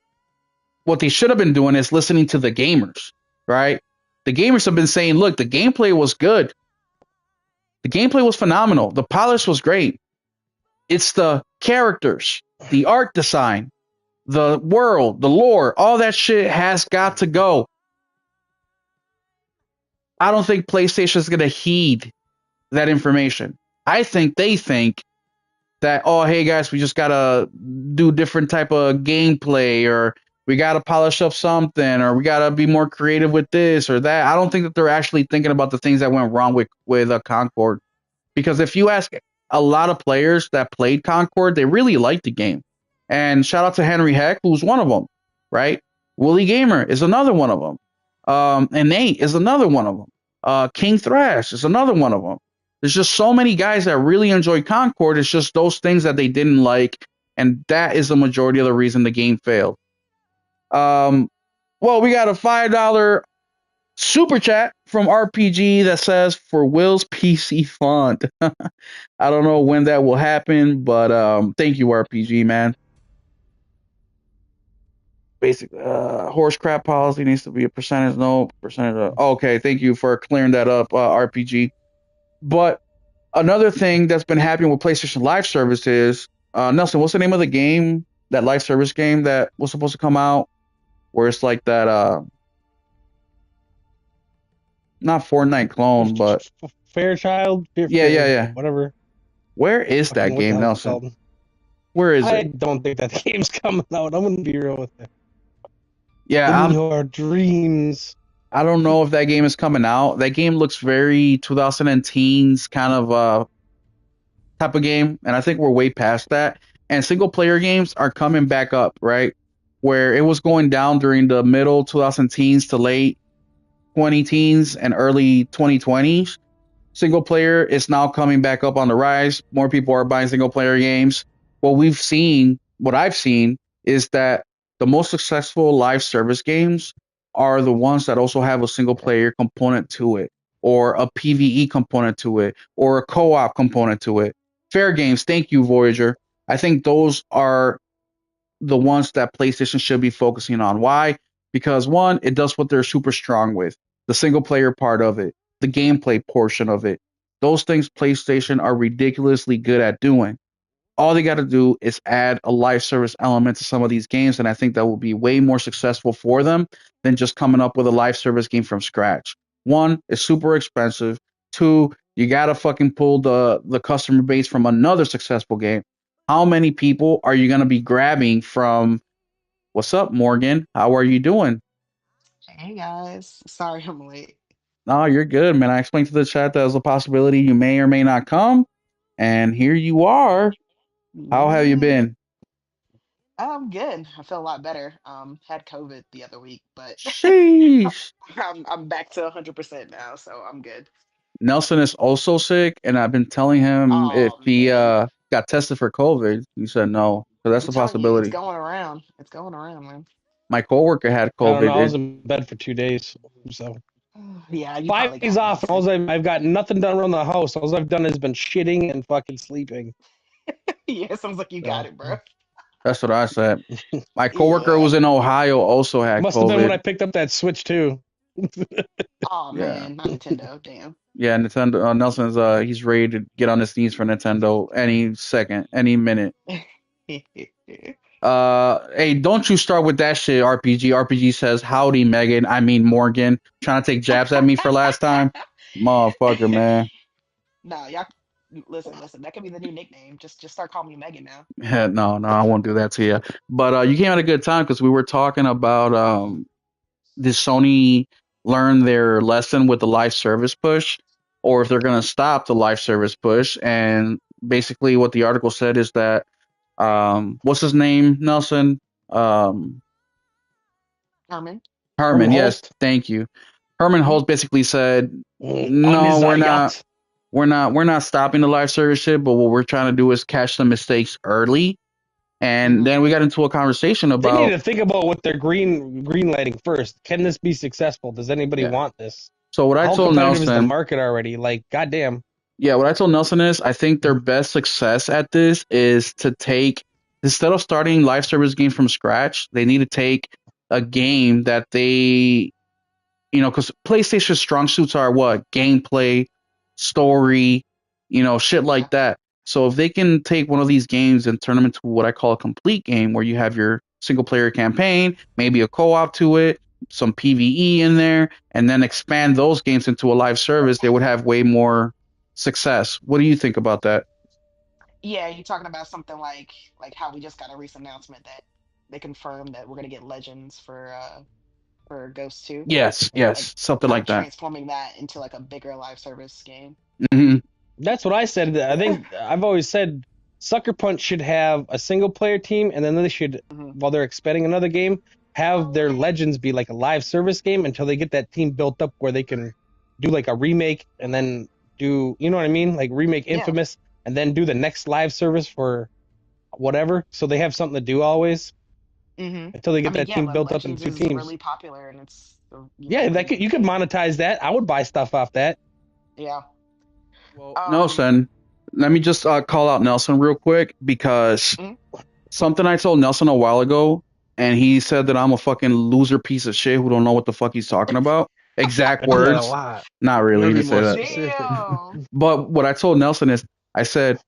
What they should have been doing is listening to the gamers, right? The gamers have been saying, look, the gameplay was good. The gameplay was phenomenal. The polish was great. It's the characters, the art design, the world, the lore, all that shit has got to go. I don't think PlayStation is going to heed that information. I think they think that, oh, hey guys, we just got to do different type of gameplay, or we got to polish up something, or we got to be more creative with this or that. I don't think that they're actually thinking about the things that went wrong with Concord. Because if you ask a lot of players that played Concord, they really liked the game. And shout out to Henry Heck, who's one of them, right? Willie Gamer is another one of them. And Nate is another one of them. King Thrash is another one of them. There's just so many guys that really enjoy Concord. It's just those things that they didn't like. And that is the majority of the reason the game failed. Well, we got a $5 super chat from RPG that says for Will's PC font. I don't know when that will happen, but thank you, RPG man. Basic horse crap policy needs to be a percentage. No percentage. Okay, thank you for clearing that up, RPG. But another thing that's been happening with PlayStation Live Service is Nelson, what's the name of the game? That live service game that was supposed to come out, where it's like that. Not Fortnite clone, but Fairchild, yeah, yeah, Fair, yeah. whatever. Where is Fucking that what the game, hell is it Nelson? called? Where is I it? don't think that game's coming out. I'm gonna be real with you. Yeah, In your dreams. I don't know if that game is coming out. That game looks very 2010s kind of type of game, and I think we're way past that. And single player games are coming back up, right? Where it was going down during the middle 2010s to late 20 teens and early 2020s. Single player is now coming back up on the rise. More people are buying single player games. What I've seen is that the most successful live service games are the ones that also have a single player component to it, or a PvE component to it, or a co op component to it. Fair games, thank you, Voyager. I think those are the ones that PlayStation should be focusing on. Why? Because one, it does what they're super strong with, the single player part of it, the gameplay portion of it. Those things PlayStation are ridiculously good at doing. All they got to do is add a live service element to some of these games, and I think that will be way more successful for them than just coming up with a live service game from scratch. One, it's super expensive. Two, you gotta fucking pull the customer base from another successful game. How many people are you gonna be grabbing from? What's up, Morgan? How are you doing? Hey guys, sorry I'm late. No, you're good, man. I explained to the chat that there's a possibility you may or may not come, and here you are. How have you Yeah, been? I'm good. I feel a lot better. Had COVID the other week, but Sheesh. I'm back to 100% now, so I'm good. Nelson is also sick, and I've been telling him if Oh he man, got tested for COVID. He said no, so that's I'm a telling you, it's possibility. going around. It's going around, man. My coworker had I don't know. COVID. I was in bed for 2 days. So Yeah, you five probably days got it, off, and Nelson. I've got nothing done around the house. All I've done has been shitting and fucking sleeping. Yeah, sounds like you got So it, bro. That's what I said. My coworker who Yeah. was in Ohio also had must have been when I COVID. picked up that Switch too. Oh Yeah, man, not Nintendo. Damn. yeah. Nintendo. Nelson's he's ready to get on his knees for Nintendo any second, any minute. Hey, don't you start with that shit, RPG. RPG says, "Howdy, Megan. I mean Morgan." Trying to take jabs at me for last time, motherfucker, man. No, y'all listen. That could be the new nickname. Just start calling me Megan now. No, no, I won't do that to you. But you came at a good time because we were talking about did Sony learn their lesson with the live service push, or if they're gonna stop the live service push. And basically, what the article said is that what's his name, Nelson? Um, Herman. Herman Herman. Yes, Holt thank you. Herman Hmm. Holt basically said, on "No, his we're not. yacht. We're not stopping the live service shit. But what we're trying to do is catch the mistakes early." And Hmm. then we got into a conversation They need about to think about what they're green lighting first. Can this be successful? Does anybody yeah. want this? So what I How told competitive is the Nelson, market already? Like, goddamn. yeah, what I told Nelson is I think their best success at this is to take instead of starting live service games from scratch, they need to take a game that they because PlayStation's strong suits are what gameplay, story, shit Yeah. like that. So if they can take one of these games and turn them into what I call a complete game, where you have your single player campaign, maybe a co-op to it, some PVE in there, and then expand those games into a live service, they would have way more success. What do you think about that? Yeah, you're talking about something like how we just got a recent announcement that they confirmed that we're gonna get Legends for Ghost 2. Yes, Like yes, something kind of like that. transforming that into like a bigger live service game. Hmm. That's what I said. I think I've always said Sucker Punch should have a single player team, and then they should, Hmm. while they're expanding another game, have their Legends be like a live service game until they get that team built up where they can do like a remake and then do, you know what I mean? Like remake Yeah. Infamous and then do the next live service for whatever. So they have something to do always Hmm. until they I get mean, that yeah, team built up Legends into two is teams. really popular and it's Yeah, that pretty could good you could game. monetize that. I would buy stuff off that. Yeah. Well, Um. Nelson, let me just call out Nelson real quick because Mhm. something I told Nelson a while ago, and he said that I'm a fucking loser piece of shit who don't know what the fuck he's talking about. Exact I do that a words. lot. Not I'm really, gonna he be didn't say more that. specific. Damn. But what I told Nelson is, I said,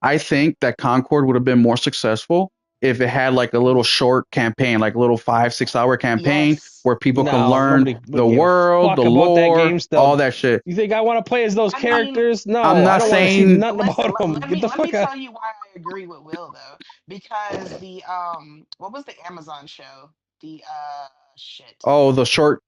I think that Concord would have been more successful if it had like a little short campaign, like a little 5-6 hour campaign Yes. where people can No, learn nobody the would give a world, the fuck about that lore, game all still. that shit. You think I want to play as those I mean, characters? I'm No, I not don't want to see listen, saying, nothing listen. about them. Get the Let me fuck out. tell you why I agree with Will though, because the what was the Amazon show? The shit. oh, the short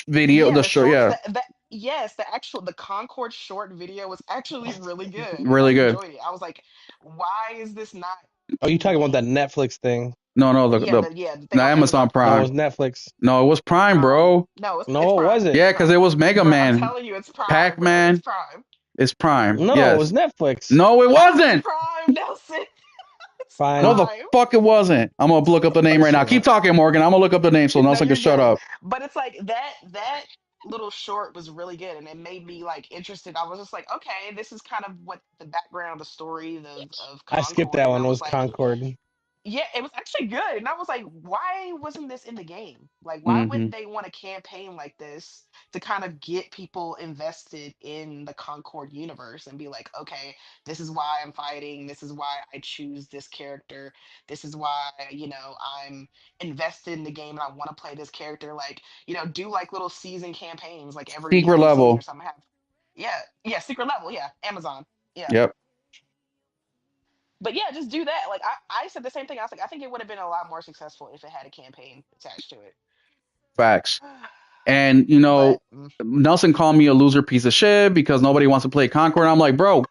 video, Yeah, the the short, shorts yeah, that yes, the Concord short video was actually really good, and I really good. enjoyed it. I was like, why is this not Oh, you in the talking about that game? Netflix thing? No, no, The the thing on Amazon Amazon No, it Prime. Prime. was Netflix. No, it was Prime, bro. No, it's No, it Prime. wasn't. It's Yeah, because it Prime, was Mega bro. I'm Man, telling you, it's Prime, Pac bro. It's Man. Prime. It's Prime. No, it was Yes. Netflix. No, it No, it's wasn't. Prime, Nelson. It's No, Fine. the Prime. fuck it wasn't. I'm gonna look up the name It right now. should Keep be. talking, Morgan. I'm gonna look up the name so No, Nelson can you're shut good. up. But it's like that little short was really good, and it made me like interested. I was just like, okay, this is kind of what the background, the story of I skipped that Concord, and one. I It was was like, Concord. yeah, it was actually good. And I was like, why wasn't this in the game? Like, why Hmm. wouldn't they want a campaign like this to kind of get people invested in the Concord universe and be like, okay, this is why I'm fighting. This is why I choose this character. This is why, I'm invested in the game and I want to play this character. Like, do like little season campaigns, like Secret every season or level. something. Have, yeah, yeah, secret level. Yeah, Amazon. Yeah. Yep. But yeah, just do that. Like I said the same thing. I was like, I think it would have been a lot more successful if it had a campaign attached to it. Facts. And But Nelson called me a loser piece of shit because nobody wants to play Concord. I'm like, bro,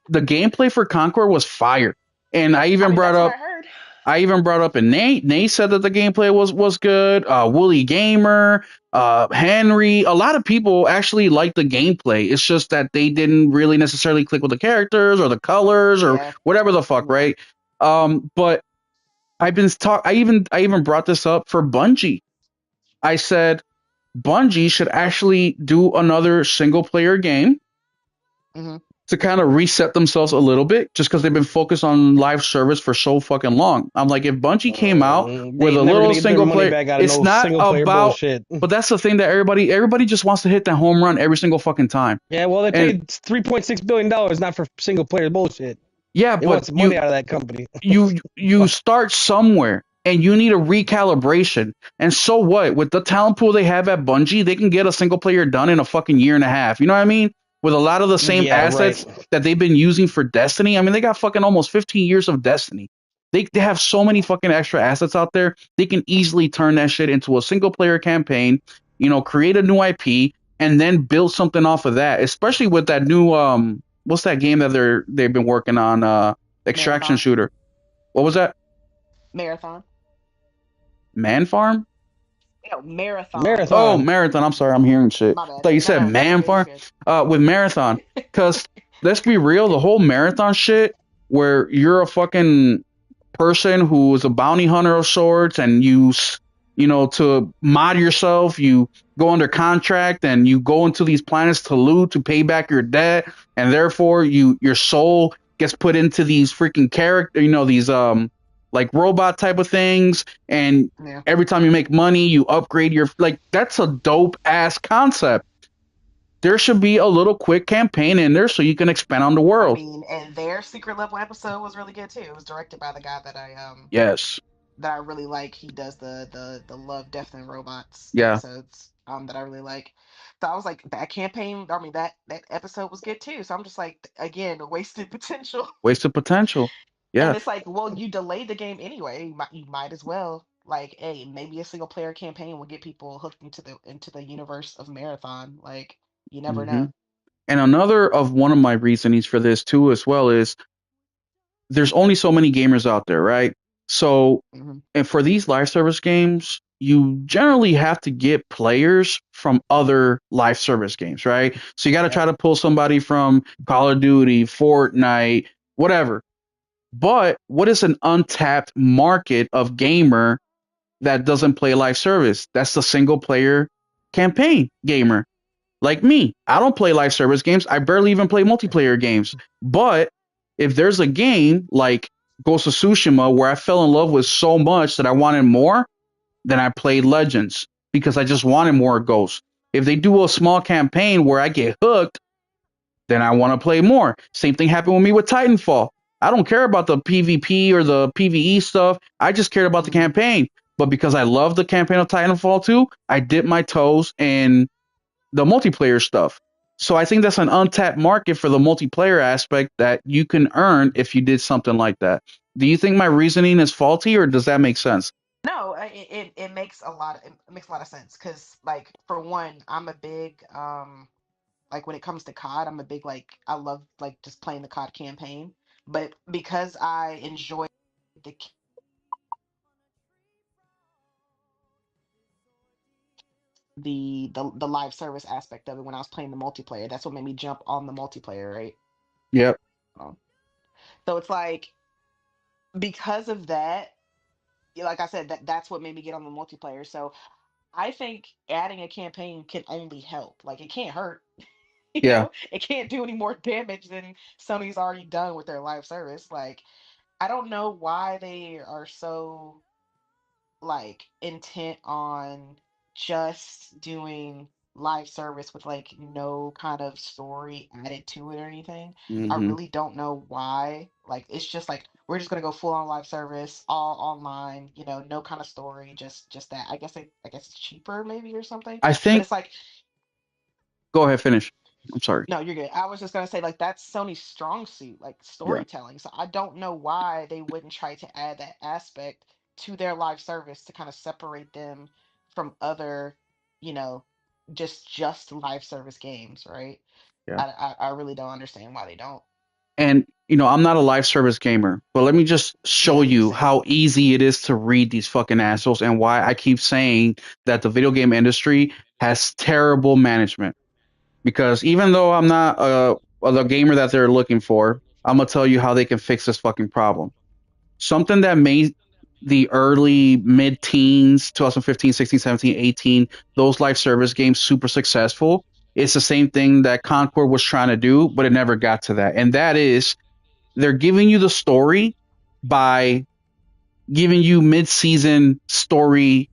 the gameplay for Concord was fire. And I mean, that's what I heard. I even brought up and Nate. Nate said that the gameplay was good. Wooly Gamer, Henry, a lot of people actually liked the gameplay. It's just that they didn't really necessarily click with the characters or the colors or Yeah, whatever the fuck, yeah. right? But I even brought this up for Bungie. I said Bungie should actually do another single player game Hmm. to kind of reset themselves a little bit just because they've been focused on live service for so fucking long. I'm like, if Bungie came out with They a never little gonna get their single money player, back out of it's no not single player about, bullshit. but that's the thing that everybody just wants to hit that home run every single fucking time. Yeah, well, they And paid $3.6 billion not for single player bullshit. yeah, They but want some money out of that company. you start somewhere and you need a recalibration. And so what? With the talent pool they have at Bungie, they can get a single player done in a fucking year and a half. You know what I mean? With a lot of the same Yeah, right. assets that they've been using for Destiny. I mean, they got fucking almost 15 years of Destiny. They have so many fucking extra assets out there. They can easily turn that shit into a single player campaign, create a new IP and then build something off of that, especially with that new what's that game that they've been working on extraction Marathon, shooter. What was that? marathon. Man Farm? Marathon. Oh, Marathon. Marathon. I'm sorry, I'm hearing shit. My I bad. thought you No, said no, you're Man good. You're Farm. good. With Marathon, because let's be real, the whole Marathon shit, where you're a fucking person who is a bounty hunter of sorts, and to mod yourself, you go under contract and you go into these planets to loot to pay back your debt, and therefore your soul gets put into these freaking character, these like robot type of things, and Yeah. every time you make money, you upgrade your like that's a dope ass concept. There should be a little quick campaign in there so you can expand on the I world. mean, and their secret level episode was really good too. It was directed by the guy Yes. that I really like. He does the Love, Death, and Robots Yeah. episodes that I really like. So I was like, that campaign. I mean, that episode was good too. So I'm just like, again, wasted potential. Wasted potential. And Yeah. it's like, well, you delayed the game anyway. You might as well. Like, hey, maybe a single player campaign will get people hooked into the universe of Marathon. Like, you never Hmm. know. And another of one of my reasonings for this too, as well, is there's only so many gamers out there, right? So, Hmm. and for these live service games, you generally have to get players from other live service games, right? So you got to Yep. try to pull somebody from Call of Duty, Fortnite, whatever. But what is an untapped market of gamer that doesn't play live service? That's the single player campaign gamer. Like me, I don't play live service games. I barely even play multiplayer games. But if there's a game like Ghost of Tsushima where I fell in love with so much that I wanted more, then I played Legends because I just wanted more Ghosts. If they do a small campaign where I get hooked, then I want to play more. Same thing happened with me with Titanfall. I don't care about the PvP or the PvE stuff. I just cared about the Mhm. campaign. But because I love the campaign of Titanfall 2, I dipped my toes in the multiplayer stuff. So I think that's an untapped market for the multiplayer aspect that you can earn if you did something like that. Do you think my reasoning is faulty, or does that make sense? No, it makes a lot of it makes a lot of sense because like for one, I'm a big like when it comes to COD, I'm a big like I love like just playing the COD campaign. But because I enjoy the the live service aspect of it when I was playing the multiplayer, that's what made me jump on the multiplayer, right? Yep. Um, So it's like because of that, like I said, that's what made me get on the multiplayer. So I think adding a campaign can only help. Like it can't hurt. Yeah. It can't do any more damage than Sony's already done with their live service. Like I don't know why they are so like intent on just doing live service with like no kind of story added to it or anything. I Hmm. really don't know why. Like it's just like we're just gonna go full on live service, all online, no kind of story, just that. I guess it's cheaper maybe or something. I But think. it's like Go ahead, finish. I'm sorry. no, you're good. I was just gonna say like that's Sony's strong suit, like Yeah. storytelling. So I don't know why they wouldn't try to add that aspect to their live service to kind of separate them from other, you know, just live service games, right? Yeah. I really don't understand why they don't. And I'm not a live service gamer, but let me just show Mm, you same. how easy it is to read these fucking assholes and why I keep saying that the video game industry has terrible management. Because even though I'm not the gamer that they're looking for, I'm gonna tell you how they can fix this fucking problem. Something that made the early mid teens, 2015, 16, 17, 18, those live service games super successful. It's the same thing that Concord was trying to do, but it never got to that. And that is they're giving you the story by giving you mid-season story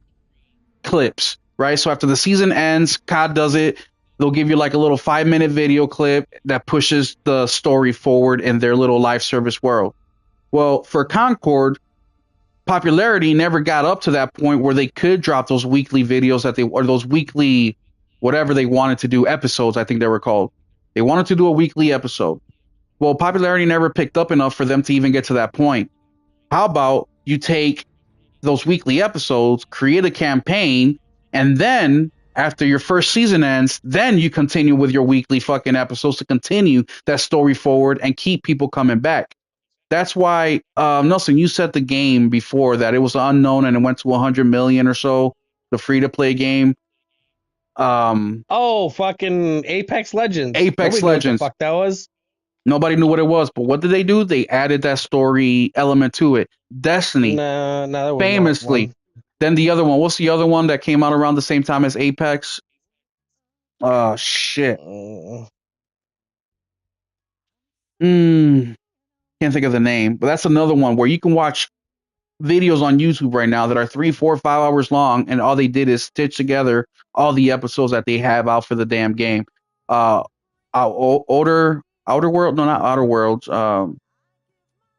clips, right? So after the season ends, COD does it. They'll give you like a little 5-minute video clip that pushes the story forward in their little live service world. Well, for Mhm. Concord, popularity never got up to that point where they could drop those weekly videos or those weekly whatever they wanted to do episodes. I think they were called. They wanted to do a weekly episode. Well, popularity never picked up enough for them to even get to that point. How about you take those weekly episodes, create a campaign, and then after your first season ends, then you continue with your weekly fucking episodes to continue that story forward and keep people coming back. That's why, Nelson, you said the game before that it was unknown and it went to 100 million or so, the free to play game. Um, Oh, fucking Apex Legends. Apex Nobody knew what the Legends. fuck that was. Nobody knew what it was, but what did they do? They added that story element to it. Destiny, Nah, nah, there was not famously. one. Then the other one. What's the other one that came out around the same time as Apex? Oh shit. Mm. Can't think of the name, but that's another one where you can watch videos on YouTube right now that are 3, 4, 5 hours long, and all they did is stitch together all the episodes that they have out for the damn game. Uh, Outer World, no, not Outer Worlds.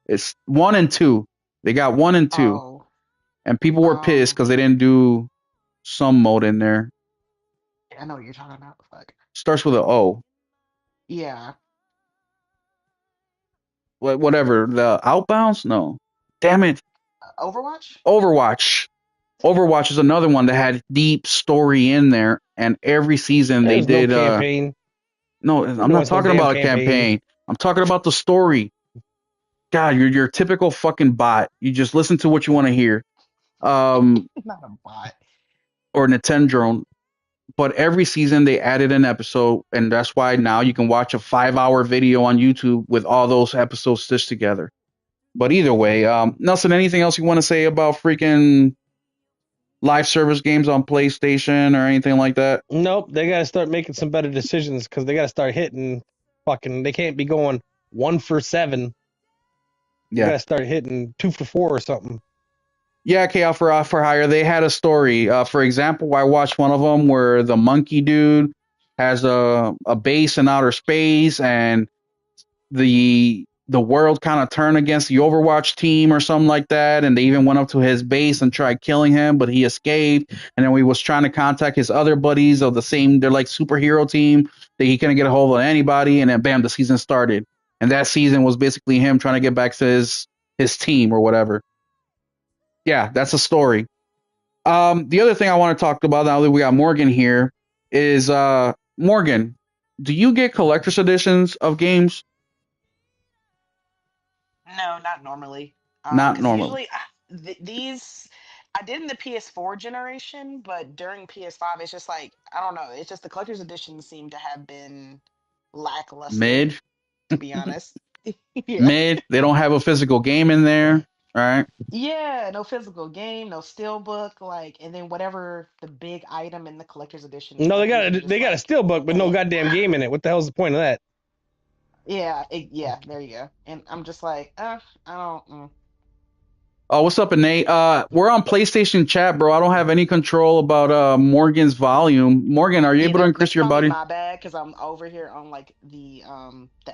It's 1 and 2. They got 1 and 2, Oh, and people were pissed um, because they didn't do some mode in there. I know what you're talking about. Fuck. Starts with an O. Yeah. Whatever. The Outbounds? No. Damn it. Overwatch? Overwatch. Overwatch is another one that had deep story in there, and every season they There's no did. campaign. No, I'm not There was no talking damn about a campaign. campaign. I'm talking about the story. God, you're your typical fucking bot. You just listen to what you want to hear. Um, Not a bot. or Nintendo. But every season they added an episode, and that's why now you can watch a 5-hour video on YouTube with all those episodes stitched together. But either way, Nelson, anything else you want to say about freaking live service games on PlayStation or anything like that? Nope, they gotta start making some better decisions because they gotta start hitting fucking. They can't be going 1 for 7. They Yeah. gotta start hitting 2 for 4 or something. Yeah, KL for Hire, they had a story. For example, I watched one of them where the monkey dude has a base in outer space, and the the world kind of turned against the Overwatch team or something like that, and they even went up to his base and tried killing him, but he escaped. And then we was trying to contact his other buddies of the same, they're like superhero team that he couldn't get a hold of anybody, and then bam, the season started. And that season was basically him trying to get back to his team or whatever. Yeah, that's a story. The other thing I want to talk about now that we got Morgan here is Morgan, do you get collector's editions of games? No, not normally. Not Because normally. usually these I did in the PS4 generation, but during PS5, it's just like I don't know. It's just the collector's editions seem to have been lackluster, Mid, to be honest. Yeah. mid. They don't have a physical game in there. All right. Yeah, no physical game, no steelbook, like, and then whatever the big item in the collector's edition is No, like usually they just got a like, steel book, but no eh. goddamn game in it. What the hell's the point of that? Yeah, yeah, there you go. And I'm just like, I don't. Oh, what's up, Nate? We're on PlayStation chat, bro. I don't have any control about Morgan's volume. Morgan, are you Yeah, able to that's increase your probably body? my bad because I'm over here on like the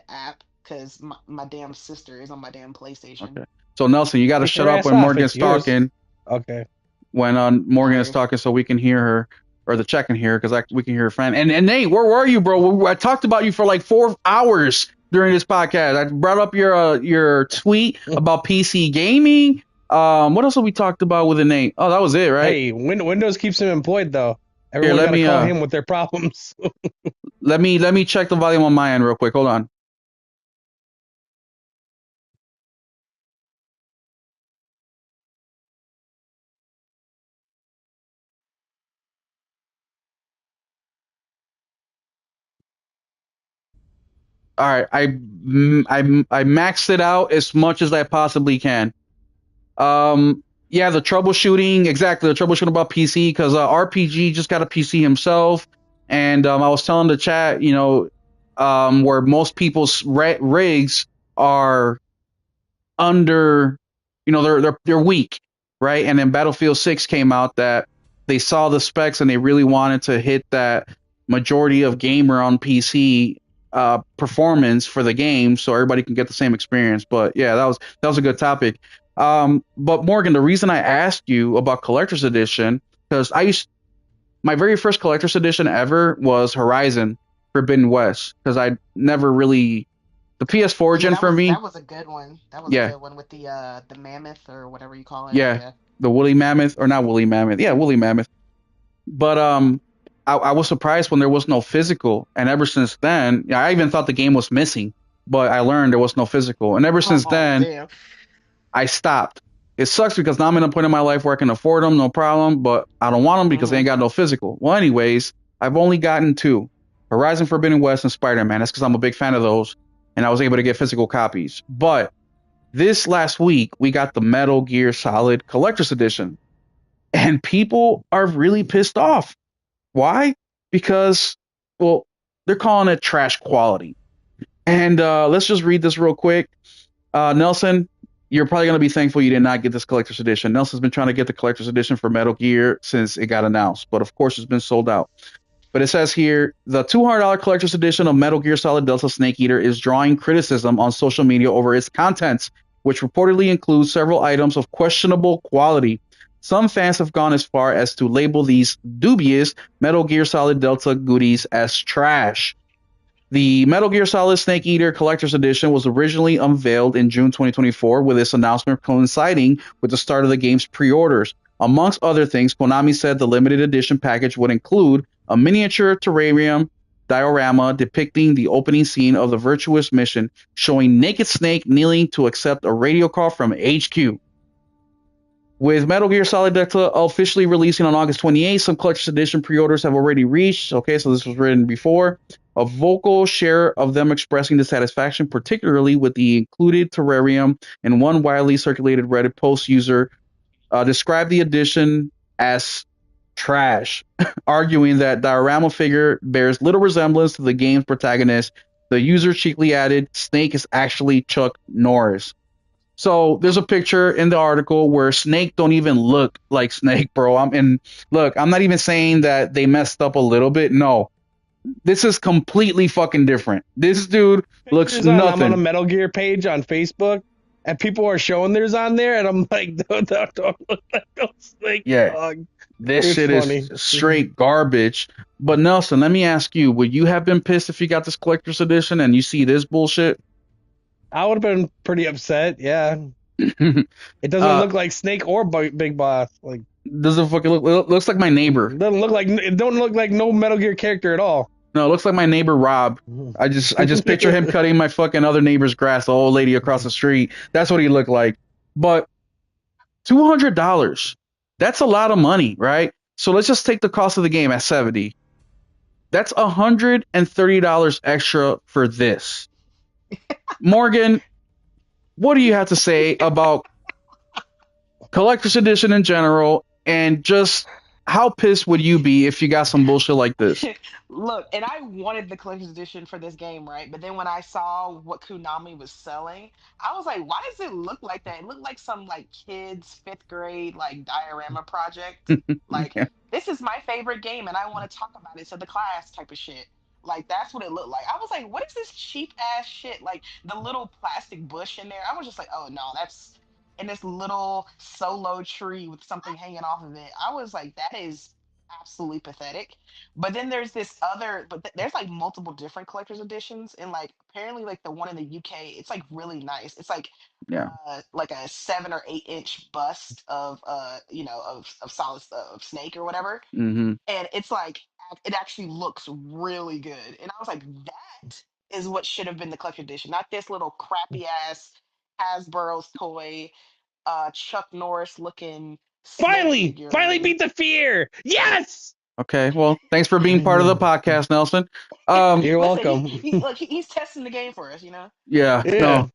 app because my damn sister is on my damn PlayStation. Okay. So Nelson, you got to Take shut your up ass when off. It's Morgan's yours. talking. Okay. When Morgan is Alrighty. talking, so we can hear her, or the chat can hear her, because we can hear her friend. And Nate, where were you, bro? I talked about you for like 4 hours during this podcast. I brought up your tweet about PC gaming. What else have we talked about with Nate? Oh, that was it, right? Hey, Windows keeps him employed though. Here, Everyone got to call him with their problems. let me check the volume on my end real quick. Hold on. All right, I maxed it out as much as I possibly can. Yeah, the troubleshooting, exactly the troubleshooting about PC because RPG just got a PC himself, and I was telling the chat, where most people's rigs are under, they're weak, right? And then Battlefield 6 came out that they saw the specs and they really wanted to hit that majority of gamer on PC performance for the game so everybody can get the same experience. But yeah, that was a good topic. But Morgan, the reason I asked you about collector's edition because my very first collector's edition ever was Horizon Forbidden West because I never really the PS4 Yeah, gen for me. that was a good one. That was a Yeah, good one with the mammoth or whatever you call it. yeah, Yeah. the woolly mammoth or not woolly mammoth. Yeah, woolly mammoth. But I was surprised when there was no physical, and ever since then, I even thought the game was missing, but I learned there was no physical, and ever since Oh then, damn. I stopped. It sucks because now I'm in a point in my life where I can afford them, no problem, but I don't want them because they Hmm. ain't got no physical. Well, anyways, I've only gotten two: Horizon Forbidden West and Spider-Man. That's because I'm a big fan of those, and I was able to get physical copies. But this last week, we got the Metal Gear Solid Collector's Edition, and people are really pissed off. Why? Because, well, they're calling it trash quality. And let's just read this real quick. Nelson, you're probably going to be thankful you did not get this collector's edition. Nelson's been trying to get the collector's edition for Metal Gear since it got announced, but of course it's been sold out. But it says here the $200 collector's edition of Metal Gear Solid Delta Snake Eater is drawing criticism on social media over its contents, which reportedly includes several items of questionable quality. Some fans have gone as far as to label these dubious Metal Gear Solid Delta goodies as trash. The Metal Gear Solid Snake Eater Collector's Edition was originally unveiled in June 2024, with this announcement coinciding with the start of the game's pre-orders. Amongst other things, Konami said the limited edition package would include a miniature terrarium diorama depicting the opening scene of the Virtuous mission, showing Naked Snake kneeling to accept a radio call from HQ. With Metal Gear Solid Delta officially releasing on August 28th, some collector's edition pre-orders have already reached. Okay, so this was written before. A vocal share of them expressing dissatisfaction, particularly with the included terrarium, and one widely circulated Reddit post user described the edition as trash, arguing that diorama figure bears little resemblance to the game's protagonist. The user cheekily added, Snake is actually Chuck Norris. So there's a picture in the article where Snake don't even look like Snake, bro. Look, I'm not even saying that they messed up a little bit. No, This is completely fucking different. This dude looks Pictures on I'm on a nothing. Metal Gear page on Facebook, and people are showing theirs on there, and I'm like, don't look like those things, Yeah, dog. this It's shit is funny. straight garbage. But Nelson, let me ask you: would you have been pissed if you got this collector's edition and you see this bullshit? I would have been pretty upset. Yeah, it doesn't uh, look like Snake or Big Boss. Like, doesn't fucking look. It looks like my neighbor. it don't look like no Metal Gear character at all. No, it looks like my neighbor Rob. I just picture him cutting my fucking other neighbor's grass, the old lady across the street. That's what he looked like. But $200, that's a lot of money, right? So let's just take the cost of the game at 70. That's $130 extra for this. Morgan, what do you have to say about collector's edition in general, and just how pissed would you be if you got some bullshit like this? Look, and I wanted the collector's edition for this game, right? But then when I saw what Konami was selling, I was like, why does it look like that? It looked like some like kids fifth grade like diorama project. Like, Yeah. this is my favorite game and I want to talk about it to the class type of shit. Like that's what it looked like. I was like, what is this cheap ass shit? Like the little plastic bush in there. I was just like, oh no, that's in this little solo tree with something hanging off of it. I was like, that is absolutely pathetic. But then there's this other, but there's like multiple different collector's editions, and like apparently like the one in the UK, it's like really nice. It's Yeah. like a 7 or 8 inch bust of of solid of Snake or whatever, Mm-hmm. and it's like it actually looks really good. And I was like, that is what should have been the collector's edition, not this little crappy ass Hasbro's toy, Chuck Norris looking Snake Finally figurine. beat the fear. Yes. Okay. Well, thanks for being part of the podcast, Nelson. Um, You're Listen, welcome. he's testing the game for us, you know. yeah. Yeah.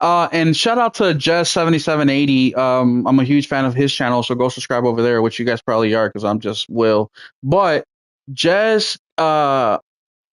No. And shout out to Jess7780. I'm a huge fan of his channel, so go subscribe over there, which you guys probably are because I'm just Will. But Jess,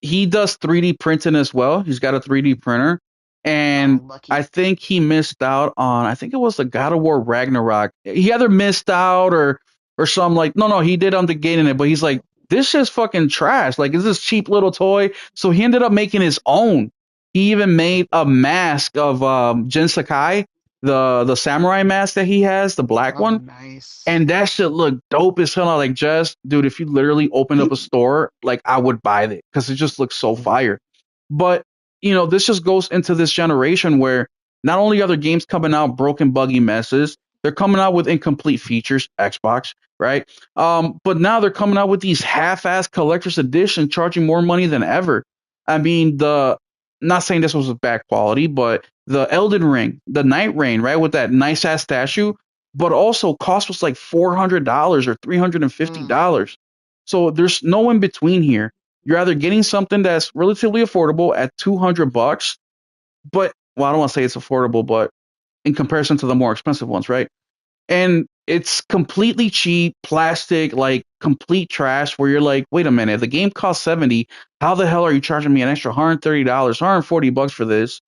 he does 3D printing as well. He's got a 3D printer, Oh, and I lucky. think he missed out on. I think it was the God of War Ragnarok. He either missed out or some like no, he did end up getting it, but he's like this is fucking trash. Like is this cheap little toy? So he ended up making his own. He even made a mask of Jin Sakai, the samurai mask that he has, the black Oh, one, nice. and that shit looked dope as hell. I like, just dude, if you literally opened up a store, like I would buy it because it just looks so fire. But this just goes into this generation where not only are the games coming out broken, buggy messes, they're coming out with incomplete features, Xbox, right? But now they're coming out with these half-ass collector's edition, charging more money than ever. I mean, the not saying this was of bad quality, but the Elden Ring, the Night Rain, right, with that nice ass statue, but also cost was like $400 or Mm. $350. So there's no in between here. You're either getting something that's relatively affordable at $200, but well, I don't want to say it's affordable, but in comparison to the more expensive ones, right? And it's completely cheap, plastic, like complete trash. Where you're like, wait a minute, the game costs 70. How the hell are you charging me an extra $130, $140 for this?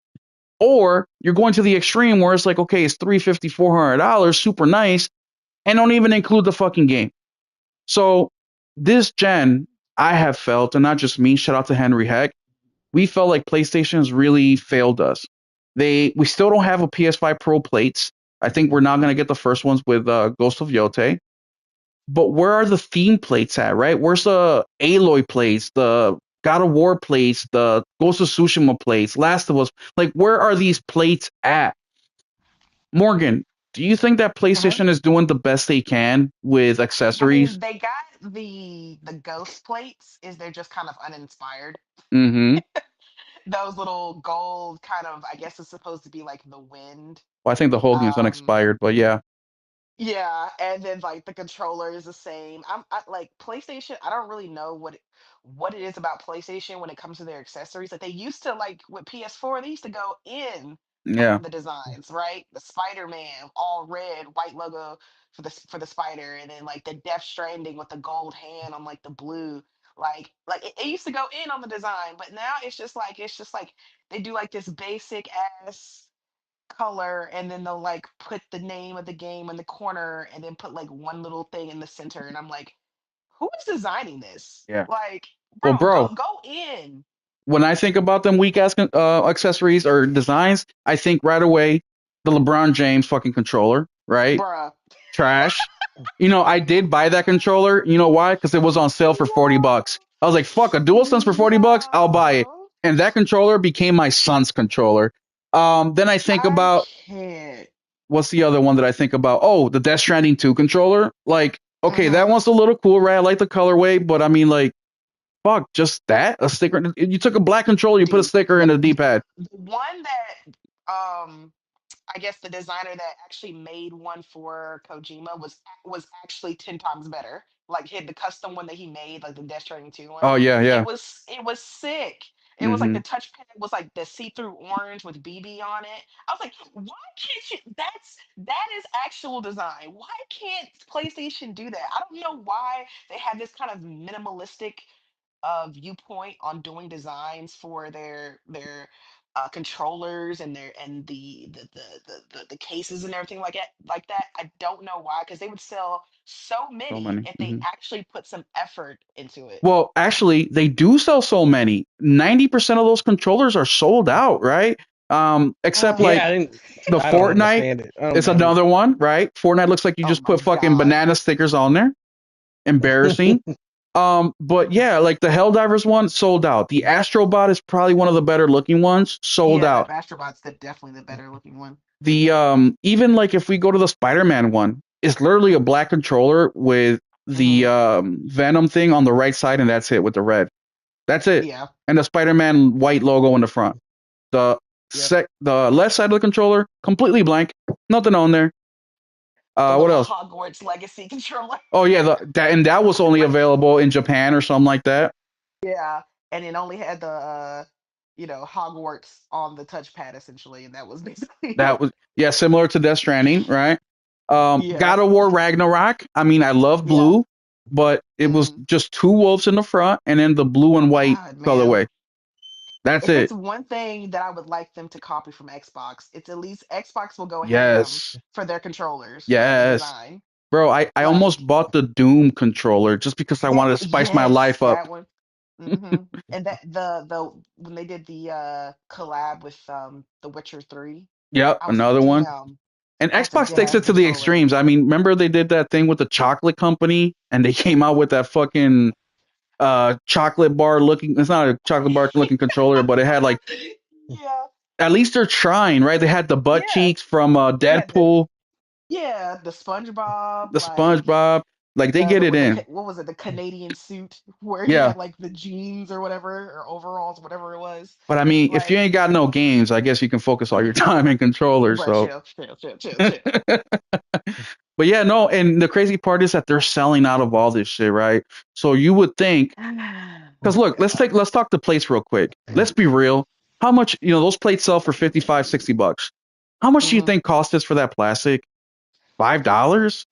Or you're going to the extreme where it's like, okay, it's $350, $400, super nice, and don't even include the fucking game. So this gen, I have felt, and not just me, shout out to Henry Heck, we felt like PlayStation has really failed us. We still don't have a PS5 Pro plates. I think we're not gonna get the first ones with Ghost of Yote. But where are the theme plates at, right? Where's the Aloy plates, the God of War plates, the Ghost of Tsushima plates, Last of Us? Like, where are these plates at? Morgan, do you think that Mhm. PlayStation is doing the best they can with I accessories? mean, they got the ghost plates. Is they're just kind of uninspired. Mm-hmm. Those little gold kind of, I guess it's supposed to be like the wind. Well, I think the whole game's Um, unexpired, but yeah, yeah, and then like the controller is the same. Like PlayStation. I don't really know what it is about PlayStation when it comes to their accessories. Like they used to like with PS4, they used to go in yeah, on the designs, right? The Spider-Man, all red, white logo for the spider, and then like the Death Stranding with the gold hand on like the blue. It used to go in on the design, but now it's just like they do like this basic ass color, and then they'll like put the name of the game in the corner and then put like one little thing in the center, and I'm like, who is designing this? yeah. Like, Well, Bro, bro, go in. when I think about them weak ass accessories or designs, I think right away the LeBron James fucking controller, right? Bruh. Trash. I did buy that controller. You know why? Because it was on sale for $40. I was like, fuck, a DualSense for $40, I'll buy it. Yo. And that controller became my son's controller. Then I think I about can't. what's the other one that I think about? Oh, the Death Stranding 2 controller. Like, okay, that Mm-hmm. one's a little cool, right? I like the colorway, but I mean, like, fuck, just that? A sticker? You took a black controller, you put a Dude, sticker in the D pad. the one that I guess the designer that actually made one for Kojima was actually 10 times better. Like he had the custom one that he made, like the Death Stranding 2 one. Oh, yeah, It yeah. was it was sick. It was like Hmm. the touchpad was like the see-through orange with BB on it. I was like, why can't you? That is actual design. Why can't PlayStation do that? I don't know why they have this kind of minimalistic viewpoint on doing designs for their controllers and their and the cases and everything like that. I don't know why, because they would sell so So many many. if they Hmm. actually put some effort into it. Well, actually, they do sell so many. 90% of those controllers are sold out, right? Except like Yeah, I didn't. the I don't Fortnite understand it. I don't is get another one, right? Fortnite looks like you Oh just my put fucking god. banana stickers on there. Embarrassing. it. But yeah, like the Helldivers one sold out. The Astrobot is probably one of the better looking ones, sold Yeah, the out. Astrobot's definitely the better looking one. The even like if we go to the Spider-Man one, it's literally a black controller with the Hmm. Venom thing on the right side, and that's it with the red. That's it. Yeah. And the Spider-Man white logo in the front. The Yep. the left side of the controller completely blank, nothing on there. The What little else? Hogwarts Legacy controller. Oh yeah, that was only available in Japan or something like that. Yeah, and it only had the Hogwarts on the touchpad essentially, and that was basically That it. was yeah, similar to Death Stranding, right? Yeah, God of War Ragnarok. I mean, I love yeah. blue, but it was Hmm. just two wolves in the front and then the blue and white God, man. colorway. That's If it. it's one thing that I would like them to copy from Xbox, it's at least Xbox will go ham Yes, for their controllers, for the yes, design. bro. I almost Like, bought the Doom controller just because I wanted to spice my yes, life up. that one. Hmm. And that the when they did the collab with The Witcher 3, Yep, I was like, another one. damn. And I was like, Xbox yeah, takes that's a it to the controller. extremes. I mean, remember they did that thing with the chocolate company and they came out with that fucking chocolate bar looking, it's not a chocolate bar looking controller, but it had like Yeah, at least they're trying, right? They had the butt yeah. cheeks from They had the Deadpool, yeah, the SpongeBob, the like SpongeBob. Like they get it in. what was it, the Canadian suit where he Yeah. had like the jeans or whatever, or overalls, whatever it was. But I mean, if you Like, ain't got no games, I guess you can focus all your time in controllers. bro, So, chill, chill, chill, chill, chill. but yeah, no. And the crazy part is that they're selling out of all this shit, right? So you would think, because Oh look, God. let's talk the plates real quick. Let's be real. How much, those plates sell for 55, $60. How much do you Hmm. think cost is for that plastic? $5?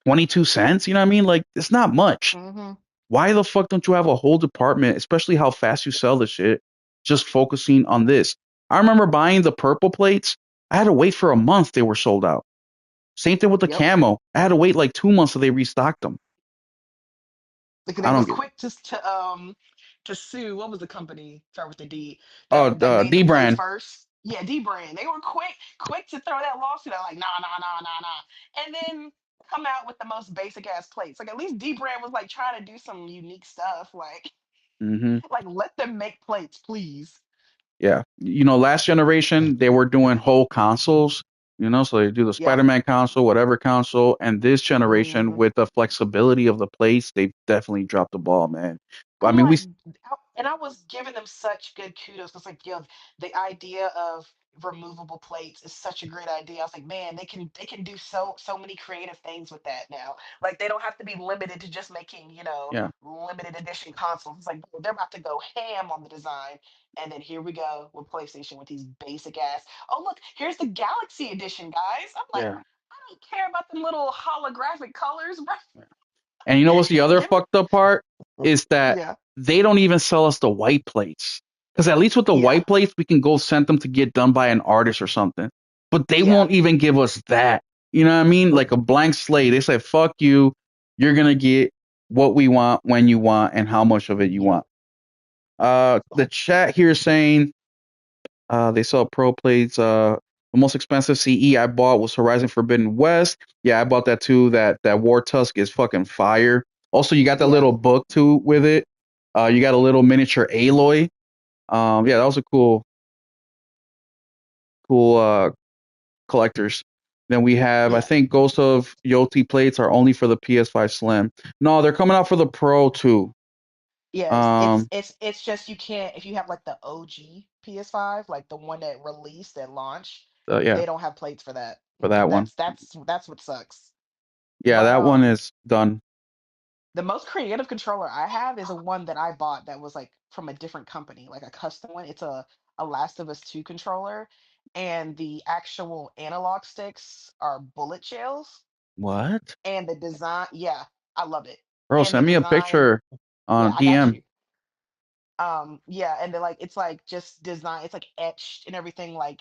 22 cents? You know what I mean? Like, it's not much. Hmm. Why the fuck don't you have a whole department, especially how fast you sell the shit, just focusing on this? I remember buying the purple plates. I had to wait for a month. They were sold out. Same thing with the Yep. camo. I had to wait like 2 months till they restocked them. Like I they don't was get. quick to sue. What was the company? Start with the D. Oh, That made the D plates brand. first. Yeah, D brand. They were quick to throw that lawsuit out. Like nah, nah, nah, nah, nah, and then come out with the most basic ass plates. Like at least D brand was like trying to do some unique stuff. Like Hmm. like let them make plates, please. Yeah. Last generation, they were doing whole consoles, so they do the Yep. Spider-Man console, whatever console. And this generation, Hmm. with the flexibility of the plates, they definitely dropped the ball, man. I I'm mean, like, we, and I was giving them such good kudos. It's like, yo, the idea of removable plates is such a great idea. I was like, man, they can do so many creative things with that now. Like they don't have to be limited to just making, yeah, limited edition consoles. It's like, bro, they're about to go ham on the design. And then here we go with PlayStation with these basic ass. Oh, look, here's the Galaxy edition, guys. I'm like, yeah. I don't care about them little holographic colors, bro. And you know what's the other Give fucked up part is that yeah, they don't even sell us the white plates. Because at least with the yeah, white plates, we can go send them to get done by an artist or something. But they yeah. won't even give us that. You know what I mean? Like a blank slate. They say, "Fuck you. You're gonna get what we want, when you want, and how much of it you Yep. want. The chat here is saying they sell pro plates. The most expensive CE I bought was Horizon Forbidden West. Yeah, I bought that too. That War Tusk is fucking fire. Also, you got that Yeah. little book too with it. You got a little miniature Aloy. Yeah, that was a cool collectors. Then we have, I Yeah. think, Ghost of Yoti plates are only for the PS5 Slim. No, they're coming out for the Pro too. Yes, Um, it's just you can't if you have like the OG PS5, like the one that released at launch, yeah, they don't have plates for that. for that one. That's what sucks. Yeah, But that one is done. the most creative controller I have is a one that I bought that was like from a different company, like a custom one. It's a Last of Us 2 controller, and the actual analog sticks are bullet shells, What? and the design, yeah, I love it. Bro, And the send me a design, picture yeah, on I got DM. you. Yeah, and then like it's like just design, it's like etched and everything, like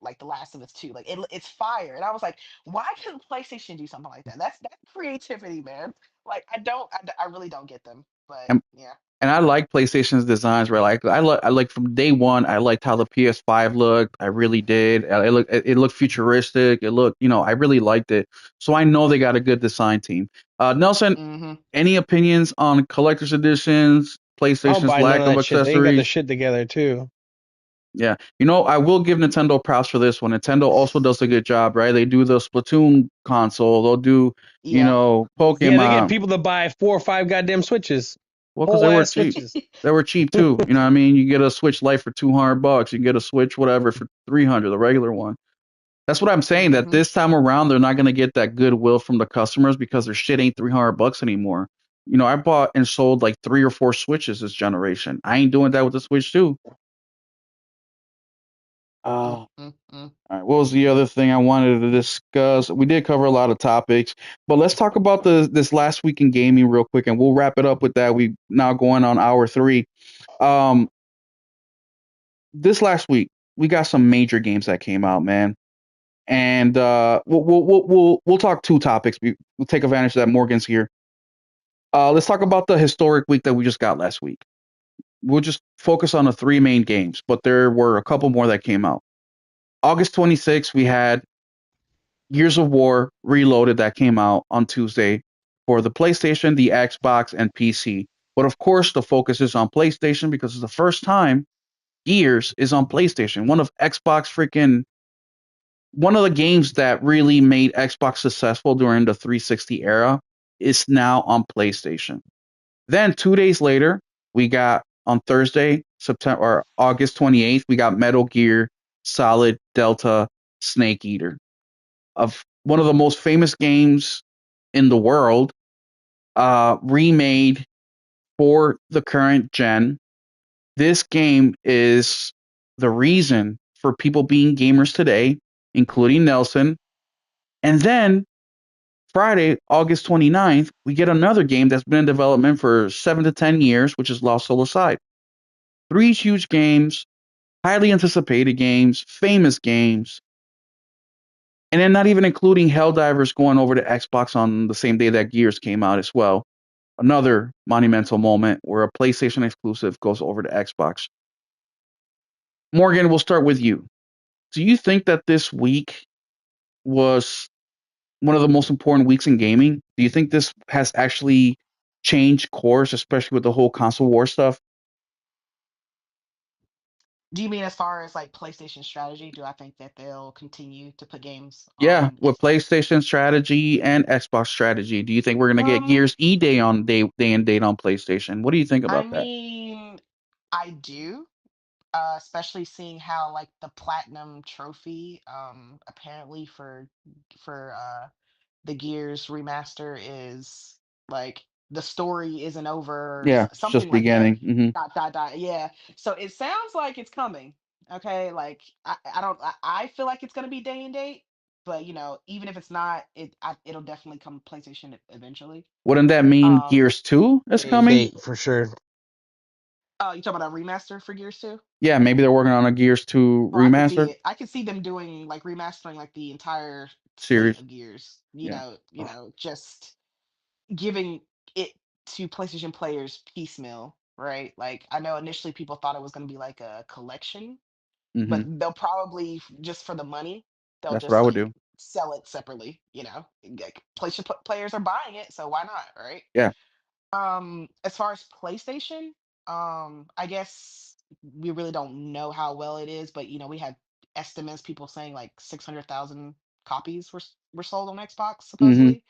like The Last of Us 2, like it's fire. And I was like, why couldn't PlayStation do something like that? That's creativity, man. Like I really don't get them, but And yeah. and I like PlayStation's designs, right? Like I like from day one, I liked how the PS5 looked. I really did. It looked futuristic. It looked, I really liked it. So I know they got a good design team. Nelson, Hmm. any opinions on collector's editions, I don't PlayStation's buy none lack of of that shit. They ain't got the accessories? shit together too. Yeah. I will give Nintendo props for this one. Nintendo also does a good job, right? They do the Splatoon console. They'll do, Yeah. Yeah, they get Pokemon. people to buy 4 or 5 goddamn switches, Well, because whole they were ass cheap. switches. They were cheap too. You know what I mean? You get a Switch Lite for $200. You can get a Switch whatever for 300, the regular one. That's what I'm saying. That Hmm. this time around, they're not gonna get that goodwill from the customers because their shit ain't $300 anymore. I bought and sold like 3 or 4 Switches this generation. I ain't doing that with the Switch too. Uh, Mm-mm. all right, what was the other thing I wanted to discuss? We did cover a lot of topics, but let's talk about this last week in gaming real quick, and we'll wrap it up with that. We now going on hour 3. Um, this last week we got some major games that came out, man, and we'll talk 2 topics. We'll take advantage of that Morgan's here. Let's talk about the historic week that we just got last week. We'll just focus on the 3 main games, but there were a couple more that came out. August 26th, we had Gears of War Reloaded that came out on Tuesday for the PlayStation, the Xbox, and PC. But of course, the focus is on PlayStation because it's the first time Gears is on PlayStation. One of the games that really made Xbox successful during the 360 era is now on PlayStation. Then 2 days later, we got on Thursday, September or August 28th, we got Metal Gear Solid Delta Snake Eater, of one of the most famous games in the world, remade for the current gen. This game is the reason for people being gamers today, including Nelson. And then Friday, August 29th, we get another game that's been in development for 7 to 10 years, which is Lost Soul Aside. 3 huge games, highly anticipated games, famous games, and then not even including Helldivers going over to Xbox on the same day that Gears came out as well. Another monumental moment where a PlayStation exclusive goes over to Xbox. Morgan, we'll start with you. Do you think that this week was one of the most important weeks in gaming? Do you think this has actually changed course, especially with the whole console war stuff? Do you mean as far as like PlayStation strategy? Do I think that they'll continue to put games Yeah, on with Xbox? PlayStation strategy and Xbox strategy, do you think we're gonna get Um, Gears E Day on day and date on PlayStation? What do you think I about that? mean, I do, especially seeing how like the platinum trophy, apparently for the Gears remaster is like the story isn't over, Yeah, it's something just like that. beginning. Dot dot dot. Yeah. So it sounds like it's coming. Okay. Like I don't. I feel like it's gonna be day and date, but even if it's not, it'll definitely come to PlayStation eventually. Wouldn't that mean Um. Gears 2 is Day and coming? date for sure. Oh, you talking about a remaster for Gears 2? Yeah, maybe they're working on a Gears 2 Oh, I can see remaster it. I can see them doing like remastering like the entire slate series. of Gears. Yeah. Just giving it. to PlayStation players piecemeal, right? Like I know initially people thought it was going to be like a collection, but Hmm. they'll probably just for the money, they'll That's what just I would like do. sell it separately, Like PlayStation players are buying it, so why not, right? Yeah. As far as PlayStation, I guess we really don't know how well it is, but we had estimates, people saying like 600,000 copies were sold on Xbox Hmm. supposedly.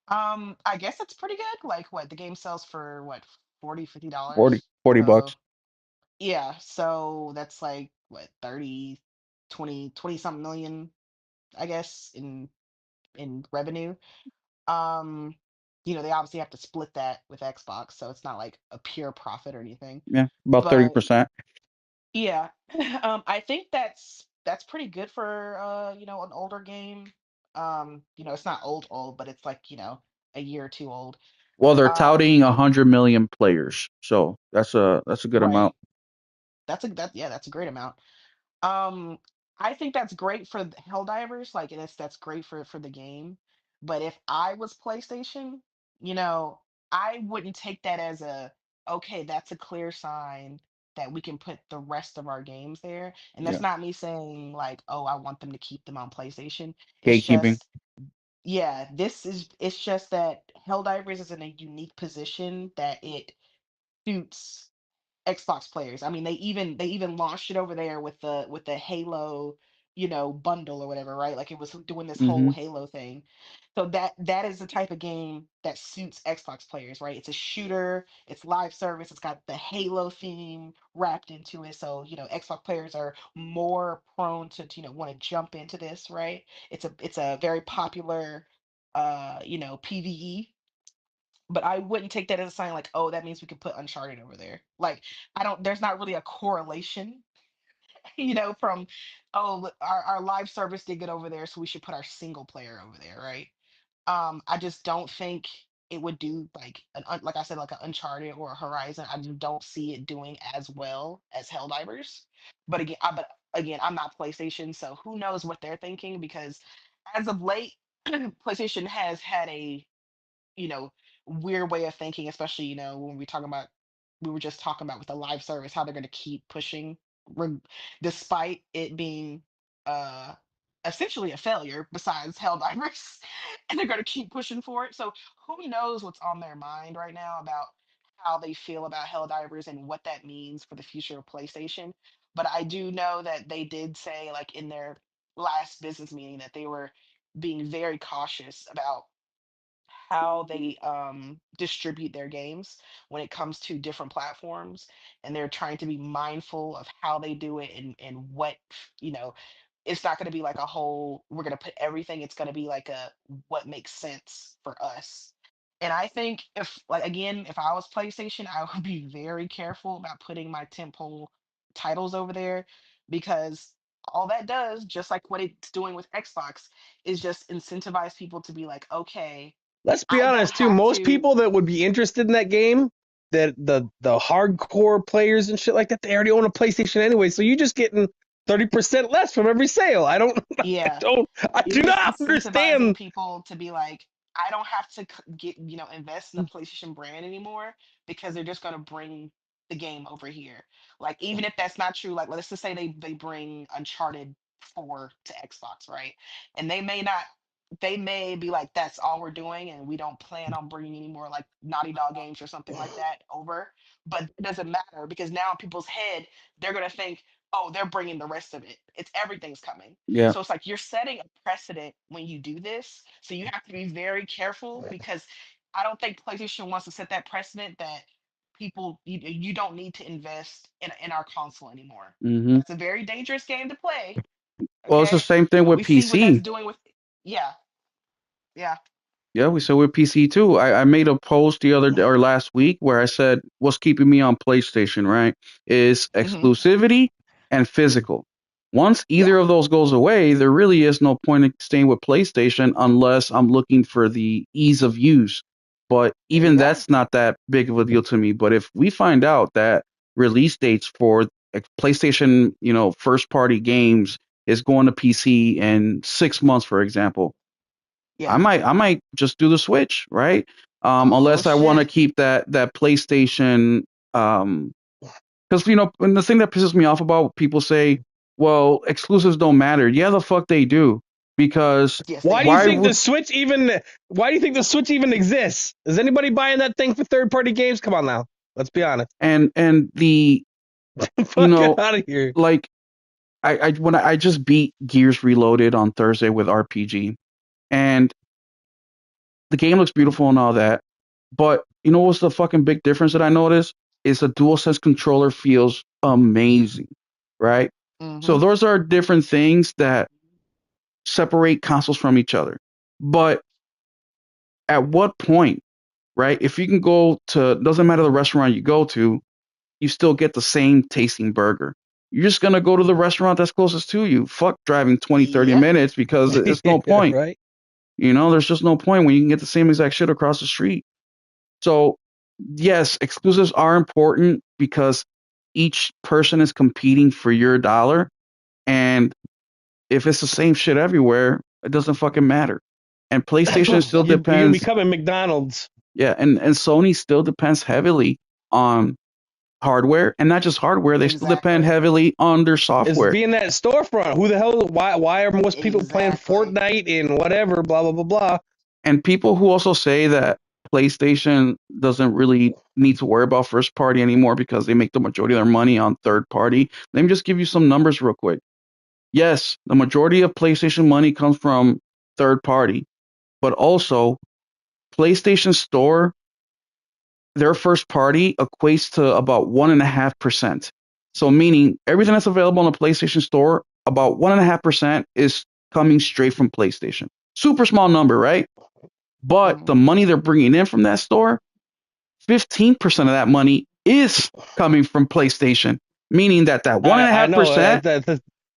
I guess that's pretty good. Like what the game sells for what 40, 40, $50. 40 bucks. So yeah, so that's like what 30, 20 something million, I guess, in revenue. Um, they obviously have to split that with Xbox, so it's not like a pure profit or anything. Yeah, about thirty But percent. yeah, I think that's pretty good for an older game. It's not old, but it's like, a year or two old. Well, they're Um, touting 100 million players, so that's a good amount. right. That's a great amount. Um, I think that's great for the Helldivers, like that's great for the game. But if I was PlayStation, you know, I wouldn't take that as a okay, that's a clear sign that we can put the rest of our games there. And that's Yeah, not me saying like, oh, I want them to keep them on PlayStation. It's gatekeeping. just, yeah, it's just that Helldivers is in a unique position that it suits Xbox players. I mean, they even launched it over there with the Halo, bundle or whatever, right? Like it was doing this whole Hmm. Halo thing. So that is the type of game that suits Xbox players, right? It's a shooter, it's live service, it's got the Halo theme wrapped into it. So, Xbox players are more prone to want to jump into this, right? It's a very popular PvE, but I wouldn't take that as a sign like, oh, that means we could put Uncharted over there. Like, I don't, there's not really a correlation, from, oh, our live service did get over there, so we should put our single player over there, right? I just don't think it would do like like I said, like an Uncharted or a Horizon. I just don't see it doing as well as Helldivers. But again, I'm not PlayStation, so who knows what they're thinking because as of late, PlayStation has had a you know, weird way of thinking, especially, when we were just talking about with the live service, how they're going to keep pushing, reg- despite it being uh, essentially a failure besides Helldivers, and they're going to keep pushing for it. So who knows what's on their mind right now about how they feel about Helldivers and what that means for the future of PlayStation. But I do know that they did say, like in their last business meeting, that they were being very cautious about how they distribute their games when it comes to different platforms, and they're trying to be mindful of how they do it and what you know it's not going to be like a whole we're going to put everything. It's going to be like a what makes sense for us. And I think if like again if I was PlayStation, I would be very careful about putting my tentpole titles over there, because all that does, just like what it's doing with Xbox, is just incentivize people to be like, okay, Let's be I don't honest too. have Most to. people that would be interested in that game, that the hardcore players and shit like that, they already own a PlayStation anyway. So you're just getting 30% less from every sale. I don't, I Yeah, don't, I you're do just not incentivizing understand. people to be like, I don't have to get, invest in the PlayStation brand anymore because they're just going to bring the game over here. Like, even if that's not true, like, let's just say they bring Uncharted 4 to Xbox, right? And they may be like, that's all we're doing, and we don't plan on bringing any more like Naughty Dog games or something like that over. But it doesn't matter because now in people's head, they're going to think, oh, they're bringing the rest of it. It's everything's coming. Yeah. So it's like you're setting a precedent when you do this. So you have to be very careful because I don't think PlayStation wants to set that precedent that people you don't need to invest in our console anymore. Hmm. That's a very dangerous game to play. Well, it's the Okay, same thing but with we see what that's PC. doing with yeah, yeah, Yeah, we said with PC too. I made a post the other day or last week where I said what's keeping me on PlayStation, right? Is hmm, exclusivity and physical. Once yeah, either of those goes away, there really is no point in staying with PlayStation unless I'm looking for the ease of use. But there you even go. that's not that big of a deal to me. But if we find out that release dates for PlayStation, first party games is going to PC in 6 months, for example, I Yeah, might I might just do the switch, right? Oh unless I want to shit. keep that PlayStation. Because and the thing that pisses me off about people say, well, exclusives don't matter. Yeah, the fuck they do. Because Yes, they Why do you do. why think the would Switch even? Why do you think the Switch even exists? Is anybody buying that thing for third-party games? Come on now, let's be honest. and the you Fuck know out of here. like I just beat Gears Reloaded on Thursday with RPG, and the game looks beautiful and all that. But you know what's the fucking big difference that I noticed? Is the DualSense controller feels amazing, right? So Mm-hmm. those are different things that separate consoles from each other. But at what point, right? If you can go to, doesn't matter the restaurant you go to, you still get the same tasting burger. You're just going to go to the restaurant that's closest to you. Fuck driving 20, 30 Yep. minutes because it's no Yeah, point. right. There's just no point when you can get the same exact shit across the street. So, yes, exclusives are important because each person is competing for your dollar. And if it's the same shit everywhere, it doesn't fucking matter. And PlayStation still You're depends, becoming McDonald's. yeah, and Sony still depends heavily on hardware, and not just hardware, they still depend Exactly. heavily on their Is software. being that storefront. Who the hell? Why are most people playing Exactly. Fortnite and whatever? Blah blah blah blah. And people who also say that PlayStation doesn't really need to worry about first party anymore because they make the majority of their money on third party. Let me just give you some numbers real quick. Yes, the majority of PlayStation money comes from third party, but also PlayStation Store, their first party equates to about 1.5%. So meaning everything that's available on the PlayStation Store, about 1.5% is coming straight from PlayStation. Super small number, right? But the Mm-hmm. money they're bringing in from that store, 15% of that money is coming from PlayStation, meaning that one and a I half know percent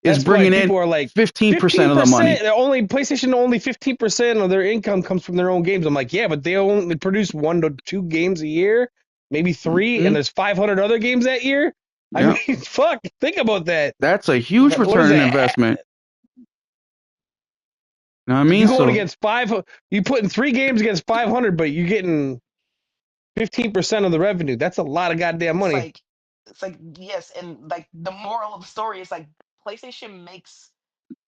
is that's why bringing in people are like 15% of the money. 15%. They're only PlayStation only 15% of their income comes from their own games. I'm like, yeah, but they only produce 1 to 2 games a year, maybe three, and Hmm. there's 500 other games that year. I Yeah, mean, fuck, think about that. that's a huge What is return on that? investment. You know what I You mean? going So against you putting 3 games against 500, but you're getting 15% of the revenue. That's a lot of goddamn It's money. like it's like yes, and like the moral of the story is like PlayStation makes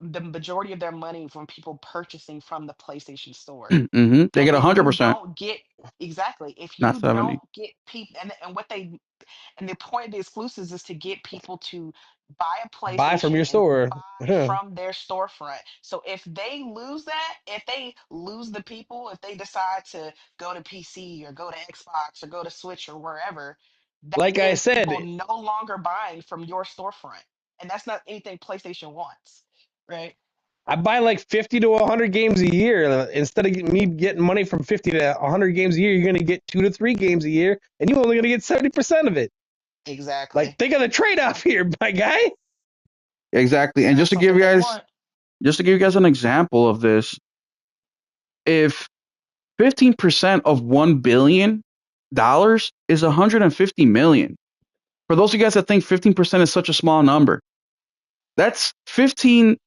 the majority of their money from people purchasing from the PlayStation Store. they And get if you 100%, don't get exactly, if not you 70. don't get people and what they and the point of the exclusives is to get people to buy a Buy from PlayStation your and store. buy from their storefront. So if they lose that, if they lose the people, if they decide to go to PC or go to Xbox or go to Switch or wherever, that Like I is people said, no longer buying from your storefront. And that's not anything PlayStation wants, right? I buy like 50 to 100 games a year. Instead of me getting money from 50 to 100 games a year, you're going to get 2 to 3 games a year, and you're only going to get 70% of it. Like, Exactly. think of the trade off here, my guy. Exactly. And And that's something they want. just to give you guys an example of this, if 15% of $1 billion is 150 million. For those of you guys that think 15% is such a small number, that's $15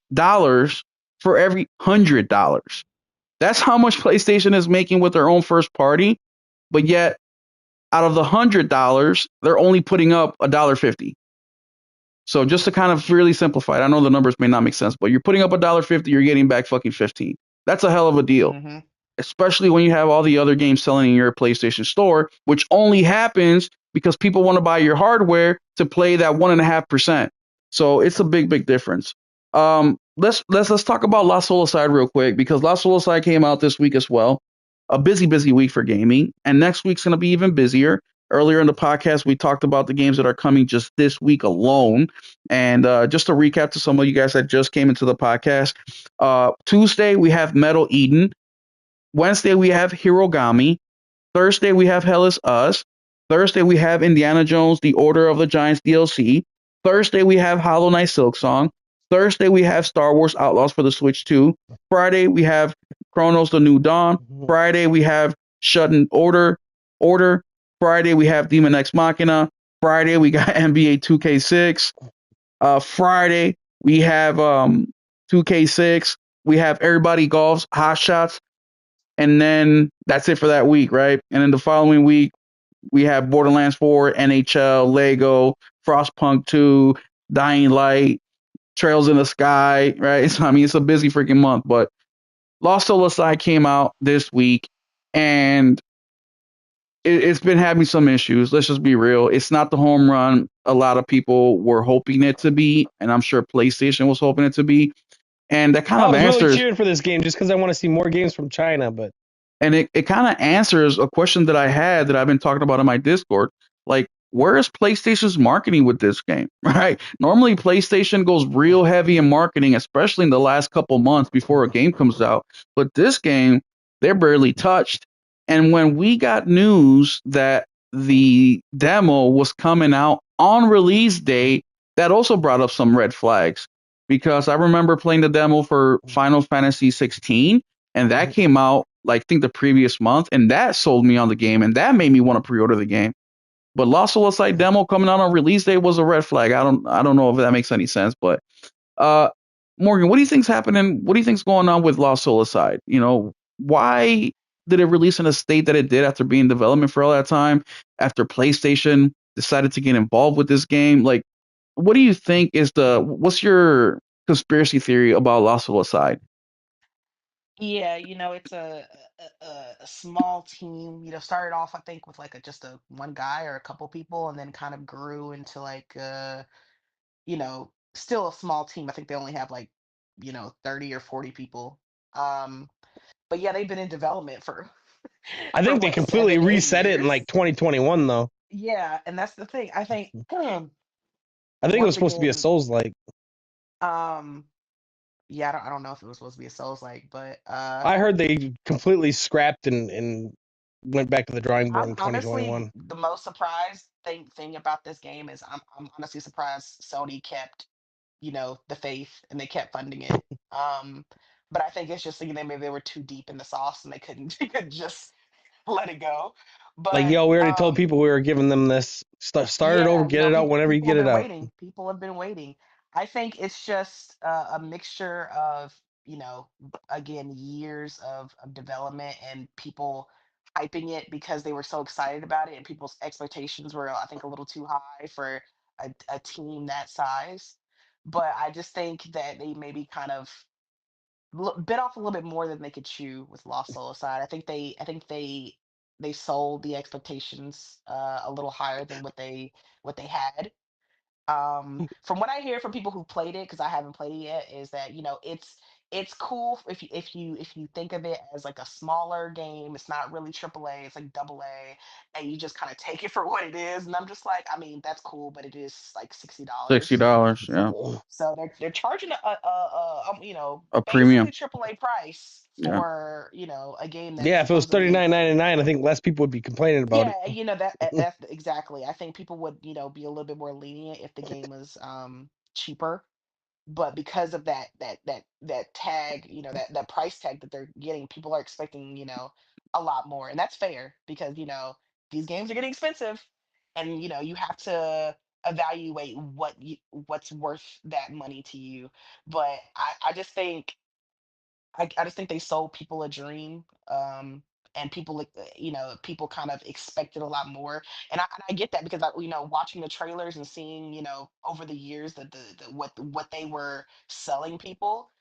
for every $100. That's how much PlayStation is making with their own first party, but yet out of the $100, they're only putting up $1.50. So just to kind of really simplify it, I know the numbers may not make sense, but you're putting up $1.50, you're getting back fucking 15. That's a hell of a deal, Hmm. especially when you have all the other games selling in your PlayStation Store, which only happens because people want to buy your hardware to play that 1.5%. So it's a big, big difference. Let's talk about Lost Soulside real quick because Lost Soulside came out this week as well. A busy, busy week for gaming, and next week's gonna be even busier. Earlier in the podcast, we talked about the games that are coming just this week alone. And just to recap to some of you guys that just came into the podcast, Tuesday we have Metal Eden. Wednesday we have Hirogami. Thursday we have Hell is Us. Thursday we have Indiana Jones: The Order of the Giants DLC. Thursday we have Hollow Knight Silksong. Thursday we have Star Wars Outlaws for the Switch 2. Friday we have Chronos: The New Dawn. Friday we have Shut in Order. Friday we have Demon X Machina. Friday we got NBA 2K6. Friday we have 2K6. We have Everybody Golf's Hot Shots. and then that's it for that week, right? And then the following week we have Borderlands 4, NHL, Lego, Frostpunk 2, Dying Light, Trails in the Sky, right? So I mean, it's a busy freaking month. But Lost Soul Aside came out this week, and it's been having some issues. Let's just be real. It's not the home run a lot of people were hoping it to be, and I'm sure PlayStation was hoping it to be. And that kind I of was really answers cheering for this game just because I want to see more games from China, but and it kind of answers a question that I had that I've been talking about in my Discord. Like, where is PlayStation's marketing with this game? Right? Normally, PlayStation goes real heavy in marketing, especially in the last couple months before a game comes out. But this game, they're barely touched. And when we got news that the demo was coming out on release day, that also brought up some red flags. Because I remember playing the demo for Final Fantasy 16, and that came out like I think the previous month, and that sold me on the game, and that made me want to pre-order the game. But Lost Soul Aside demo coming out on release day was a red flag. I don't know if that makes any sense, but uh, Morgan, what do you think's happening? What do you think's going on with Lost Soul Aside? Why did it release in a state that it did after being in development for all that time? After PlayStation decided to get involved with this game, like, what do you think is what's your conspiracy theory about Lost Soul Aside? Yeah, it's a small team. Started off I think with like just a one guy or a couple people, and then kind of grew into like still a small team. I think they only have like 30 or 40 people. Um, but yeah, they've been in development for I for think they what, completely 7, 8 years. reset it in like 2021 though. Yeah, and that's the thing. I think I think it one was of the supposed to be a games. Souls like. Um, yeah, I don't know if it was supposed to be a Souls like, but I heard they completely scrapped and went back to the drawing board I'm in honestly 2021. the most surprised thing about this game is I'm honestly surprised Sony kept the faith and they kept funding it. Um, but I think it's just thinking that maybe they were too deep in the sauce and they couldn't they could just let it go. Like, But yo, we already told people we were giving them this. Start it over, yeah, get it out whenever you people have get it been out. waiting. People have been waiting. I think it's just a mixture of, again, years of development and people hyping it because they were so excited about it, and people's expectations were, I think, a little too high for a team that size. But I just think that they maybe kind of bit off a little bit more than they could chew with Lost Soul Aside. I think they sold the expectations a little higher than what they had. From what I hear from people who played it, because I haven't played it yet, is that it's cool if you think of it as like a smaller game. It's not really AAA, it's like AA, and you just kind of take it for what it is. And I'm just like, I mean, that's cool, but it is like $60, $60. yeah, So they're charging a basically premium, AAA price yeah. for a game that Yeah, if it was supposedly is. $39.99, I think less people would be complaining about it. Yeah, that's exactly. I think people would be a little bit more lenient if the game was cheaper, but because of that tag, that price tag that they're getting, people are expecting a lot more, and that's fair because these games are getting expensive, and you have to evaluate what's worth that money to you. But I just think I just think they sold people a dream. And people, like, people kind of expected a lot more, and I get that because watching the trailers and seeing, over the years that what they were selling people,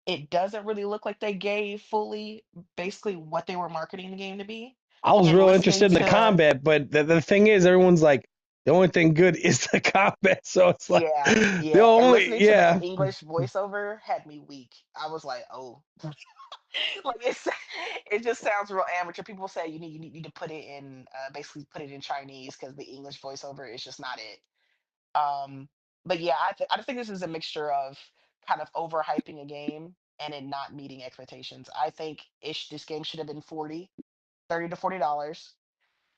it doesn't really look like they gave fully basically what they were marketing the game to be. I was And real listening interested in the to, combat, but the thing is, everyone's like, the only thing good is the combat. So it's like, yeah, the yeah, and only, listening to that yeah. English voiceover had me weak. I was like, oh, like it just sounds real amateur. People say you need to put it in, basically put it in Chinese because the English voiceover is just not it. But yeah, I just think this is a mixture of kind of overhyping a game and it not meeting expectations. I think this game should have been 30 to $40.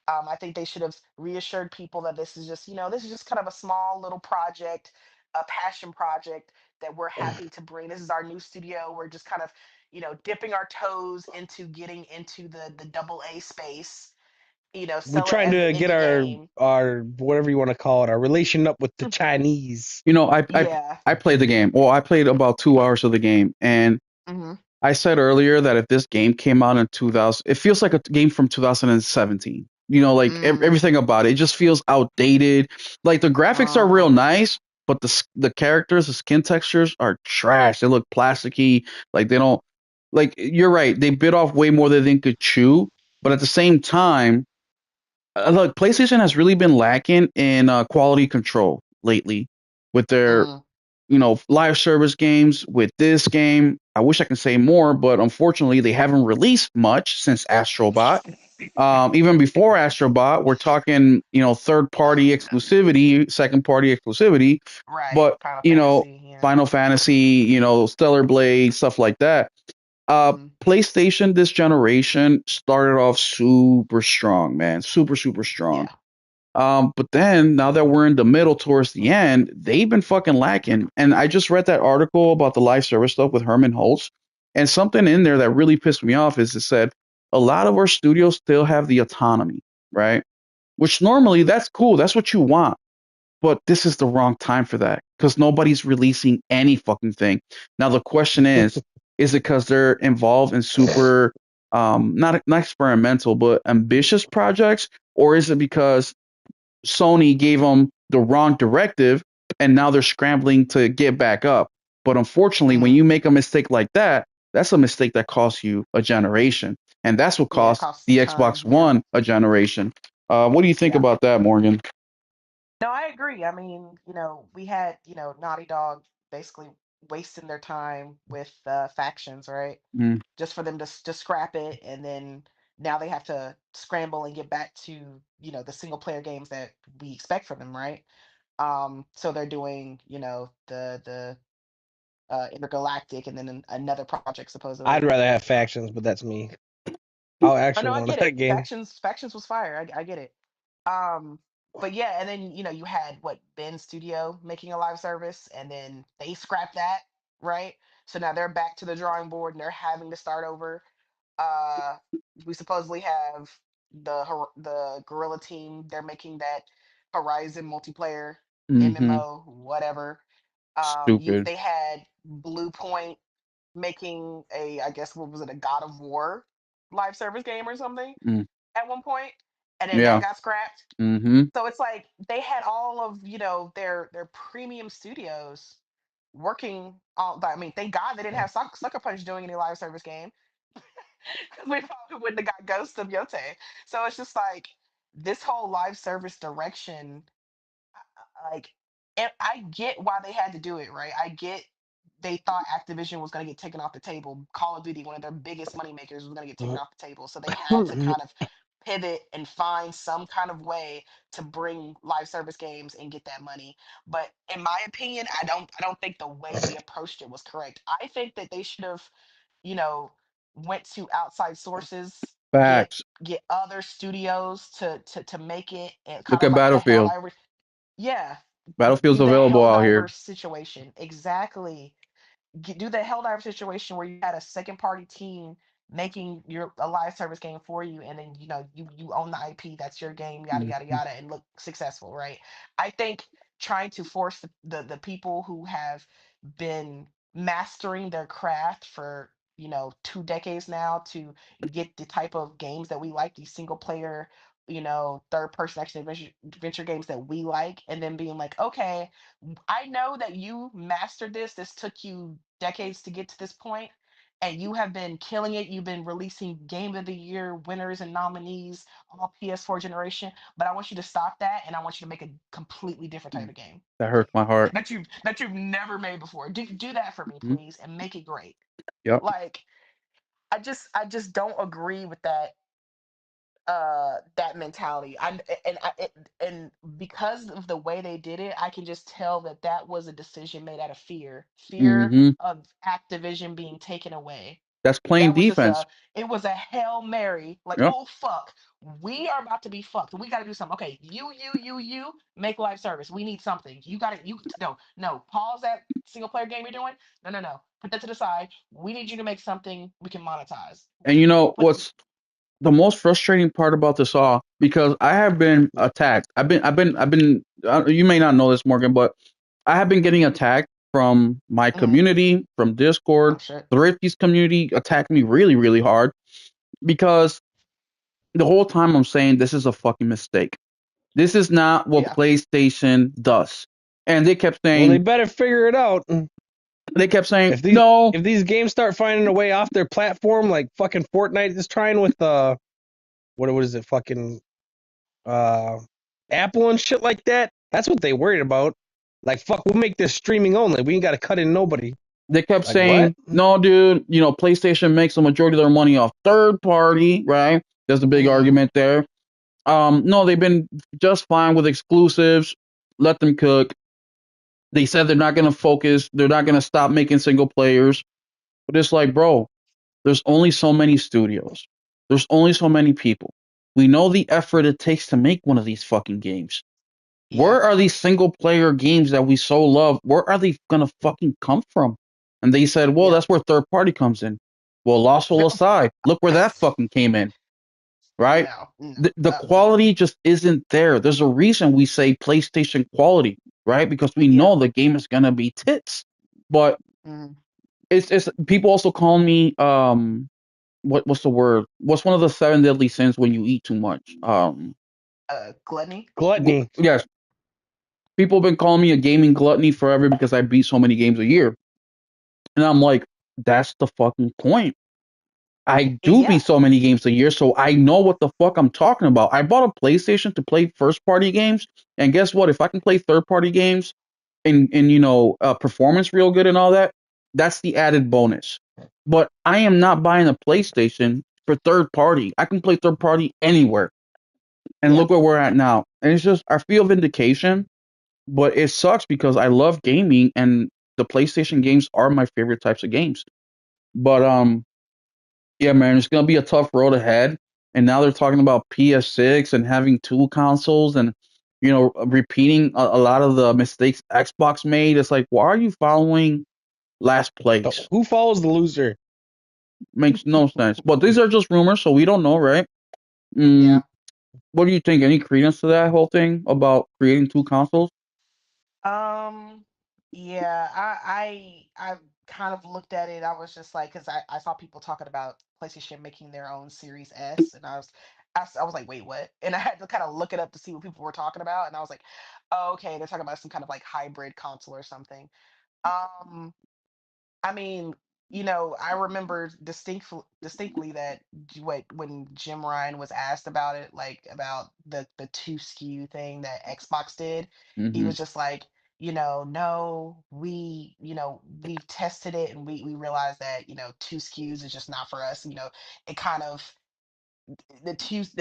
I think they should have reassured people that this is just kind of a small little project, a passion project that we're happy to bring. This is our new studio. We're just kind of, dipping our toes into getting into the double A space. We're Sell it trying as an to get indie game. our whatever you want to call it, our relation up with the Chinese. You know, I Yeah. I played the game. Well, I played about 2 hours of the game, and Hmm. I said earlier that if this game came out in 2000, it feels like a game from 2017. You know, like Mm, everything about it, it just feels outdated. Like the graphics are real uh-huh. nice, but the characters, the skin textures are trash. They look plasticky. Like they don't. Like you're right, they bit off way more than they could chew. But at the same time, look, PlayStation has really been lacking in quality control lately with their Mm, live service games. With this game, I wish I could say more, but unfortunately, they haven't released much since Astrobot. Even before Astrobot, we're talking, third party exclusivity, second party exclusivity, right. but, Final Fantasy, yeah. Final Fantasy, Stellar Blade, stuff like that. Mm, PlayStation this generation started off super strong, man, super, super strong. yeah. But then now that we're in the middle towards the end, they've been fucking lacking. And I just read that article about the live service stuff with Herman Holtz, and something in there that really pissed me off is it said a lot of our studios still have the autonomy, right? Which normally that's cool, that's what you want. But this is the wrong time for that because nobody's releasing any fucking thing. Now the question is it because they're involved in super not experimental but ambitious projects, or is it because Sony gave them the wrong directive and now they're scrambling to get back up? But unfortunately, when Mm, you make a mistake like that, that's a mistake that costs you a generation. And that's what yeah, it cost costs the some time. Xbox Yeah. One a generation. What do you think Yeah. about that, Morgan? No, I agree. I mean, we had, Naughty Dog basically wasting their time with factions, right? Mm, Just for them to just scrap it, and then now they have to scramble and get back to, the single player games that we expect from them, right? So they're doing, the Intergalactic, and then another project I'd supposedly. rather have factions, but that's me. I I actually know, I wanted get that it. game. Factions was fire. I get it. Um, but yeah, and then you had what, Ben Studio making a live service, and then they scrapped that, right? So now they're back to the drawing board, and they're having to start over. Uh, we supposedly have the Gorilla Team. They're making that Horizon multiplayer hmm MMO, whatever. Stupid. They had Blue Point making a, I guess, what was it, a God of War live service game or something Mm, at one point, and then that yeah. got scrapped. hmm So it's like they had all of, their premium studios working on. I mean, thank God they didn't have Sucker Punch doing any live service game, because we probably wouldn't have got Ghost of Yote. So it's just like this whole live service direction, like, and I get why they had to do it, right? I get they thought Activision was going to get taken off the table. Call of Duty, one of their biggest money makers, was going to get taken off the table. So they had to kind of pivot and find some kind of way to bring live service games and get that money. But in my opinion, I don't think the way they approached it was correct. I think that they should have, you know, went to outside sources, get Facts. get other studios to make it, and Look kind of at like the Battlefield. Helldivers. Yeah, Battlefield's do the available out here. Helldivers situation. Exactly. Do the Helldiver situation where you had a second party team making your a live service game for you, and then you own the IP, that's your game, yada yada Mhm. yada, and look successful, right? I think trying to force the people who have been mastering their craft for 2 decades now to get the type of games that we like, these single player, third person action adventure games that we like, and then being like, okay, I know that you mastered this. This took you decades to get to this point, and you have been killing it. You've been releasing Game of the Year winners and nominees all PS4 generation. But I want you to stop that, and I want you to make a completely different type Mm. of game That hurts my heart. that you've never made before. Do that for me, Mhm. please, and make it great. Yep. Like, I just don't agree with that mentality. And because of the way they did it, I can just tell that that was a decision made out of fear hmm of Activision being taken away. That's playing That was just defense. it was a Hail Mary, like, Yep. oh fuck, we are about to be fucked, we got to do something. Okay, you make live service, we need something, you got to you no, pause that single player game you're doing. No, put that to the side, we need you to make something we can monetize. And you know But what's the most frustrating part about this all? Because I have been attacked. You may not know this, Morgan, but I have been getting attacked from my Mm. community, from Oh Discord. shit. Thrifty's community attacked me really, really hard because the whole time I'm saying this is a fucking mistake. This is not what Yeah. PlayStation does. And Well, they better figure it out. they kept saying, If these no, if these games start finding a way off their platform, like fucking Fortnite is trying with what is it, fucking uh Apple and shit like that, that's what they worried about. Like, fuck, we'll make this streaming only. We ain't got to cut in nobody. they kept Like, what? saying, no, dude, PlayStation makes the majority of their money off third party, right? There's a big Mm. argument there. No, they've been just fine with exclusives. Let them cook. They said they're not going to focus. They're not going to stop making single players. But it's like, bro, there's only so many studios. There's only so many people. We know the effort it takes to make one of these fucking games. Yeah. Where are these single player games that we so love? Where are they gonna fucking come from? And they said, well, Yep. that's where third party comes in. Well, lawful aside, look where that fucking came in, right? No. No. The quality just isn't there. There's a reason we say PlayStation quality, right? Because we Yeah. know the game is gonna be tits. But Mm. it's people also call me what's the word? What's one of the seven deadly sins when you eat too much? Gluttony. Gluttony. Yes, people have been calling me a gaming gluttony forever because I beat so many games a year. And I'm like, that's the fucking point. I do Yeah. beat so many games a year, so I know what the fuck I'm talking about. I bought a PlayStation to play first party games, and guess what? If I can play third party games and performance real good and all that, that's the added bonus. But I am not buying a PlayStation for third party. I can play third party anywhere. And Yeah. look where we're at now. And it's just I feel vindication, but it sucks because I love gaming and the PlayStation games are my favorite types of games. But yeah, man, it's gonna be a tough road ahead. And now they're talking about PS6 and having two consoles and repeating a lot of the mistakes Xbox made. It's like, why are you following last place? Who follows the loser? Makes no sense. But these are just rumors, so we don't know, right? Yeah. Mm, what do you think? Any credence to that whole thing about creating two consoles? Um, yeah, I kind of looked at it. I was just like, because I saw people talking about PlayStation making their own Series S, and I was like, wait, what? And I had to kind of look it up to see what people were talking about, and I was like, oh, okay, they're talking about some kind of like hybrid console or something. Um, I mean, I remember distinctly that when Jim Ryan was asked about it, like about the two SKU thing that Xbox did, he Hmm. was just like, no, we've tested it and we realized that, two SKUs is just not for us. It kind of the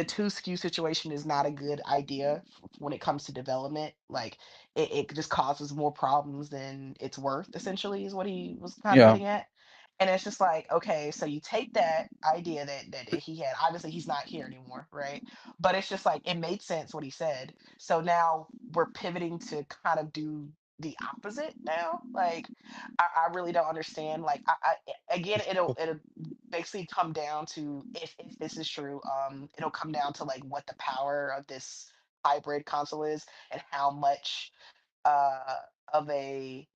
two SKU situation is not a good idea when it comes to development. Like it just causes more problems than it's worth, essentially, is what he was kind of Yeah. getting at. And it's just like, okay, so you take that idea that he had. Obviously, he's not here anymore, right? But it's just like it made sense what he said. So now we're pivoting to kind of do the opposite now. Like I really don't understand. Like again, it'll basically come down to, if this is true, it'll come down to like what the power of this hybrid console is and how much uh of a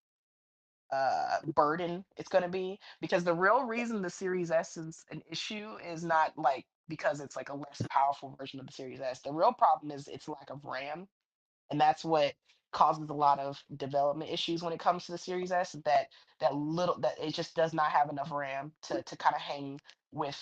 burden it's going to be, because the real reason the Series S is an issue is not like because it's like a less powerful version of the Series S. The real problem is its lack of RAM, and that's what causes a lot of development issues when it comes to the Series S. That it just does not have enough RAM to kind of hang with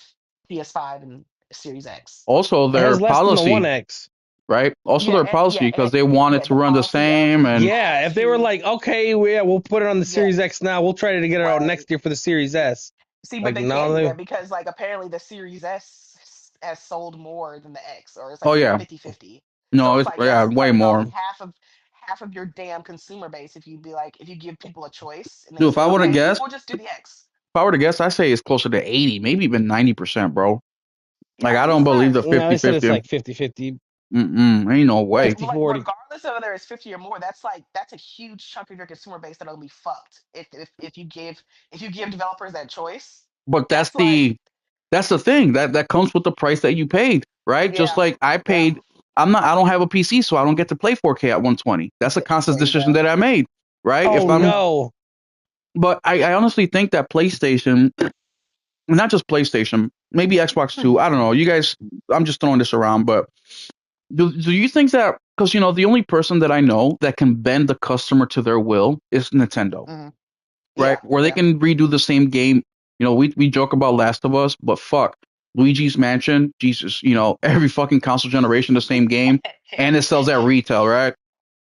PS5 and Series X. Also, It their has less than the One policy, X. right? Also, Yeah, their policy yeah, because they want it yeah. to The run the policy of same and Yeah, having if they were to, like, okay, we'll put it on the yeah, Series X now, we'll try to get it out right. next year for the Series S. See, but Like, they no, can't do they, that because like apparently the Series S has sold more than the X, or it's oh like yeah, 50-50. So no, it's it's like yeah, way that's more. only half of your damn consumer base. If you give people a choice and they Dude, if say, I would have okay, guessed, we'll just do the X. if I were to guess, I say it's closer to 80, maybe even 90%, bro. I Like I wouldn't be don't believe the surprised. no, they said it's 50-50. like 50-50, Ain't no way. Like 60-40. regardless of whether it's 50 or more, that's a huge chunk of your consumer base that'll be fucked if you give developers that choice. But That's like, that's the thing that comes with the price that you paid, right? Just yeah, like I yeah. paid. I don't have a PC, so I don't get to play 4K at 120. That's a conscious There you decision go. that I made, right? If Oh There you I'm go. no. But I honestly think that PlayStation, not just PlayStation, maybe Xbox too. I don't know. You guys, I'm just throwing this around, but do you think that because the only person that I know that can bend the customer to their will is Nintendo, Mhm. right? Yeah, Where they yeah. can redo the same game. We joke about Last of Us, but fuck, Luigi's Mansion, Jesus, every fucking console generation the same game, and it sells at retail, right? Oh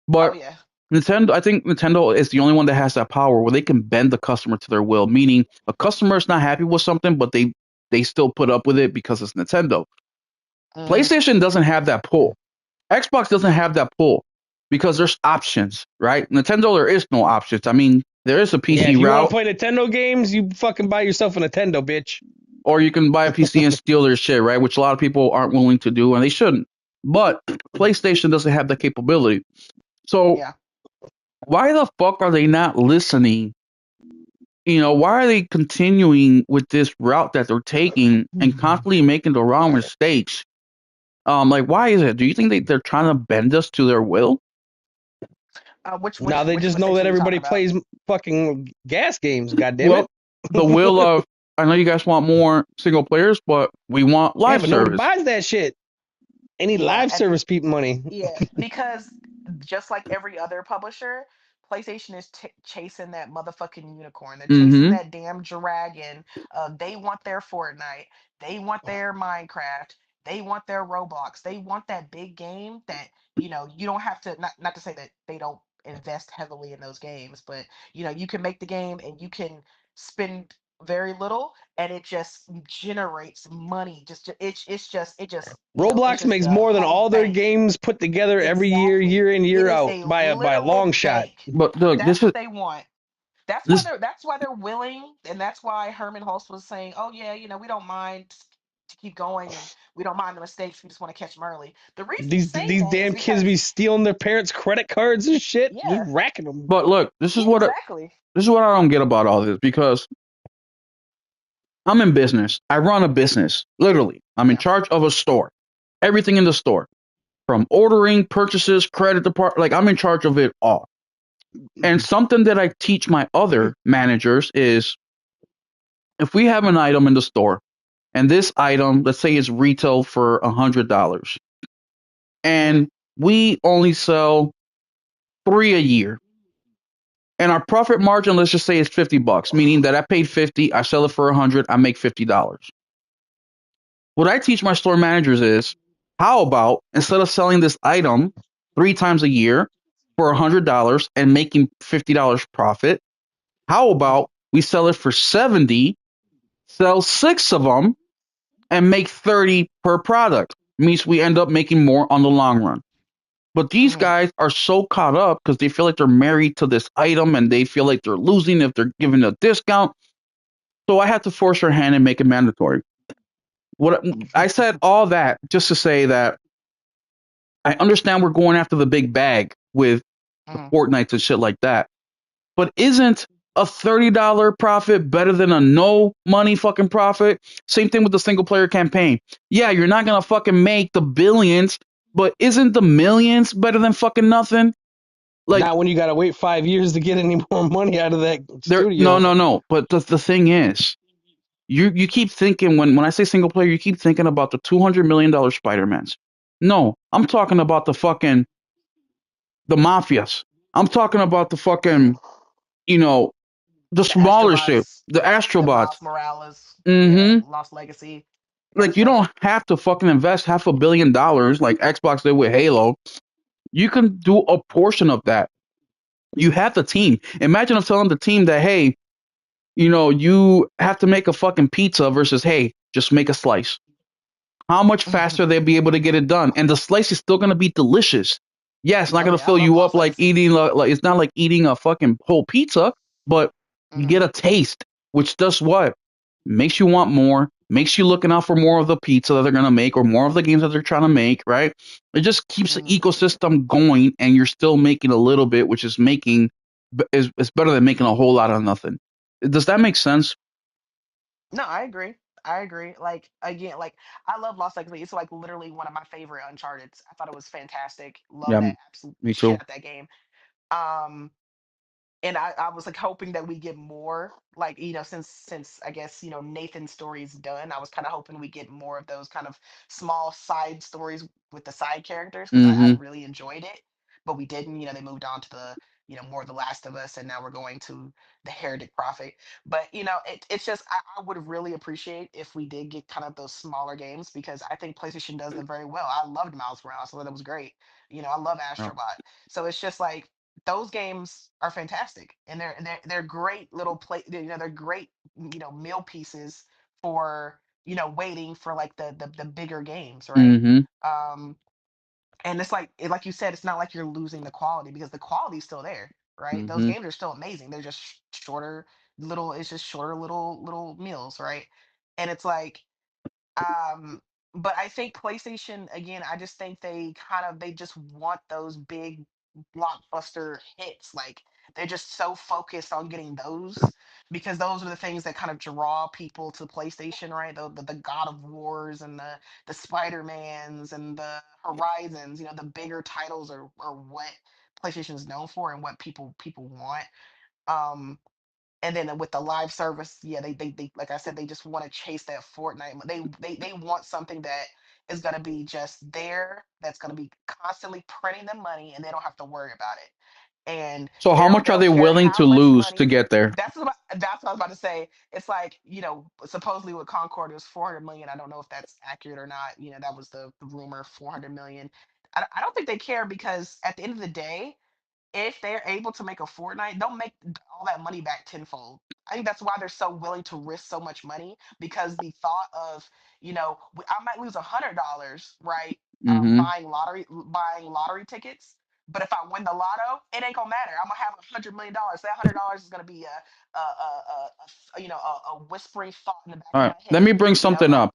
But yeah. I think Nintendo is the only one that has that power where they can bend the customer to their will, meaning a customer is not happy with something, but they still put up with it because it's Nintendo. Hmm. PlayStation doesn't have that pull. Xbox doesn't have that pull because there's options, right? Nintendo, there is no options. I mean, there is a Yeah, PC if you want to route, play Nintendo games, you fucking buy yourself a Nintendo, bitch. or you can buy a PC and steal their shit, right? Which a lot of people aren't willing to do, and they shouldn't. But PlayStation doesn't have that capability. So Yeah. why the fuck are they not listening? Why are they continuing with this route that they're taking and constantly making the wrong mistakes? Like, why is it? Do you think they're trying to bend us to their will? Which Now they which just know mistakes that are you talking everybody about? plays fucking gas games. God damn Well, it! the will of, I know you guys want more single players, but we want Yeah, live but nobody service. buys that shit. Any Yeah, live and service people money. yeah, because just like every other publisher, PlayStation is chasing that motherfucking unicorn. They're chasing Mm-hmm. that damn dragon. They want their Fortnite. They want their Minecraft. They want their Roblox. They want that big game that you don't have to. Not to say that they don't invest heavily in those games, but you can make the game and you can spend very little and it just generates money. It's Roblox just makes a more than home all their bank. games put together every year, Exactly. year in, It year is out a by a long literal shot. bank. But look, That's what they want. this, That's why they're willing, and that's why Herman Hulst was saying, "Oh yeah, we don't mind to keep going, and we don't mind the mistakes. We just want to catch them early." The reason he's saying These that is damn kids be because, stealing their parents' credit cards and shit, just yeah, racking them. but look, yeah, exactly. this is what I don't get about all this because I'm in business. I run a business. Literally, I'm in Yeah. charge of a store. Everything in the store, from ordering, purchases, credit department, like I'm in charge of it all. And something that I teach my other managers is if we have an item in the store and this item, let's say, is retail for $100, Hmm. and we only sell three a year, and our profit margin, let's just say, is $50, meaning that I paid 50, I sell it for 100, I make $50. What I teach my store managers is how about instead of selling this item three times a year for $100 and making $50 profit, how Hmm. about we sell it for 70, sell six of them, and make 30 per product? Means we end up making more on the long run. But these Hmm. guys are so caught up because they feel like they're married to this item and they feel like they're losing if they're given a discount. So I had to force her hand and make it mandatory. What I said all that just to say that I understand we're going after the big bag with the Hmm. Fortnites and shit like that. But isn't a $30 profit better than a no money fucking profit? Same thing with the single player campaign. Yeah, you're not gonna fucking make the billions, but isn't the millions better than fucking nothing? Like Not when you gotta wait 5 years to get any more money out of that no, studio. no, no. But the thing is, you keep thinking when I say single player, you keep thinking about the $200 million Spider-Mans. No, I'm talking about the mafias. I'm talking about the fucking, you know, the The smaller shit, Astrobots, the the Astrobots. Miles Morales, yeah, Mm-hmm. Lost Legacy, kind of Like you stuff. don't have to fucking invest $500 million like Xbox did with Halo. You can do a portion of that. You have the team. Imagine if telling the team that, hey, you have to make a fucking pizza versus, hey, just make a slice. How much faster they'll be able to get it done, and the slice is still gonna be delicious. Yeah, it's not Oh gonna yeah, I fill love you up Lost like Legacy. eating like it's not like eating a fucking whole pizza, but you Hmm. get a taste, which does what makes you want more, makes you looking out for more of the pizza that they're gonna make or more of the games that they're trying to make, right? It just keeps the Hmm. ecosystem going, and you're still making a little bit, which is making is better than making a whole lot of nothing. Does that make sense? No, I agree. I agree. Like again, like I love Lost Legacy. It's like literally one of my favorite Uncharted. I thought it was fantastic. Love Yeah, that absolute me shit too. out that game. Um, and I was like hoping that we get more, like, since I guess, Nathan's story is done, I was kind of hoping we get more of those kind of small side stories with the side characters, because I Mm-hmm. really enjoyed it. But we didn't. They moved on to the, more of the Last of Us, and now we're going to the Heretic Prophet. But it's just, I would really appreciate if we did get kind of those smaller games, because I think PlayStation does them very well. I loved Miles Morales, so that was great. I love Yeah. Astrobot. So it's just like, those games are fantastic, and they're great little they're great, meal pieces for, waiting for like the bigger games, right? Mm-hmm. um and it's like you said, it's not like you're losing the quality, because the quality's still there, right? Those Mm-hmm. games are still amazing. They're just shorter little it's just shorter little meals, right? And it's like, um, but I think PlayStation, again, I just think they just want those big blockbuster hits. Like, they're just so focused on getting those, because those are the things that kind of draw people to PlayStation, right? The God of Wars, and the Spider-Mans, and the Horizons, the bigger titles are what PlayStation is known for, and what people want. Um, and then with the live service, yeah, they like I said, they just want to chase that Fortnite. They want something that is going to be just there, that's going to be constantly printing them money, and they don't have to worry about it. And So how much they are don't they care willing how to much lose to money. get there? That's what I was about to say. It's like, supposedly with Concord it was 400 million. I don't know if that's accurate or not. That was the rumor, 400 million. I don't think they care, because at the end of the day, if they're able to make a Fortnite, they'll make all that money back tenfold. I think that's why they're so willing to risk so much money, because the thought of, I might lose $100, right? Mm-hmm. Buying lottery tickets, but if I win the lotto, it ain't gonna matter. I'm gonna have $100 million. That $100 is gonna be a whispering thought in the back All of right. my Let me head. bring something Like, up.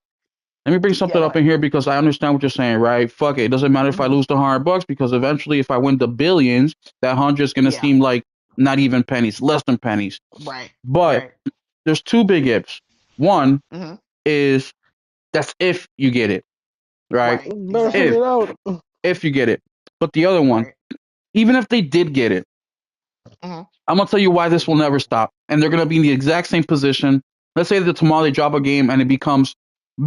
Let me bring yeah, something go up ahead. in here because I understand what you're saying, right? Fuck it. It doesn't matter if I Hmm. lose the $100 because eventually, if I win the billions, that hundred is gonna Yeah. seem like not even pennies, less than pennies. Right. But Right. there's two big ifs. One Hmm. is that's if you get it, right? Right. Better figure If Exactly. it out. if you get it. But the other one, Right. even if they did get it, Hmm. I'm gonna tell you why this will never stop, and they're gonna be in the exact same position. Let's say that tomorrow they drop a game and it becomes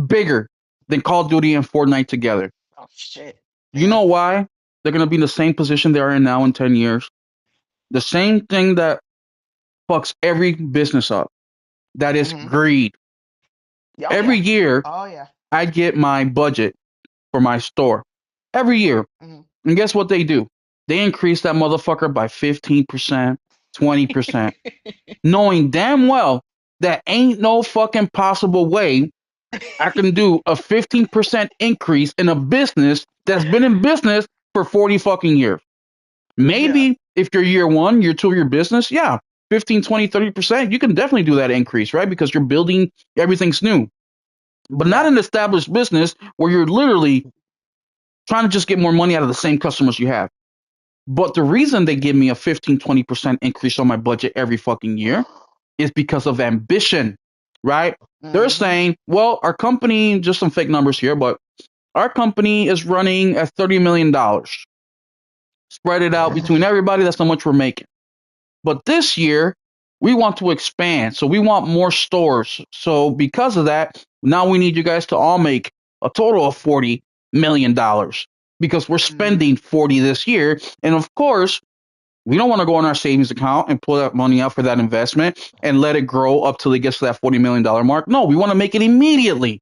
bigger than Call of Duty and Fortnite together. Oh shit. You know why they're gonna be in the same position they are in now in 10 years? The same thing that fucks every business up. That is Mm-hmm. greed. Oh Every yeah. year Oh yeah. I get my budget for my store. Every year. Mm-hmm. And guess what they do? They increase that motherfucker by 15%, 20%, knowing damn well that ain't no fucking possible way I can do a 15% increase in a business that's been in business for 40 fucking years. Yeah. Maybe if you're year one, year two of your business, yeah, 15, 20, 30%, you can definitely do that increase, right? Because you're building everything's new. But not Yeah. an established business where you're literally trying to just get more money out of the same customers you have. But the reason they give me a 15, 20% increase on my budget every fucking year is because of ambition, right? They're Mm-hmm. saying, well, our company, just some fake numbers here, but our company is running at $30 million. Spread it out between everybody. That's how much we're making. But this year, we want to expand. So we want more stores. So because of that, now we need you guys to all make a total of $40 million because we're Mm-hmm. spending 40 this year. And of course, we don't want to go on our savings account and pull that money out for that investment and let it grow up till it gets to that $40 million mark. No, we want to make it immediately.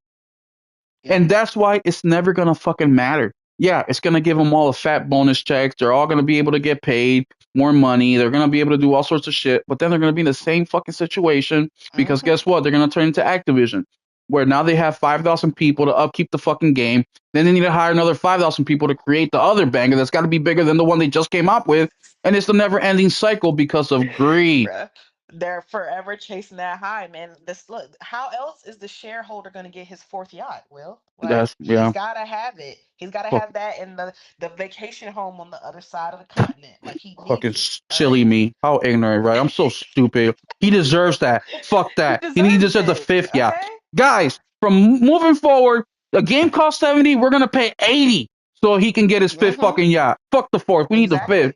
Yep. And that's why it's never gonna fucking matter. Yeah, it's gonna give them all a fat bonus checks. They're all gonna be able to get paid more money. They're gonna be able to do all sorts of shit. But then they're gonna be in the same fucking situation because Mm-hmm. guess what? They're gonna turn into Activision, where now they have 5,000 people to upkeep the fucking game. Then they need to hire another 5,000 people to create the other banger that's got to be bigger than the one they just came up with. And it's the never-ending cycle because of greed. Bruh. They're forever chasing that high, man. This look, how else is the shareholder gonna get his fourth yacht? Will, like, That's he's yeah, gotta have it. He's gotta fuck, have that in the vacation home on the other side of the continent. Like, he fucking needs it. All silly right. me. How ignorant, right? I'm so stupid. He deserves that. Fuck He that. He deserves deserves the it. fifth. Yeah, Okay. guys. From moving forward, the game costs 70. We're gonna pay 80 so he can get his fifth Mm-hmm. fucking yacht. Fuck the fourth. We need the fifth. Exactly.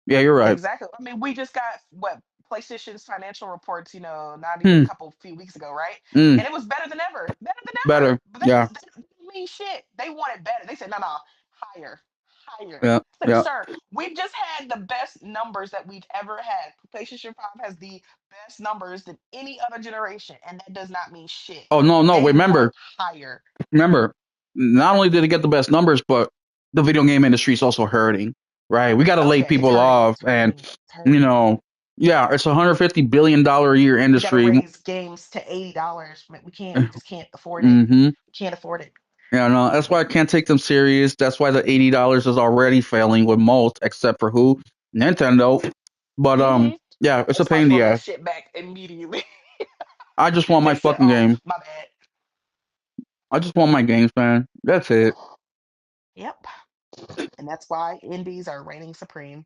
Yeah, you're right. Exactly. I mean, we just got what PlayStation's financial reports, not even a Hmm. few weeks ago, right? Mm. And it was better than ever, better than ever. Better. But Yeah. that didn't mean shit. They wanted better. They said, no, no, higher, higher. Yeah. I said, Yeah. sir, we've just had the best numbers that we've ever had. PlayStation 5 has the best numbers than any other generation, and that does not mean shit. Oh no, no. They want Remember, higher. remember. Not only did they get the best numbers, but the video game industry is also hurting. Right. We got to Oh lay yeah, it's people hurting. off, It's and hurting. It's you hurting. know, yeah, it's $150 billion a year We got to industry. raise games to $80. We can't. We just can't afford it. Mm-hmm. We can't afford it. Yeah, no, that's why I can't take them serious. That's why the $80 is already failing with most, except for who? Nintendo. But Hmm. yeah, it's They a pain start in the throwing that ass. shit back immediately. I just want my They said, fucking "Oh, game. my bad." I just want my games, man. That's it. Yep. And that's why indies are reigning supreme.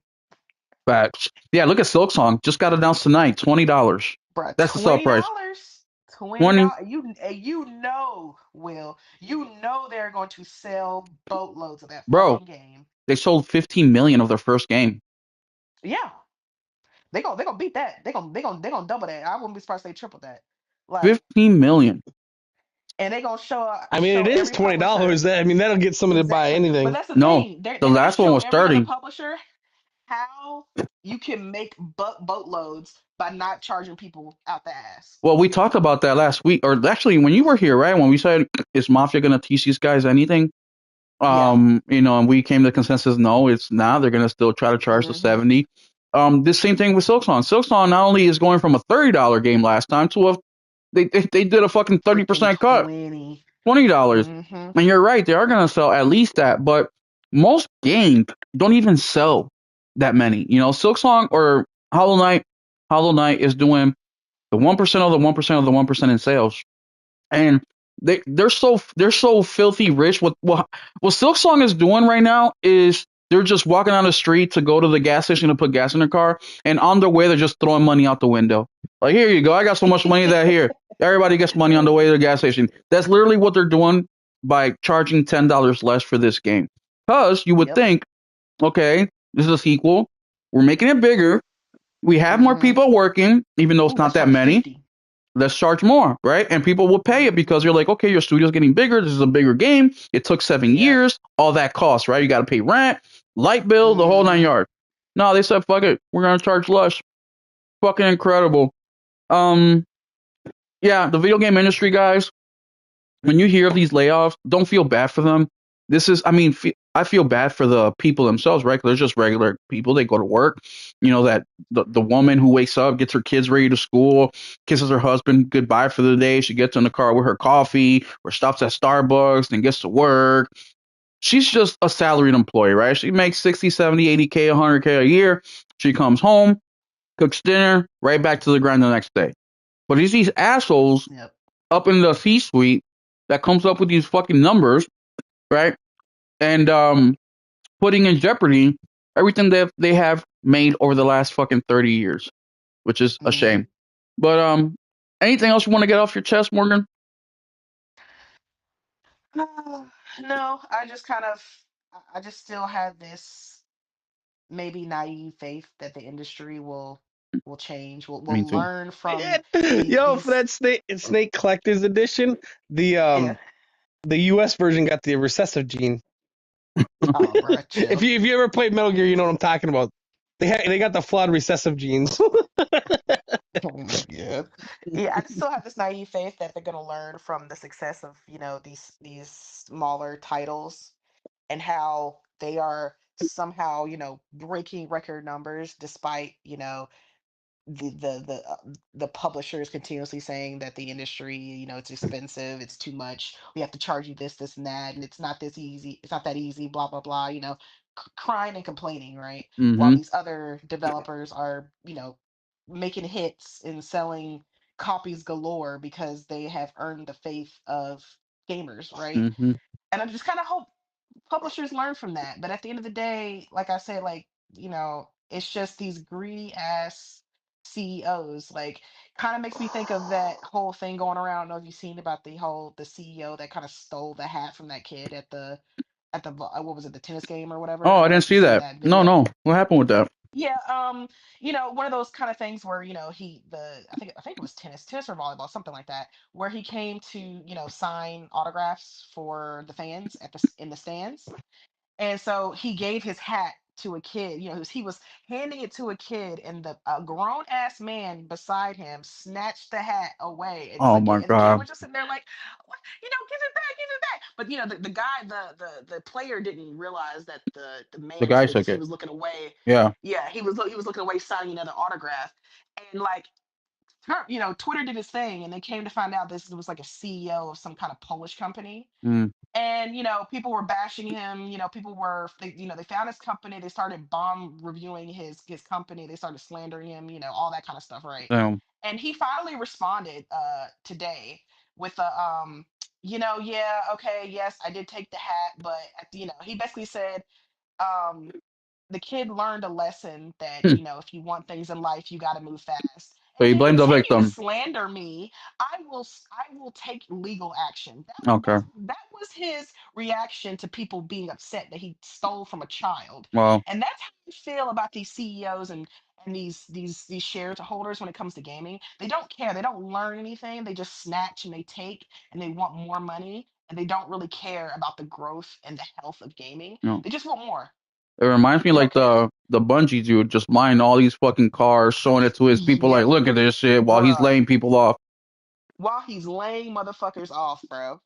Facts. Yeah, look at Silk Song. Just got announced tonight. $20. Bruh, That's the sell price. $20. $20. 20, Will, they're going to sell boatloads of that bro. fucking game. They sold 15 million of their first game. Yeah. They gonna beat that. They gonna double that. I wouldn't be surprised if they triple that. Like, 15 million. and they gonna I mean, show it is every publisher. $20. I mean, that'll get somebody to buy Exactly. But anything. that's the No, thing. the They're gonna last one show was every other 30. publisher how you can make boatloads by not charging people out the ass. Well, we talked about that last week, or actually when you were here, right? When we said, is Mafia gonna teach these guys anything? Yeah. And we came to the consensus, no, it's not. They're gonna still try to charge the Mm-hmm. 70. This same thing with Silksong. Silksong not only is going from a $30 game last time to a they did a fucking Freaking 30% cut, 20. $20. Mm-hmm. And you're right, they are gonna sell at least that, but most games don't even sell that many. Silksong or Hollow Knight is doing the 1% of the 1% of the 1% in sales, and they're so filthy rich. What Silksong is doing right now is they're just walking down the street to go to the gas station to put gas in their car, and on their way they're just throwing money out the window. Like, here you go, I got so much money that here everybody gets money on the way to the gas station. That's literally what they're doing by charging $10 less for this game. Because you would Yep. think, okay, this is a sequel, we're making it bigger, we have more Mm-hmm. people working, even though it's Ooh, not let's that charge many. 50. Let's charge more, right? And people will pay it because Mm-hmm. you're like, okay, your studio's getting bigger. This is a bigger game. It took seven Yep. years. All that costs, right? You got to pay rent, light bill, the whole nine Mm-hmm. yards. No, they said, fuck it. We're going to charge less. Fucking incredible. Um, yeah, the video game industry, guys, when you hear of these layoffs, don't feel bad for them. I feel bad for the people themselves, right? 'Cause they're just regular people. They go to work. That the woman who wakes up, gets her kids ready to school, kisses her husband goodbye for the day. She gets in the car with her coffee or stops at Starbucks and gets to work. She's just a salaried employee, right? She makes 60, 70, 80K, 100K a year. She comes home, cooks dinner, right back to the grind the next day. But it's these assholes Yep. up in the C-suite that comes up with these fucking numbers, right? And putting in jeopardy everything that they have made over the last fucking 30 years, which is a Mm-hmm. shame. But anything else you want to get off your chest, Morgan? No, I just still have this maybe naive faith that the industry will change. Me Will too. learn from Yo, for these. that Snake Collector's Edition, the Yeah. the US version got the recessive gene. Oh, bruh, if chill. you ever played Metal Gear, you know what I'm talking about. They got the flawed recessive genes. Oh my god. Yeah, I just still have this naive faith that they're gonna learn from the success of, these smaller titles and how they are somehow, breaking record numbers despite, the publishers continuously saying that the industry, it's expensive, it's too much, we have to charge you this and that, and it's not that easy, blah blah blah, crying and complaining, right? While Mm-hmm. these other developers are, making hits and selling copies galore because they have earned the faith of gamers, right? Mm-hmm. And I just kind of hope publishers learn from that. But at the end of the day, like I said, like, it's just these greedy ass CEOs. Like, kind of makes me think of that whole thing going around. I don't know if you've seen about the CEO that kind of stole the hat from that kid at the what was it, the tennis game or whatever. Oh, I I don't know didn't if you've see seen that. that No, video. no. What happened with that? Yeah, one of those kind of things where, I think it was tennis or volleyball, something like that, where he came to, sign autographs for the fans in the stands. And so he gave his hat to a kid. He was handing it to a kid, and the a grown ass man beside him snatched the hat away, and Oh my and the kid god. was just sitting there like, "What? Give it back, give it back." But the guy, the player didn't realize that the The man guy did it because took he it. was looking away. Yeah. Yeah, he was looking away, signing another autograph, and like Twitter did his thing, and they came to find out this was like a CEO of some kind of Polish company, Mm, and people were bashing him. People were they found his company, they started bomb reviewing his company, they started slandering him, all that kind of stuff, right? damn. And he finally responded today with a yeah, okay, yes, I did take the hat, but he basically said, um the kid learned a lesson that Hmm. if you want things in life, you got to move fast. So And he if you blamed the continue to victim. slander me, I will take legal action. Okay. That was his reaction to people being upset that he stole from a child. Well, And that's how I feel about these CEOs and these shareholders when it comes to gaming. They don't care. They don't learn anything. They just snatch and they take, and they want more money, and they don't really care about the growth and the health of gaming. you know, They just want more. it reminds me They like don't care. the Bungie dude just buying all these fucking cars, showing it to his people like, Yep, look at this shit while he's bruh. laying people off. While he's laying motherfuckers off, bro.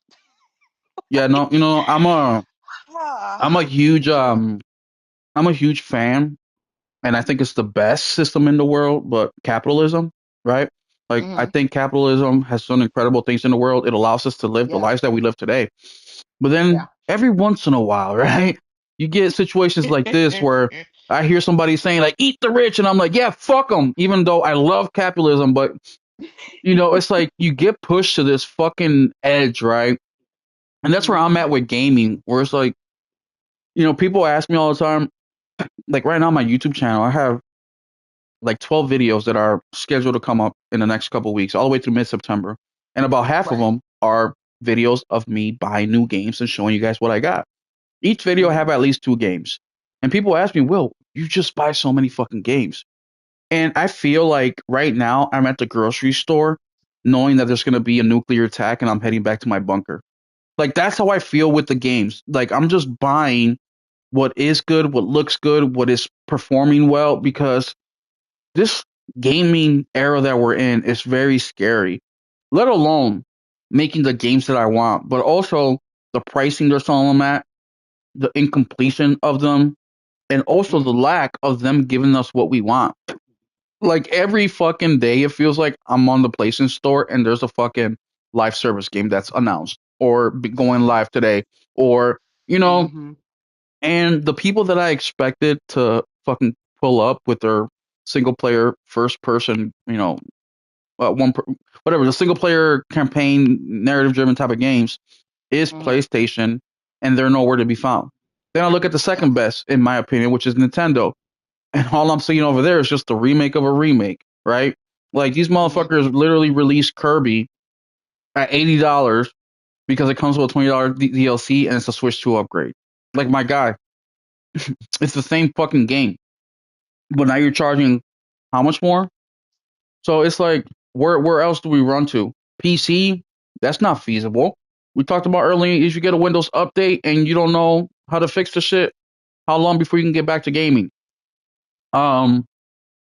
Yeah, no, I'm a Ah, huge I'm a huge fan, and I think it's the best system in the world, but capitalism, right? Like I hmm. think capitalism has done incredible things in the world. It allows us to live the Yeah, lives that we live today. But then yeah. every once in a while, right? You get situations like this where I hear somebody saying like "eat the rich," and I'm like, "Yeah, fuck them." Even though I love capitalism, but it's like you get pushed to this fucking edge, right? And that's where I'm Hmm. at with gaming, where it's like, people ask me all the time, like right now on my YouTube channel, I have like 12 videos that are scheduled to come up in the next couple of weeks, all the way through mid September. And about half of Right. them are videos of me buying new games and showing you guys what I got. Each video I Hmm. have at least two games. And people ask me, Will, you just buy so many fucking games. And I feel like right now I'm at the grocery store knowing that there's going to be a nuclear attack and I'm heading back to my bunker. Like that's how I feel with the games. Like I'm just buying what is good, what looks good, what is performing well, because this gaming era that we're in is very scary. Let alone making the games that I want, but also the pricing they're selling them at, the incompletion of them, and also the Hmm. lack of them giving us what we want. Like every fucking day, it feels like I'm on the PlayStation store and there's a fucking live service game that's announced or going live today, or you know, Hmm. and the people that I expected to fucking pull up with their single player first person, whatever the single player campaign narrative driven type of games is Hmm. PlayStation, and they're nowhere to be found. Then I look at the Yeah. second best, in my opinion, which is Nintendo, and all I'm seeing over there is just the remake of a remake, right? Like these Hmm. motherfuckers literally released Kirby at $80 because it comes with a $20 DLC and it's a Switch 2 upgrade. Like my guy, it's the same fucking game, but now you're charging how much more? So it's like, where else do we run to? PC? That's not feasible. We talked about earlier, if you get a Windows update and you don't know how to fix the shit, how long before you can get back to gaming? Um,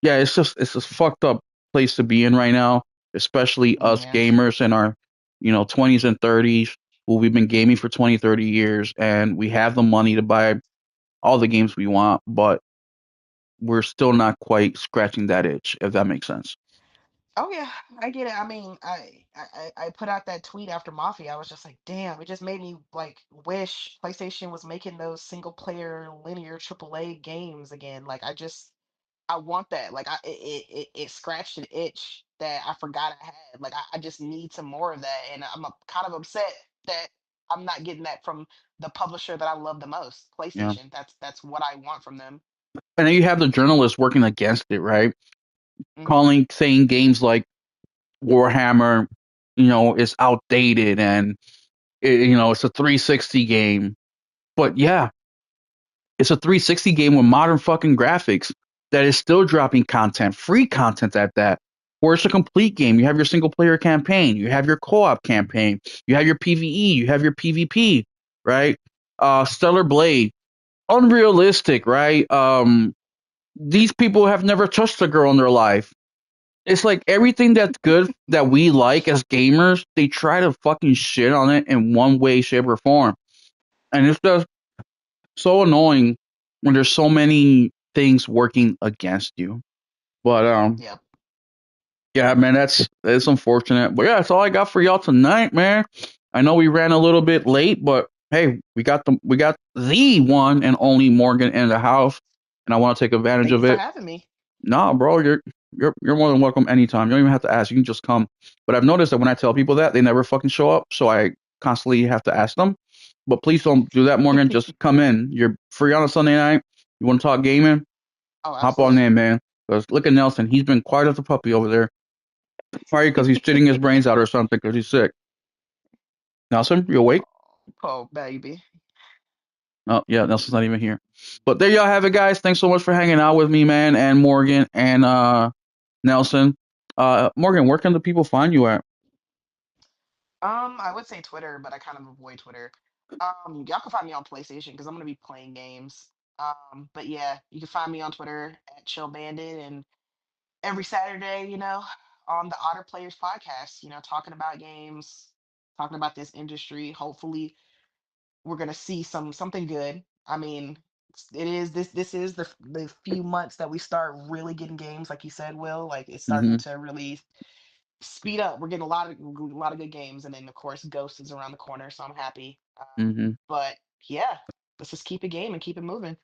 yeah, it's just fucked up place to be in right now, especially us Yeah. gamers in our 20s and 30s, who we've been gaming for 20, 30 years, and we have the money to buy all the games we want, but we're still not quite scratching that itch, if that makes sense. Oh yeah, I get it. I mean, I put out that tweet after Mafia. I was just like, damn, it just made me like wish PlayStation was making those single player linear AAA games again. Like I want that. Like it scratched an itch that I forgot I had. Like I just need some more of that, and I'm kind of upset that I'm not getting that from the publisher that I love the most, Yeah. PlayStation. That's what I want from them. And then you have the journalists working against it, right? Hmm. Saying games like Warhammer, is outdated and it's a 360 game. But yeah, it's a 360 game with modern fucking graphics. that is still dropping content, free content at that. Or it's a complete game. You have your single player campaign, you have your co-op campaign, you have your PvE, you have your PvP, right? Stellar Blade, unrealistic, right? These people have never touched a girl in their life. It's like everything that's good that we like as gamers, they try to fucking shit on it in one way, shape, or form. And it's just so annoying when there's so many things working against you. But Yep. yeah, man, that's unfortunate. But yeah, that's all I got for y'all tonight, man. I know we ran a little bit late, but hey, we got the one and only Morgan in the house, and I want to take advantage Thank you of for it. having me. Nah, bro, you're more than welcome anytime. You don't even have to ask. You can just come. But I've noticed that when I tell people that, they never fucking show up, so I constantly have to ask them. But please don't do that, Morgan. Just come in. You're free on a Sunday night. You want to talk gaming? Oh, Hop on absolutely. in, man. Because look at Nelson. He's been quiet as a puppy over there. Probably because he's shitting his brains out or something because he's sick. Nelson, you awake? Oh, baby. Oh, yeah, Nelson's not even here. But there y'all have it, guys. Thanks so much for hanging out with me, man, and Morgan and Nelson. Morgan, where can the people find you at? I would say Twitter, but I kind of avoid Twitter. Y'all can find me on PlayStation because I'm gonna be playing games. But yeah, you can find me on Twitter at Chill Bandit and every Saturday, on the Otter Players podcast, talking about games, talking about this industry. Hopefully, we're gonna see something good. I mean, it is this is the few months that we start really getting games, like you said, Will. Like it's starting Mm-hmm. to really speed up. We're getting a lot of good games, and then of course Ghost is around the corner, so I'm happy. Mm-hmm. But yeah, let's just keep it game and keep it moving.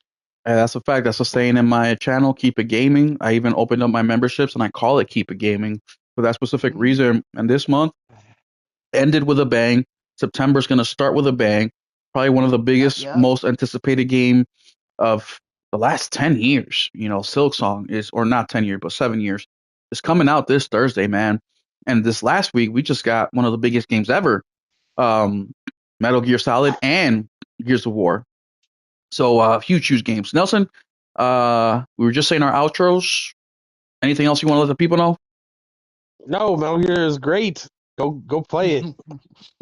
That's a fact. That's a saying in my channel, Keep It Gaming. I even opened up my memberships and I call it Keep It Gaming for that specific Mhm. reason. And this month ended with a bang. September's going to start with a bang. Probably one of the Yep, biggest, yep. most anticipated game of the last 10 years. Silk Song is, or not 10 years, but 7 years, is coming out this Thursday, man. And this last week, we just got one of the biggest games ever, um, Metal Gear Solid and Gears of War. So, huge, huge games. Nelson, we were just saying our outros. Anything else you want to let the people know? No, Metal Gear is great. Go play it.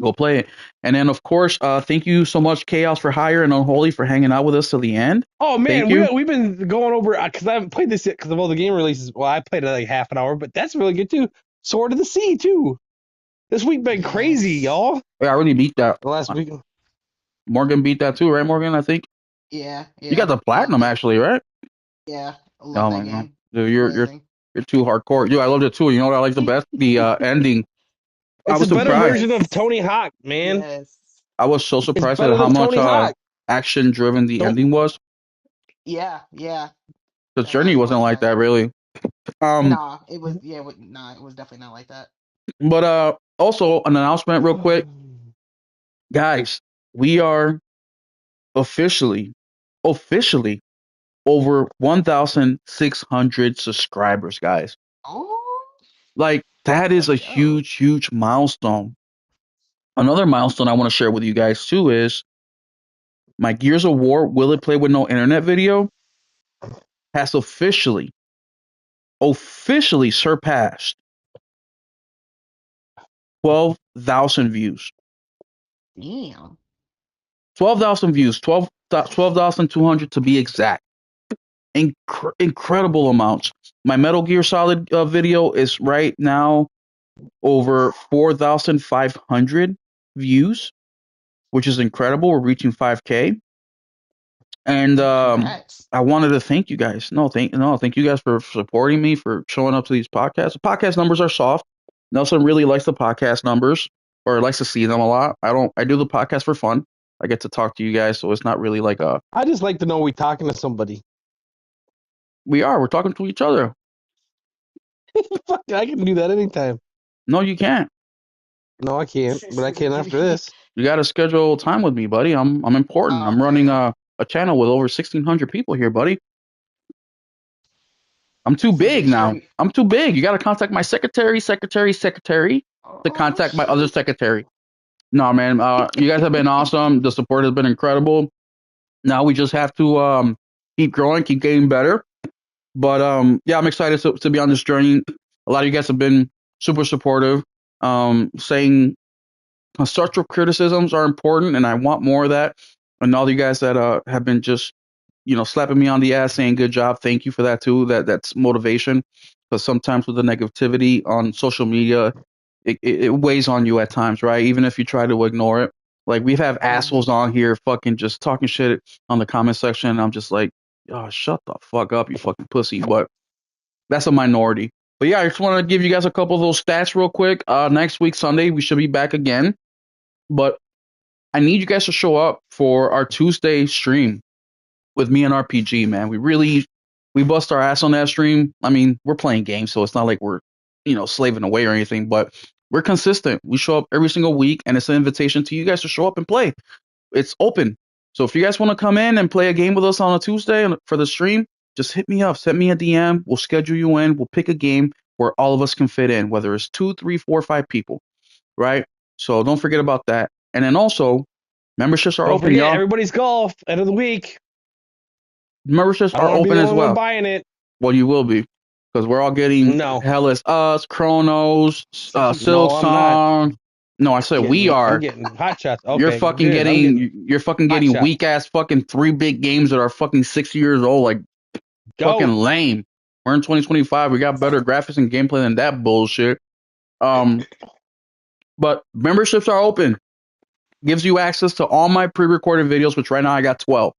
Go play it. And then, of course, thank you so much, Chaos for Hire and Unholy for hanging out with us till the end. Oh Thank man, you. we've been going over because I haven't played this yet because of all the game releases. Well, I played it like half an hour, but that's really good too. Sword of the Sea too. This week been crazy, Yes. y'all. Yeah, I already beat that. The last week. Morgan beat that too, right, Morgan? I think Yeah, you got yeah. the Loved platinum it. actually, right? Yeah, I love Oh that my god, game. dude, It's you're amazing. you're too hardcore. Dude, I loved it too. You know what I like the best? The ending. I It's a was better surprised. version of Yes. Tony Hawk, man. Yes. I was so It's surprised at better how than much Tony Hawk. action driven the Don't ending was. Yeah, yeah. The That journey really wasn't was like like that really. Um, nah, it was yeah, nah, it was definitely not like that. but also an announcement real quick, guys. We are officially, officially over 1,600 subscribers, guys. Oh, Like that is let's a go. huge, huge milestone. Another milestone I want to share with you guys too is my Gears of War Will It Play with No Internet video has officially surpassed 12,000 views. Damn. 12,000 views, 12,200 to be exact. Incredible amounts. My Metal Gear Solid video is right now over 4,500 views, which is incredible. We're reaching 5K. And Congrats. I wanted to thank you guys. Thank you guys for supporting me, for showing up to these podcasts. The podcast numbers are soft. Nelson really likes the podcast numbers, or likes to see them a lot. I don't. I do the podcast for fun. I get to talk to you guys, so it's not really like a. I just like to know we talking to somebody. We're talking to each other. Fuck, I can do that anytime. No, you can't. No, I can't, but I can after this. You got to schedule time with me, buddy. I'm important. I'm running Okay. a channel with over 1,600 people here, buddy. I'm too So big make sure now. you I'm too big. You got to contact my secretary to oh contact my other shoot. secretary. No, man. You guys have been awesome. The support has been incredible. Now we just have to keep growing, keep getting better. But yeah, I'm excited to be on this journey. A lot of you guys have been super supportive, saying constructive criticisms are important, and I want more of that. And all you guys that have been just slapping me on the ass, saying good job, thank you for that too. That's motivation. Because sometimes with the negativity on social media, it weighs on you at times, right? Even if you try to ignore it. Like we've have assholes Mhm. on here fucking just talking shit on the comment section, and I'm just like, oh, shut the fuck up, you fucking pussy. But that's a minority. But yeah, I just want to give you guys a couple of those stats real quick. Next week Sunday we should be back again, but I need you guys to show up for our Tuesday stream with me and RPG. Man, we bust our ass on that stream. I mean, we're playing games, so it's not like we're slaving away or anything, but we're consistent. We show up every single week, and it's an invitation to you guys to show up and play. It's open. So if you guys want to come in and play a game with us on a Tuesday for the stream, just hit me up, send me a DM. We'll schedule you in. We'll pick a game where all of us can fit in, whether it's 2, 3, 4, 5 people, right? So don't forget about that. And then also, memberships are Don't open, forget, y'all. everybody's golf end of the week. Memberships I don't are want to be open the as only one well. buying it. Well, you will be, because we're all getting No, Hellas Us, Chronos, no, Silk I'm not. Song. No, I said we I'm are. getting hot shots. You're Okay, fucking good. I'm getting getting you're fucking hot getting shots. weak ass fucking 3 big games that are fucking 6 years old, like fucking Go. lame. We're in 2025. We got better graphics and gameplay than that bullshit. Um, but memberships are open. Gives you access to all my pre-recorded videos, which right now I got 12.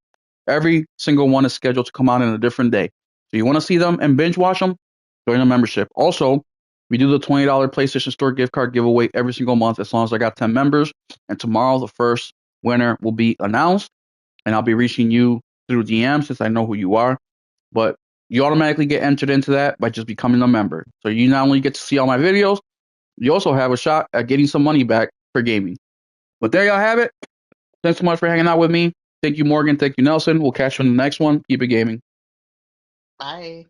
Every single one is scheduled to come out in a different day. So you want to see them and binge watch them? Join the membership. Also, we do the $20 PlayStation Store gift card giveaway every single month as long as I got 10 members. And tomorrow, the first winner will be announced, and I'll be reaching you through DM since I know who you are. But you automatically get entered into that by just becoming a member. So you not only get to see all my videos, you also have a shot at getting some money back for gaming. But there y'all have it. Thanks so much for hanging out with me. Thank you, Morgan. Thank you, Nelson. We'll catch you in the next one. Keep it gaming. Bye.